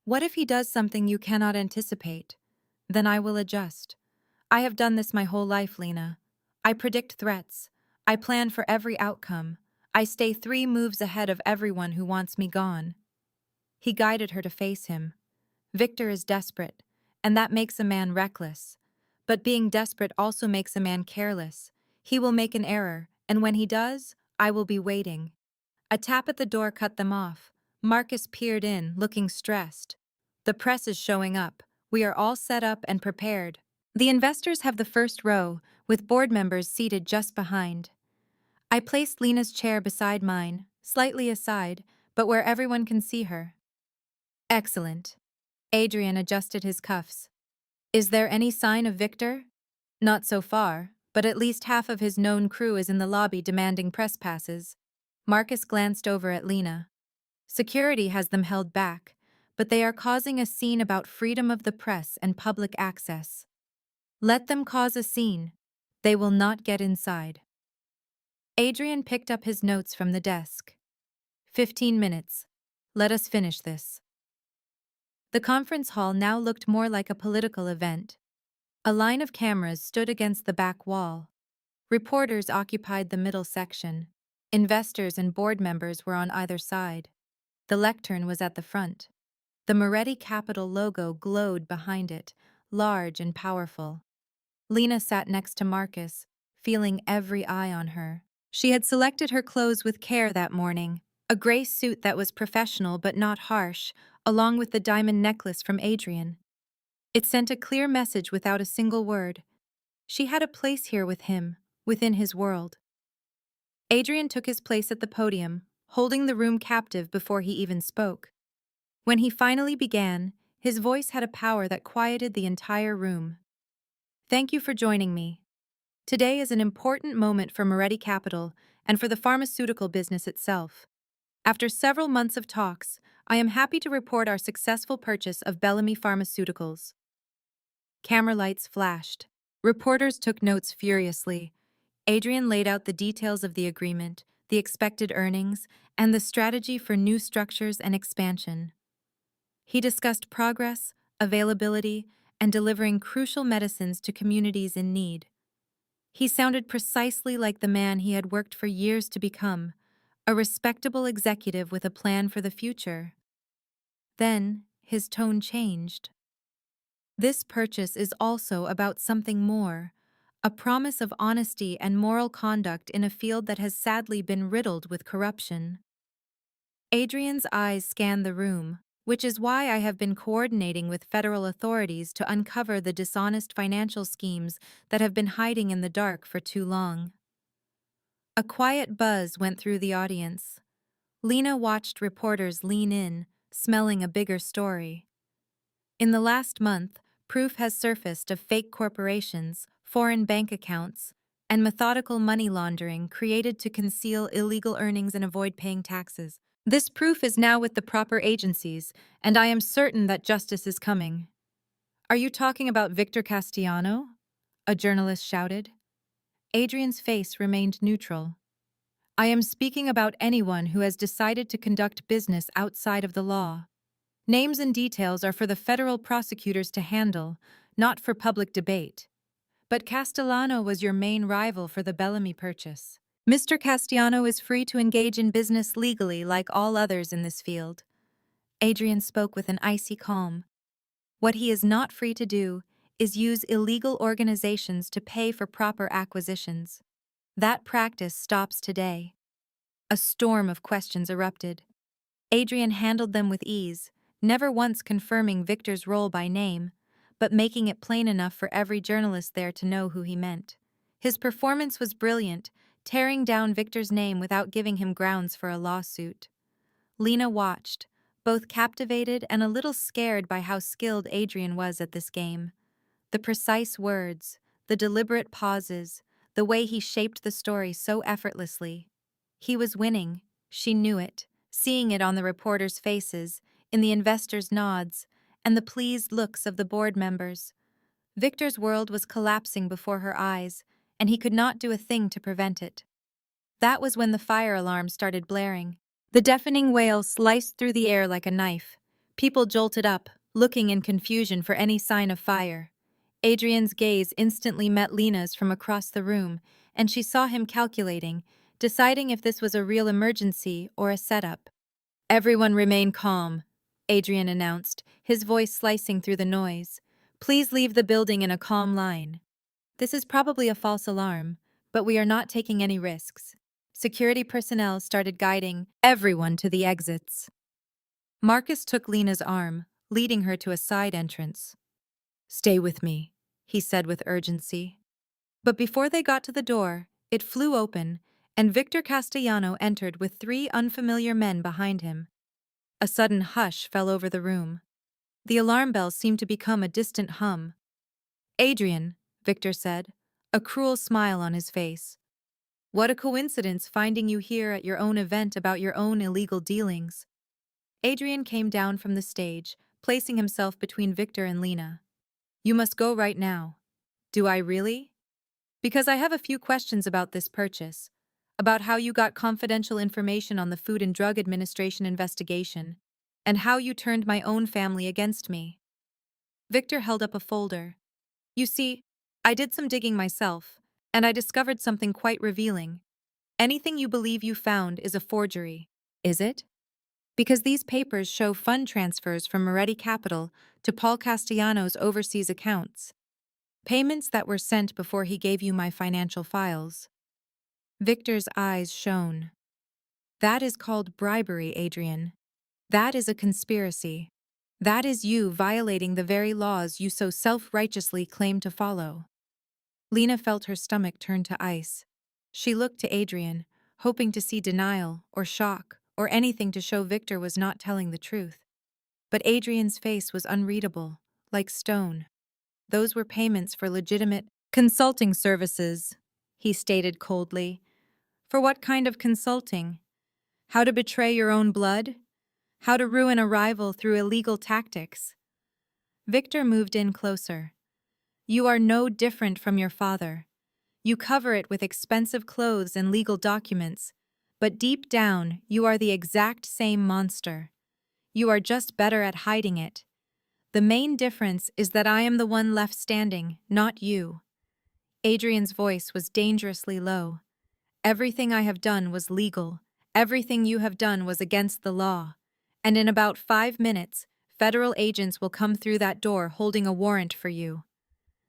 "What if he does something you cannot anticipate? Then I will adjust. I have done this my whole life, Lena. I predict threats. I plan for every outcome. I stay 3 moves ahead of everyone who wants me gone." He guided her to face him. "Victor is desperate, and that makes a man reckless. But being desperate also makes a man careless. He will make an error, and when he does, I will be waiting." A tap at the door cut them off. Marcus peered in, looking stressed. "The press is showing up. We are all set up and prepared. The investors have the first row, with board members seated just behind." I placed Lena's chair beside mine, slightly aside, but where everyone can see her. Excellent. Adrian adjusted his cuffs. Is there any sign of Victor? Not so far, but at least half of his known crew is in the lobby demanding press passes. Marcus glanced over at Lena. Security has them held back, but they are causing a scene about freedom of the press and public access. Let them cause a scene. They will not get inside. Adrian picked up his notes from the desk. 15 minutes. Let us finish this. The conference hall now looked more like a political event. A line of cameras stood against the back wall. Reporters occupied the middle section. Investors and board members were on either side. The lectern was at the front. The Moretti Capital logo glowed behind it, large and powerful. Lena sat next to Marcus, feeling every eye on her. She had selected her clothes with care that morning, a gray suit that was professional but not harsh, along with the diamond necklace from Adrian. It sent a clear message without a single word. She had a place here with him, within his world. Adrian took his place at the podium, holding the room captive before he even spoke. When he finally began, his voice had a power that quieted the entire room. Thank you for joining me. Today is an important moment for Moretti Capital and for the pharmaceutical business itself. After several months of talks, I am happy to report our successful purchase of Bellamy Pharmaceuticals. Camera lights flashed. Reporters took notes furiously. Adrian laid out the details of the agreement, the expected earnings, and the strategy for new structures and expansion. He discussed progress, availability, and delivering crucial medicines to communities in need. He sounded precisely like the man he had worked for years to become, a respectable executive with a plan for the future. Then, his tone changed. This purchase is also about something more, a promise of honesty and moral conduct in a field that has sadly been riddled with corruption. Adrian's eyes scanned the room, which is why I have been coordinating with federal authorities to uncover the dishonest financial schemes that have been hiding in the dark for too long. A quiet buzz went through the audience. Lena watched reporters lean in, smelling a bigger story. In the last month, proof has surfaced of fake corporations, foreign bank accounts, and methodical money laundering created to conceal illegal earnings and avoid paying taxes. This proof is now with the proper agencies, and I am certain that justice is coming. Are you talking about Victor Castellano? A journalist shouted. Adrian's face remained neutral. I am speaking about anyone who has decided to conduct business outside of the law. Names and details are for the federal prosecutors to handle, not for public debate. But Castellano was your main rival for the Bellamy purchase. Mr. Castellano is free to engage in business legally like all others in this field. Adrian spoke with an icy calm. What he is not free to do is use illegal organizations to pay for proper acquisitions. That practice stops today. A storm of questions erupted. Adrian handled them with ease, never once confirming Victor's role by name, but making it plain enough for every journalist there to know who he meant. His performance was brilliant, tearing down Victor's name without giving him grounds for a lawsuit. Lena watched, both captivated and a little scared by how skilled Adrian was at this game. The precise words, the deliberate pauses, the way he shaped the story so effortlessly. He was winning, she knew it, seeing it on the reporters' faces, in the investors' nods, and the pleased looks of the board members. Victor's world was collapsing before her eyes, and he could not do a thing to prevent it. That was when the fire alarm started blaring. The deafening wail sliced through the air like a knife. People jolted up, looking in confusion for any sign of fire. Adrian's gaze instantly met Lena's from across the room, and she saw him calculating, deciding if this was a real emergency or a setup. Everyone remain calm, Adrian announced, his voice slicing through the noise. Please leave the building in a calm line. This is probably a false alarm, but we are not taking any risks. Security personnel started guiding everyone to the exits. Marcus took Lena's arm, leading her to a side entrance. Stay with me, he said with urgency. But before they got to the door, it flew open, and Victor Castellano entered with 3 unfamiliar men behind him. A sudden hush fell over the room. The alarm bells seemed to become a distant hum. "Adrian," Victor said, a cruel smile on his face. "What a coincidence finding you here at your own event about your own illegal dealings." Adrian came down from the stage, placing himself between Victor and Lena. "You must go right now." "Do I really?" "Because I have a few questions about this purchase. About how you got confidential information on the Food and Drug Administration investigation, and how you turned my own family against me." Victor held up a folder. "You see, I did some digging myself, and I discovered something quite revealing. Anything you believe you found is a forgery." "Is it?" "Because these papers show fund transfers from Moretti Capital to Paul Castellano's overseas accounts. Payments that were sent before he gave you my financial files." Victor's eyes shone. "That is called bribery, Adrian. That is a conspiracy. That is you violating the very laws you so self-righteously claim to follow." Lena felt her stomach turn to ice. She looked to Adrian, hoping to see denial or shock or anything to show Victor was not telling the truth. But Adrian's face was unreadable, like stone. "Those were payments for legitimate consulting services," he stated coldly. "For what kind of consulting? How to betray your own blood? How to ruin a rival through illegal tactics?" Victor moved in closer. "You are no different from your father. You cover it with expensive clothes and legal documents, but deep down, you are the exact same monster. You are just better at hiding it. The main difference is that I am the one left standing, not you." Adrian's voice was dangerously low. "Everything I have done was legal. Everything you have done was against the law. And in about 5 minutes, federal agents will come through that door holding a warrant for you."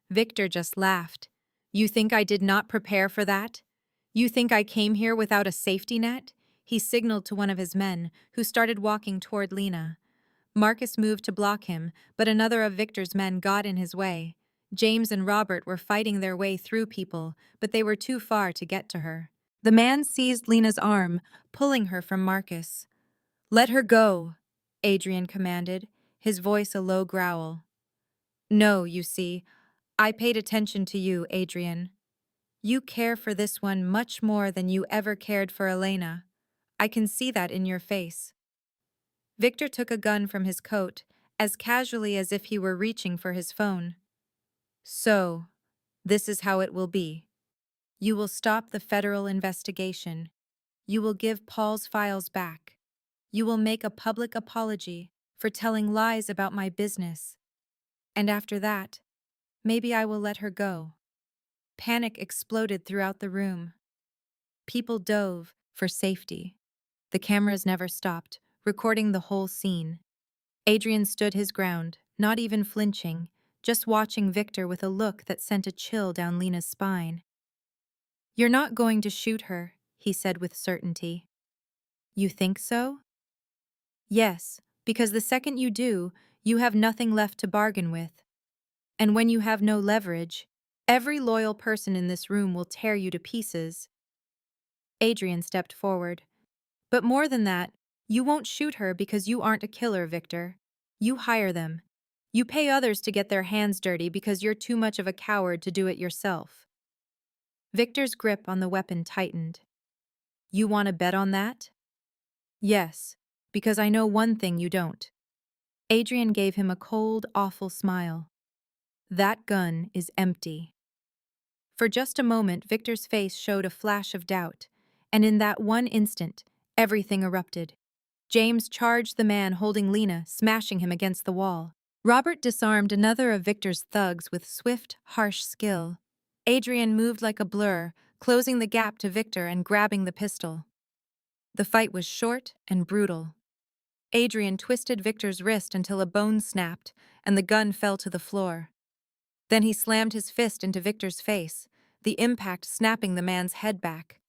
Victor just laughed. "You think I did not prepare for that? You think I came here without a safety net?" He signaled to one of his men, who started walking toward Lena. Marcus moved to block him, but another of Victor's men got in his way. James and Robert were fighting their way through people, but they were too far to get to her. The man seized Lena's arm, pulling her from Marcus. "Let her go," Adrian commanded, his voice a low growl. "No, you see, I paid attention to you, Adrian. You care for this one much more than you ever cared for Elena. I can see that in your face." Victor took a gun from his coat, as casually as if he were reaching for his phone. "So, this is how it will be. You will stop the federal investigation. You will give Paul's files back. You will make a public apology for telling lies about my business. And after that, maybe I will let her go." Panic exploded throughout the room. People dove for safety. The cameras never stopped, recording the whole scene. Adrian stood his ground, not even flinching, just watching Victor with a look that sent a chill down Lena's spine. "You're not going to shoot her," he said with certainty. "You think so?" "Yes, because the second you do, you have nothing left to bargain with. And when you have no leverage, every loyal person in this room will tear you to pieces." Adrian stepped forward. "But more than that, you won't shoot her because you aren't a killer, Victor. You hire them. You pay others to get their hands dirty because you're too much of a coward to do it yourself." Victor's grip on the weapon tightened. "You want to bet on that?" "Yes, because I know one thing you don't." Adrian gave him a cold, awful smile. "That gun is empty." For just a moment, Victor's face showed a flash of doubt, and in that one instant, everything erupted. James charged the man holding Lena, smashing him against the wall. Robert disarmed another of Victor's thugs with swift, harsh skill. Adrian moved like a blur, closing the gap to Victor and grabbing the pistol. The fight was short and brutal. Adrian twisted Victor's wrist until a bone snapped, and the gun fell to the floor. Then he slammed his fist into Victor's face, the impact snapping the man's head back.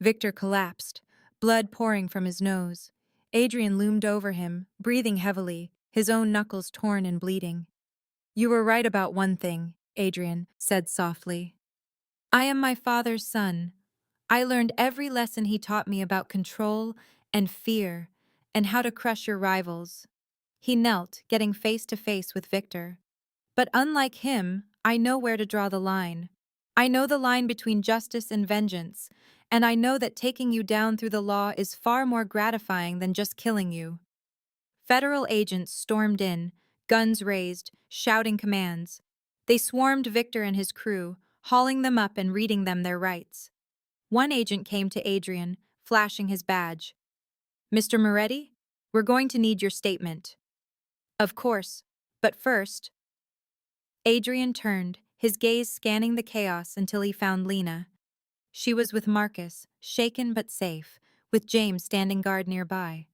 Victor collapsed, blood pouring from his nose. Adrian loomed over him, breathing heavily, his own knuckles torn and bleeding. "You were right about one thing," Adrian said softly. "I am my father's son. I learned every lesson he taught me about control and fear and how to crush your rivals. He knelt, getting face to face with Victor. But unlike him, I know where to draw the line. I know the line between justice and vengeance, and I know that taking you down through the law is far more gratifying than just killing you. Federal agents stormed in, guns raised, shouting commands. They swarmed Victor and his crew, hauling them up and reading them their rights. One agent came to Adrian, flashing his badge. "Mr. Moretti, we're going to need your statement." "Of course. But first—" Adrian turned, his gaze scanning the chaos until he found Lena. She was with Marcus, shaken but safe, with James standing guard nearby.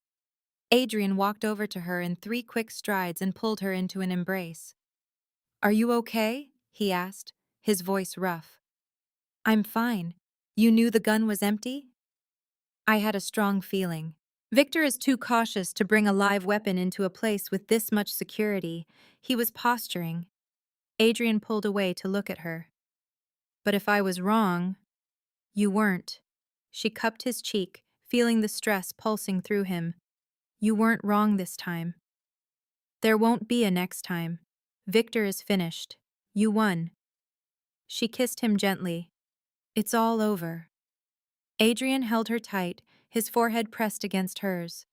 Adrian walked over to her in 3 quick strides and pulled her into an embrace. "Are you okay?" he asked, his voice rough. "I'm fine. You knew the gun was empty?" "I had a strong feeling. Victor is too cautious to bring a live weapon into a place with this much security. He was posturing." Adrian pulled away to look at her. "But if I was wrong—" "You weren't." She cupped his cheek, feeling the stress pulsing through him. "You weren't wrong this time. There won't be a next time. Victor is finished. You won." She kissed him gently. "It's all over." Adrian held her tight, his forehead pressed against hers.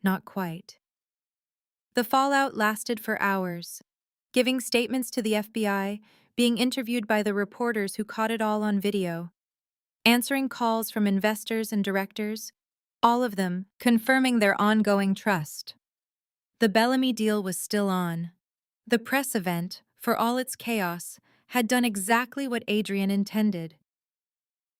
Not quite. The fallout lasted for hours. Giving statements to the FBI, being interviewed by the reporters who caught it all on video, answering calls from investors and directors, all of them confirming their ongoing trust. The Bellamy deal was still on. The press event, for all its chaos, had done exactly what Adrian intended.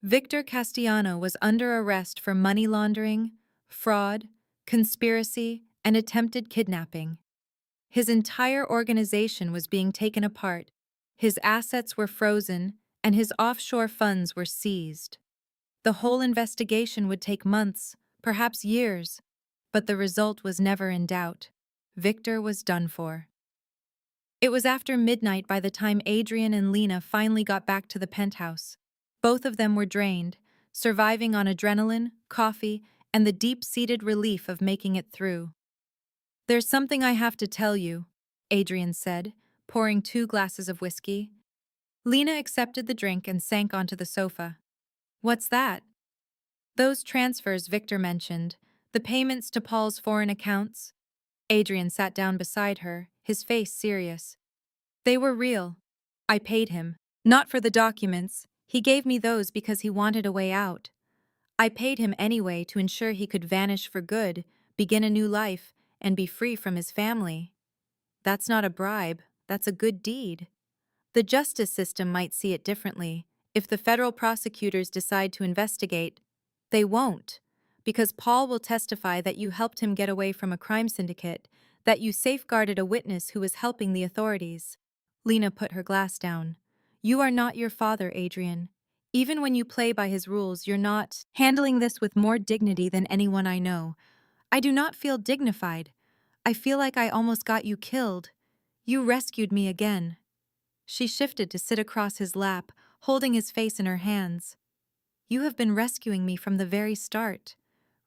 Victor Castellano was under arrest for money laundering, fraud, conspiracy, and attempted kidnapping. His entire organization was being taken apart, his assets were frozen, and his offshore funds were seized. The whole investigation would take months, perhaps years, but the result was never in doubt. Victor was done for. It was after midnight by the time Adrian and Lena finally got back to the penthouse. Both of them were drained, surviving on adrenaline, coffee, and the deep-seated relief of making it through. "There's something I have to tell you," Adrian said, pouring 2 glasses of whiskey. Lena accepted the drink and sank onto the sofa. "What's that?" "Those transfers Victor mentioned, the payments to Paul's foreign accounts." Adrian sat down beside her, his face serious. "They were real. I paid him. Not for the documents. He gave me those because he wanted a way out. I paid him anyway to ensure he could vanish for good, begin a new life, and be free from his family. That's not a bribe, that's a good deed. The justice system might see it differently. If the federal prosecutors decide to investigate, they won't, because Paul will testify that you helped him get away from a crime syndicate, that you safeguarded a witness who was helping the authorities." Lena put her glass down. "You are not your father, Adrian. Even when you play by his rules, you're not handling this with more dignity than anyone I know. I do not feel dignified. I feel like I almost got you killed. You rescued me again." She shifted to sit across his lap, holding his face in her hands. "You have been rescuing me from the very start.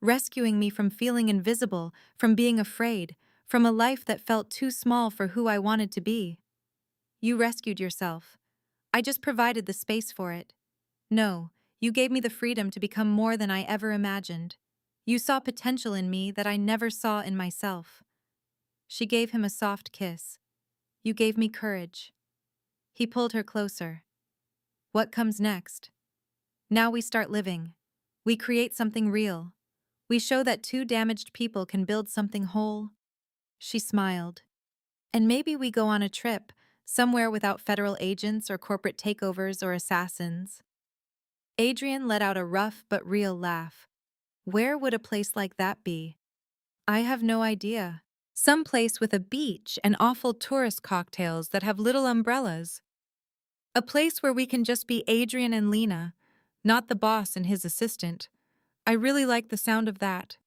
Rescuing me from feeling invisible, from being afraid, from a life that felt too small for who I wanted to be. You rescued yourself. I just provided the space for it. No, you gave me the freedom to become more than I ever imagined. You saw potential in me that I never saw in myself." She gave him a soft kiss. "You gave me courage." He pulled her closer. "What comes next? Now we start living. We create something real. We show that 2 damaged people can build something whole." She smiled. "And maybe we go on a trip, somewhere without federal agents or corporate takeovers or assassins." Adrian let out a rough but real laugh. "Where would a place like that be?" "I have no idea. Some place with a beach and awful tourist cocktails that have little umbrellas. A place where we can just be Adrian and Lena, not the boss and his assistant. I really like the sound of that."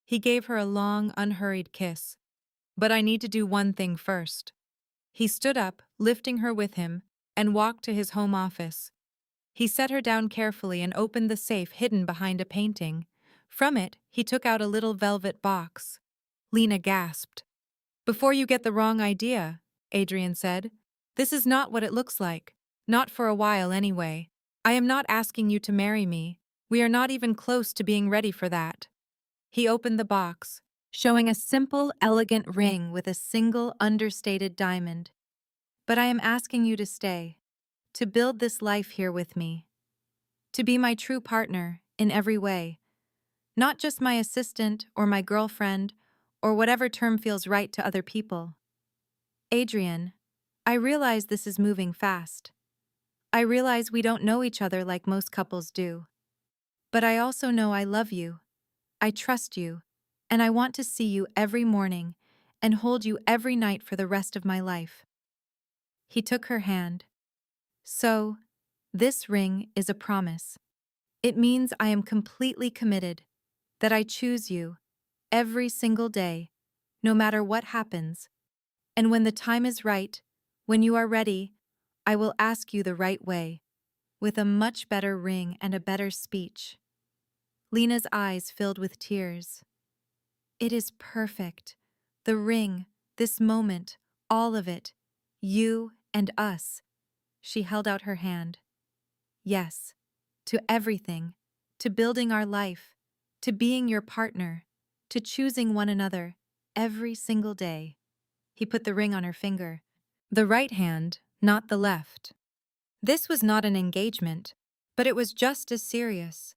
He gave her a long, unhurried kiss. "But I need to do one thing first." He stood up, lifting her with him, and walked to his home office. He set her down carefully and opened the safe hidden behind a painting. From it, he took out a little velvet box. Lena gasped. "Before you get the wrong idea," Adrian said, "this is not what it looks like. Not for a while, anyway. I am not asking you to marry me. We are not even close to being ready for that." He opened the box, showing a simple, elegant ring with a single, understated diamond. "But I am asking you to stay, to build this life here with me, to be my true partner in every way, not just my assistant or my girlfriend or whatever term feels right to other people. Adrian, I realize this is moving fast. I realize we don't know each other like most couples do. But I also know I love you, I trust you, and I want to see you every morning and hold you every night for the rest of my life." He took her hand. "So, this ring is a promise. It means I am completely committed, that I choose you every single day, no matter what happens. And when the time is right, when you are ready, I will ask you the right way, with a much better ring and a better speech." Lena's eyes filled with tears. "It is perfect. The ring, this moment, all of it. You and us." She held out her hand. "Yes, to everything, to building our life, to being your partner, to choosing one another every single day." He put the ring on her finger. The right hand, not the left. This was not an engagement, but it was just as serious.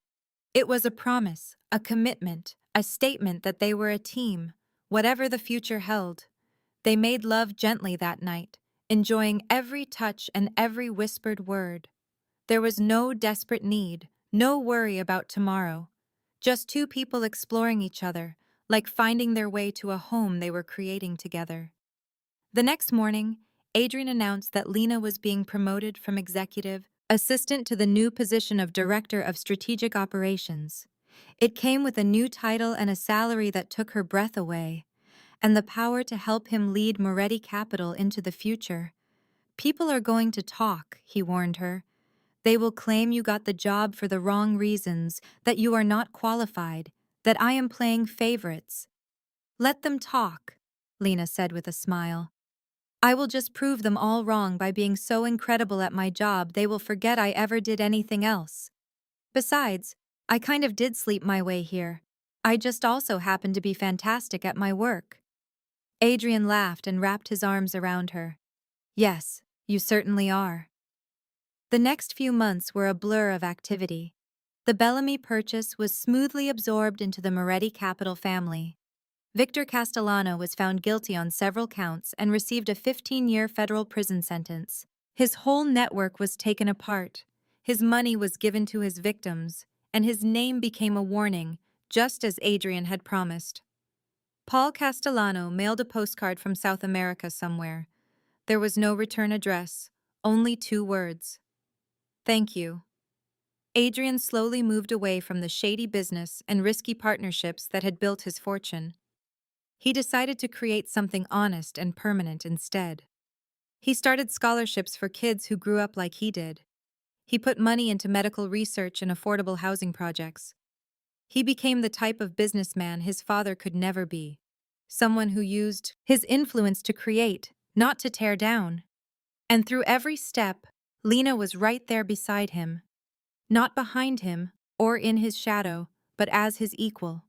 It was a promise, a commitment, a statement that they were a team, whatever the future held. They made love gently that night, enjoying every touch and every whispered word. There was no desperate need, no worry about tomorrow. Just two people exploring each other, like finding their way to a home they were creating together. The next morning, Adrian announced that Lena was being promoted from executive assistant to the new position of director of strategic operations. It came with a new title and a salary that took her breath away, and the power to help him lead Moretti Capital into the future. "People are going to talk," he warned her. "They will claim you got the job for the wrong reasons, that you are not qualified, that I am playing favorites." "Let them talk," Lena said with a smile. "I will just prove them all wrong by being so incredible at my job they will forget I ever did anything else. Besides, I kind of did sleep my way here. I just also happen to be fantastic at my work." Adrian laughed and wrapped his arms around her. "Yes, you certainly are." The next few months were a blur of activity. The Bellamy purchase was smoothly absorbed into the Moretti Capital family. Victor Castellano was found guilty on several counts and received a 15-year federal prison sentence. His whole network was taken apart. His money was given to his victims, and his name became a warning, just as Adrian had promised. Paul Castellano mailed a postcard from South America somewhere. There was no return address, only 2 words. "Thank you." Adrian slowly moved away from the shady business and risky partnerships that had built his fortune. He decided to create something honest and permanent instead. He started scholarships for kids who grew up like he did. He put money into medical research and affordable housing projects. He became the type of businessman his father could never be. Someone who used his influence to create, not to tear down. And through every step, Lena was right there beside him. Not behind him, or in his shadow, but as his equal.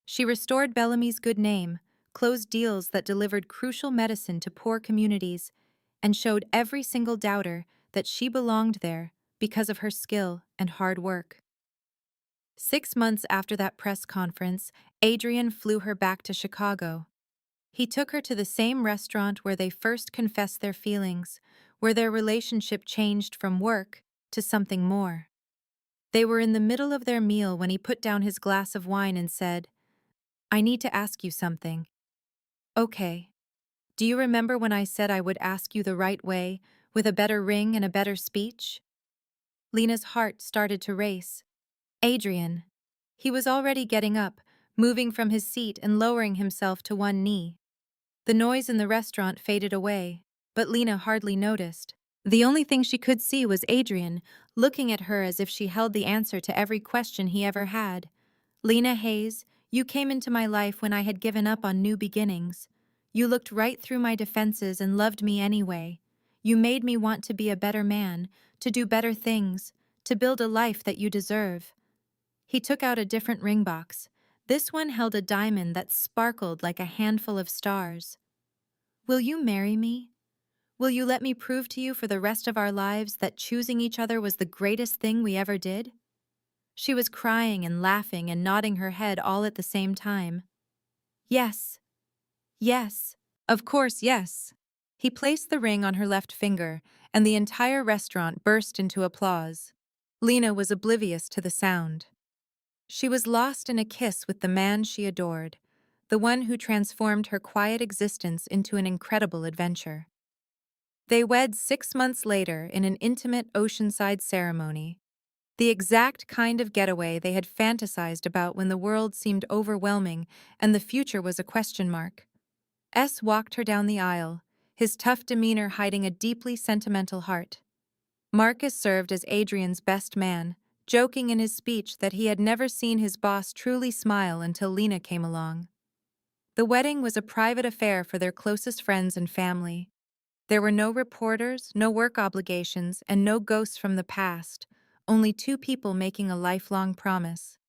She restored Bellamy's good name, closed deals that delivered crucial medicine to poor communities, and showed every single doubter that she belonged there because of her skill and hard work. 6 months after that press conference, Adrian flew her back to Chicago. He took her to the same restaurant where they first confessed their feelings, where their relationship changed from work to something more. They were in the middle of their meal when he put down his glass of wine and said, "I need to ask you something." "Okay. Do you remember when I said I would ask you the right way, with a better ring and a better speech?" Lena's heart started to race. "Adrian." He was already getting up, moving from his seat and lowering himself to one knee. The noise in the restaurant faded away, but Lena hardly noticed. The only thing she could see was Adrian, looking at her as if she held the answer to every question he ever had. Lena Hayes, you came into my life when I had given up on new beginnings. You looked right through my defenses and loved me anyway. You made me want to be a better man, to do better things, to build a life that you deserve. He took out a different ring box. This one held a diamond that sparkled like a handful of stars. Will you marry me? Will you let me prove to you for the rest of our lives that choosing each other was the greatest thing we ever did? She was crying and laughing and nodding her head all at the same time. Yes, yes, of course, yes. He placed the ring on her left finger, and the entire restaurant burst into applause. Lena was oblivious to the sound. She was lost in a kiss with the man she adored, the one who transformed her quiet existence into an incredible adventure. They wed 6 months later in an intimate oceanside ceremony, the exact kind of getaway they had fantasized about when the world seemed overwhelming and the future was a question mark. S walked her down the aisle, his tough demeanor hiding a deeply sentimental heart. Marcus served as Adrian's best man, joking in his speech that he had never seen his boss truly smile until Lena came along. The wedding was a private affair for their closest friends and family. There were no reporters, no work obligations, and no ghosts from the past, only two people making a lifelong promise.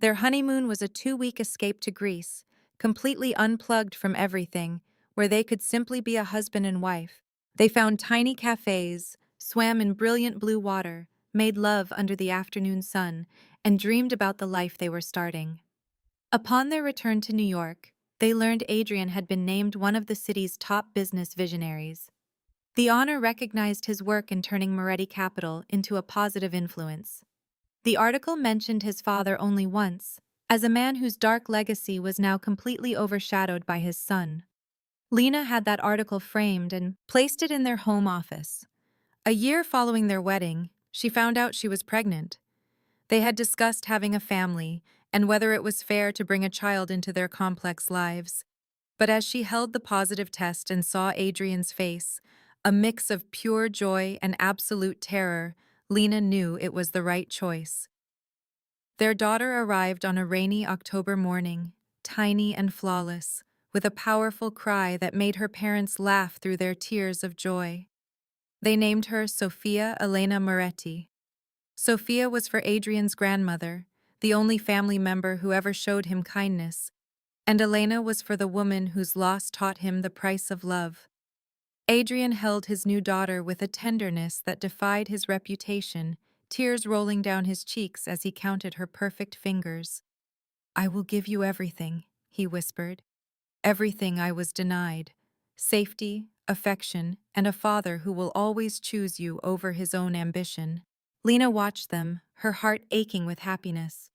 Their honeymoon was a 2-week escape to Greece, completely unplugged from everything, where they could simply be a husband and wife. They found tiny cafes, swam in brilliant blue water, made love under the afternoon sun, and dreamed about the life they were starting. Upon their return to New York, they learned Adrian had been named one of the city's top business visionaries. The honor recognized his work in turning Moretti Capital into a positive influence. The article mentioned his father only once, as a man whose dark legacy was now completely overshadowed by his son. Lena had that article framed and placed it in their home office. A year following their wedding, she found out she was pregnant. They had discussed having a family and whether it was fair to bring a child into their complex lives. But as she held the positive test and saw Adrian's face, a mix of pure joy and absolute terror, Lena knew it was the right choice. Their daughter arrived on a rainy October morning, tiny and flawless, with a powerful cry that made her parents laugh through their tears of joy. They named her Sofia Elena Moretti. Sofia was for Adrian's grandmother, the only family member who ever showed him kindness, and Elena was for the woman whose loss taught him the price of love. Adrian held his new daughter with a tenderness that defied his reputation, tears rolling down his cheeks as he counted her perfect fingers. "I will give you everything," he whispered. "Everything I was denied. Safety, affection, and a father who will always choose you over his own ambition." Lena watched them, her heart aching with happiness.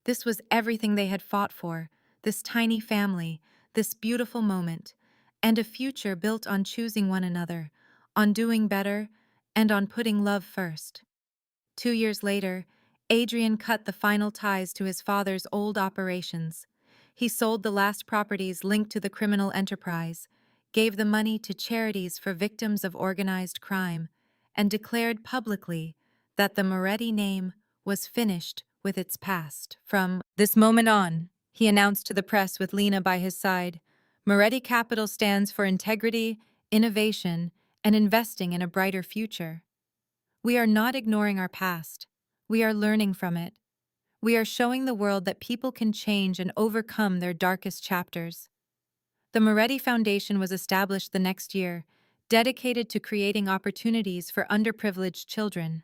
This was everything they had fought for, this tiny family, this beautiful moment, and a future built on choosing one another, on doing better, and on putting love first. 2 years later, Adrian cut the final ties to his father's old operations. He sold the last properties linked to the criminal enterprise, gave the money to charities for victims of organized crime, and declared publicly that the Moretti name was finished with its past. From this moment on, he announced to the press with Lena by his side, Moretti Capital stands for integrity, innovation, and investing in a brighter future. We are not ignoring our past. We are learning from it. We are showing the world that people can change and overcome their darkest chapters. The Moretti Foundation was established the next year, dedicated to creating opportunities for underprivileged children.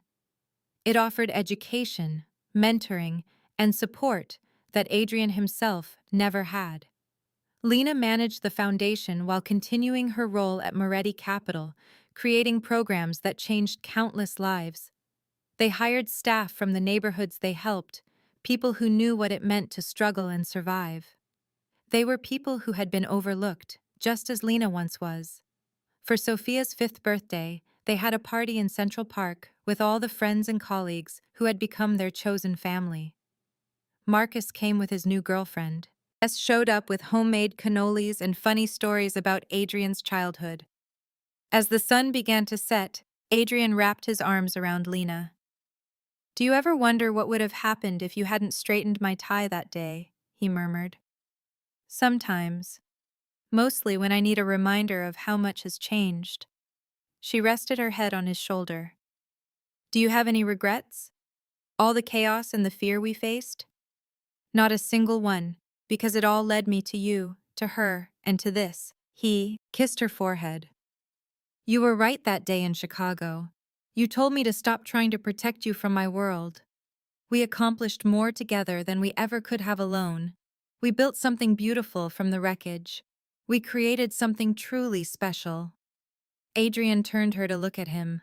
It offered education, mentoring, and support that Adrian himself never had. Lena managed the foundation while continuing her role at Moretti Capital, creating programs that changed countless lives. They hired staff from the neighborhoods they helped, people who knew what it meant to struggle and survive. They were people who had been overlooked, just as Lena once was. For Sophia's 5th birthday, they had a party in Central Park with all the friends and colleagues who had become their chosen family. Marcus came with his new girlfriend. S showed up with homemade cannolis and funny stories about Adrian's childhood. As the sun began to set, Adrian wrapped his arms around Lena. Do you ever wonder what would have happened if you hadn't straightened my tie that day? He murmured. Sometimes. Mostly when I need a reminder of how much has changed. She rested her head on his shoulder. Do you have any regrets? All the chaos and the fear we faced? Not a single one, because it all led me to you, to her, and to this. He kissed her forehead. You were right that day in Chicago. You told me to stop trying to protect you from my world. We accomplished more together than we ever could have alone. We built something beautiful from the wreckage. We created something truly special. Adrian turned her to look at him.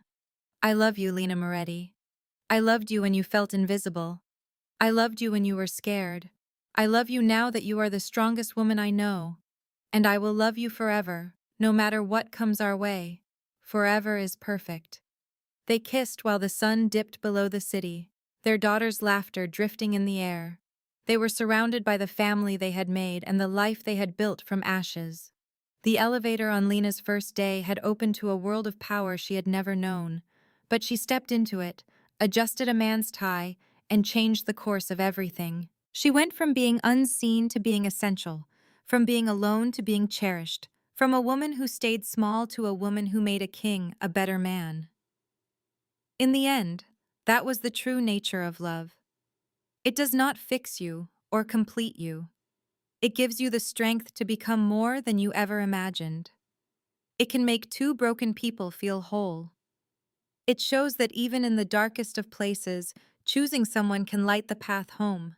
I love you, Lena Moretti. I loved you when you felt invisible. I loved you when you were scared. I love you now that you are the strongest woman I know. And I will love you forever, no matter what comes our way. Forever is perfect. They kissed while the sun dipped below the city, their daughter's laughter drifting in the air. They were surrounded by the family they had made and the life they had built from ashes. The elevator on Lena's first day had opened to a world of power she had never known, but she stepped into it, adjusted a man's tie, and changed the course of everything. She went from being unseen to being essential, from being alone to being cherished, from a woman who stayed small to a woman who made a king a better man. In the end, that was the true nature of love. It does not fix you or complete you. It gives you the strength to become more than you ever imagined. It can make two broken people feel whole. It shows that even in the darkest of places, choosing someone can light the path home.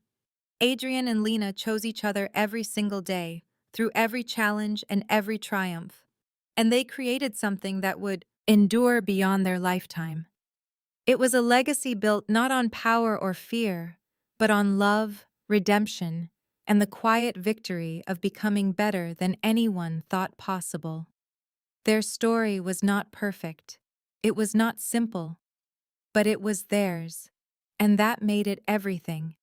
Adrian and Lena chose each other every single day, through every challenge and every triumph. And they created something that would endure beyond their lifetime. It was a legacy built not on power or fear, but on love, redemption, and the quiet victory of becoming better than anyone thought possible. Their story was not perfect. It was not simple. But it was theirs, and that made it everything.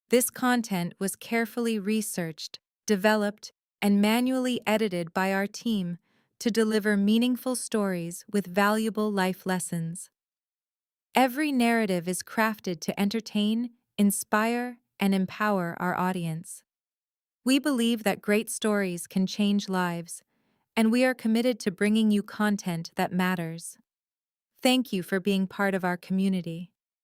This content was carefully researched, developed, and manually edited by our team to deliver meaningful stories with valuable life lessons. Every narrative is crafted to entertain, inspire, and empower our audience. We believe that great stories can change lives, and we are committed to bringing you content that matters. Thank you for being part of our community.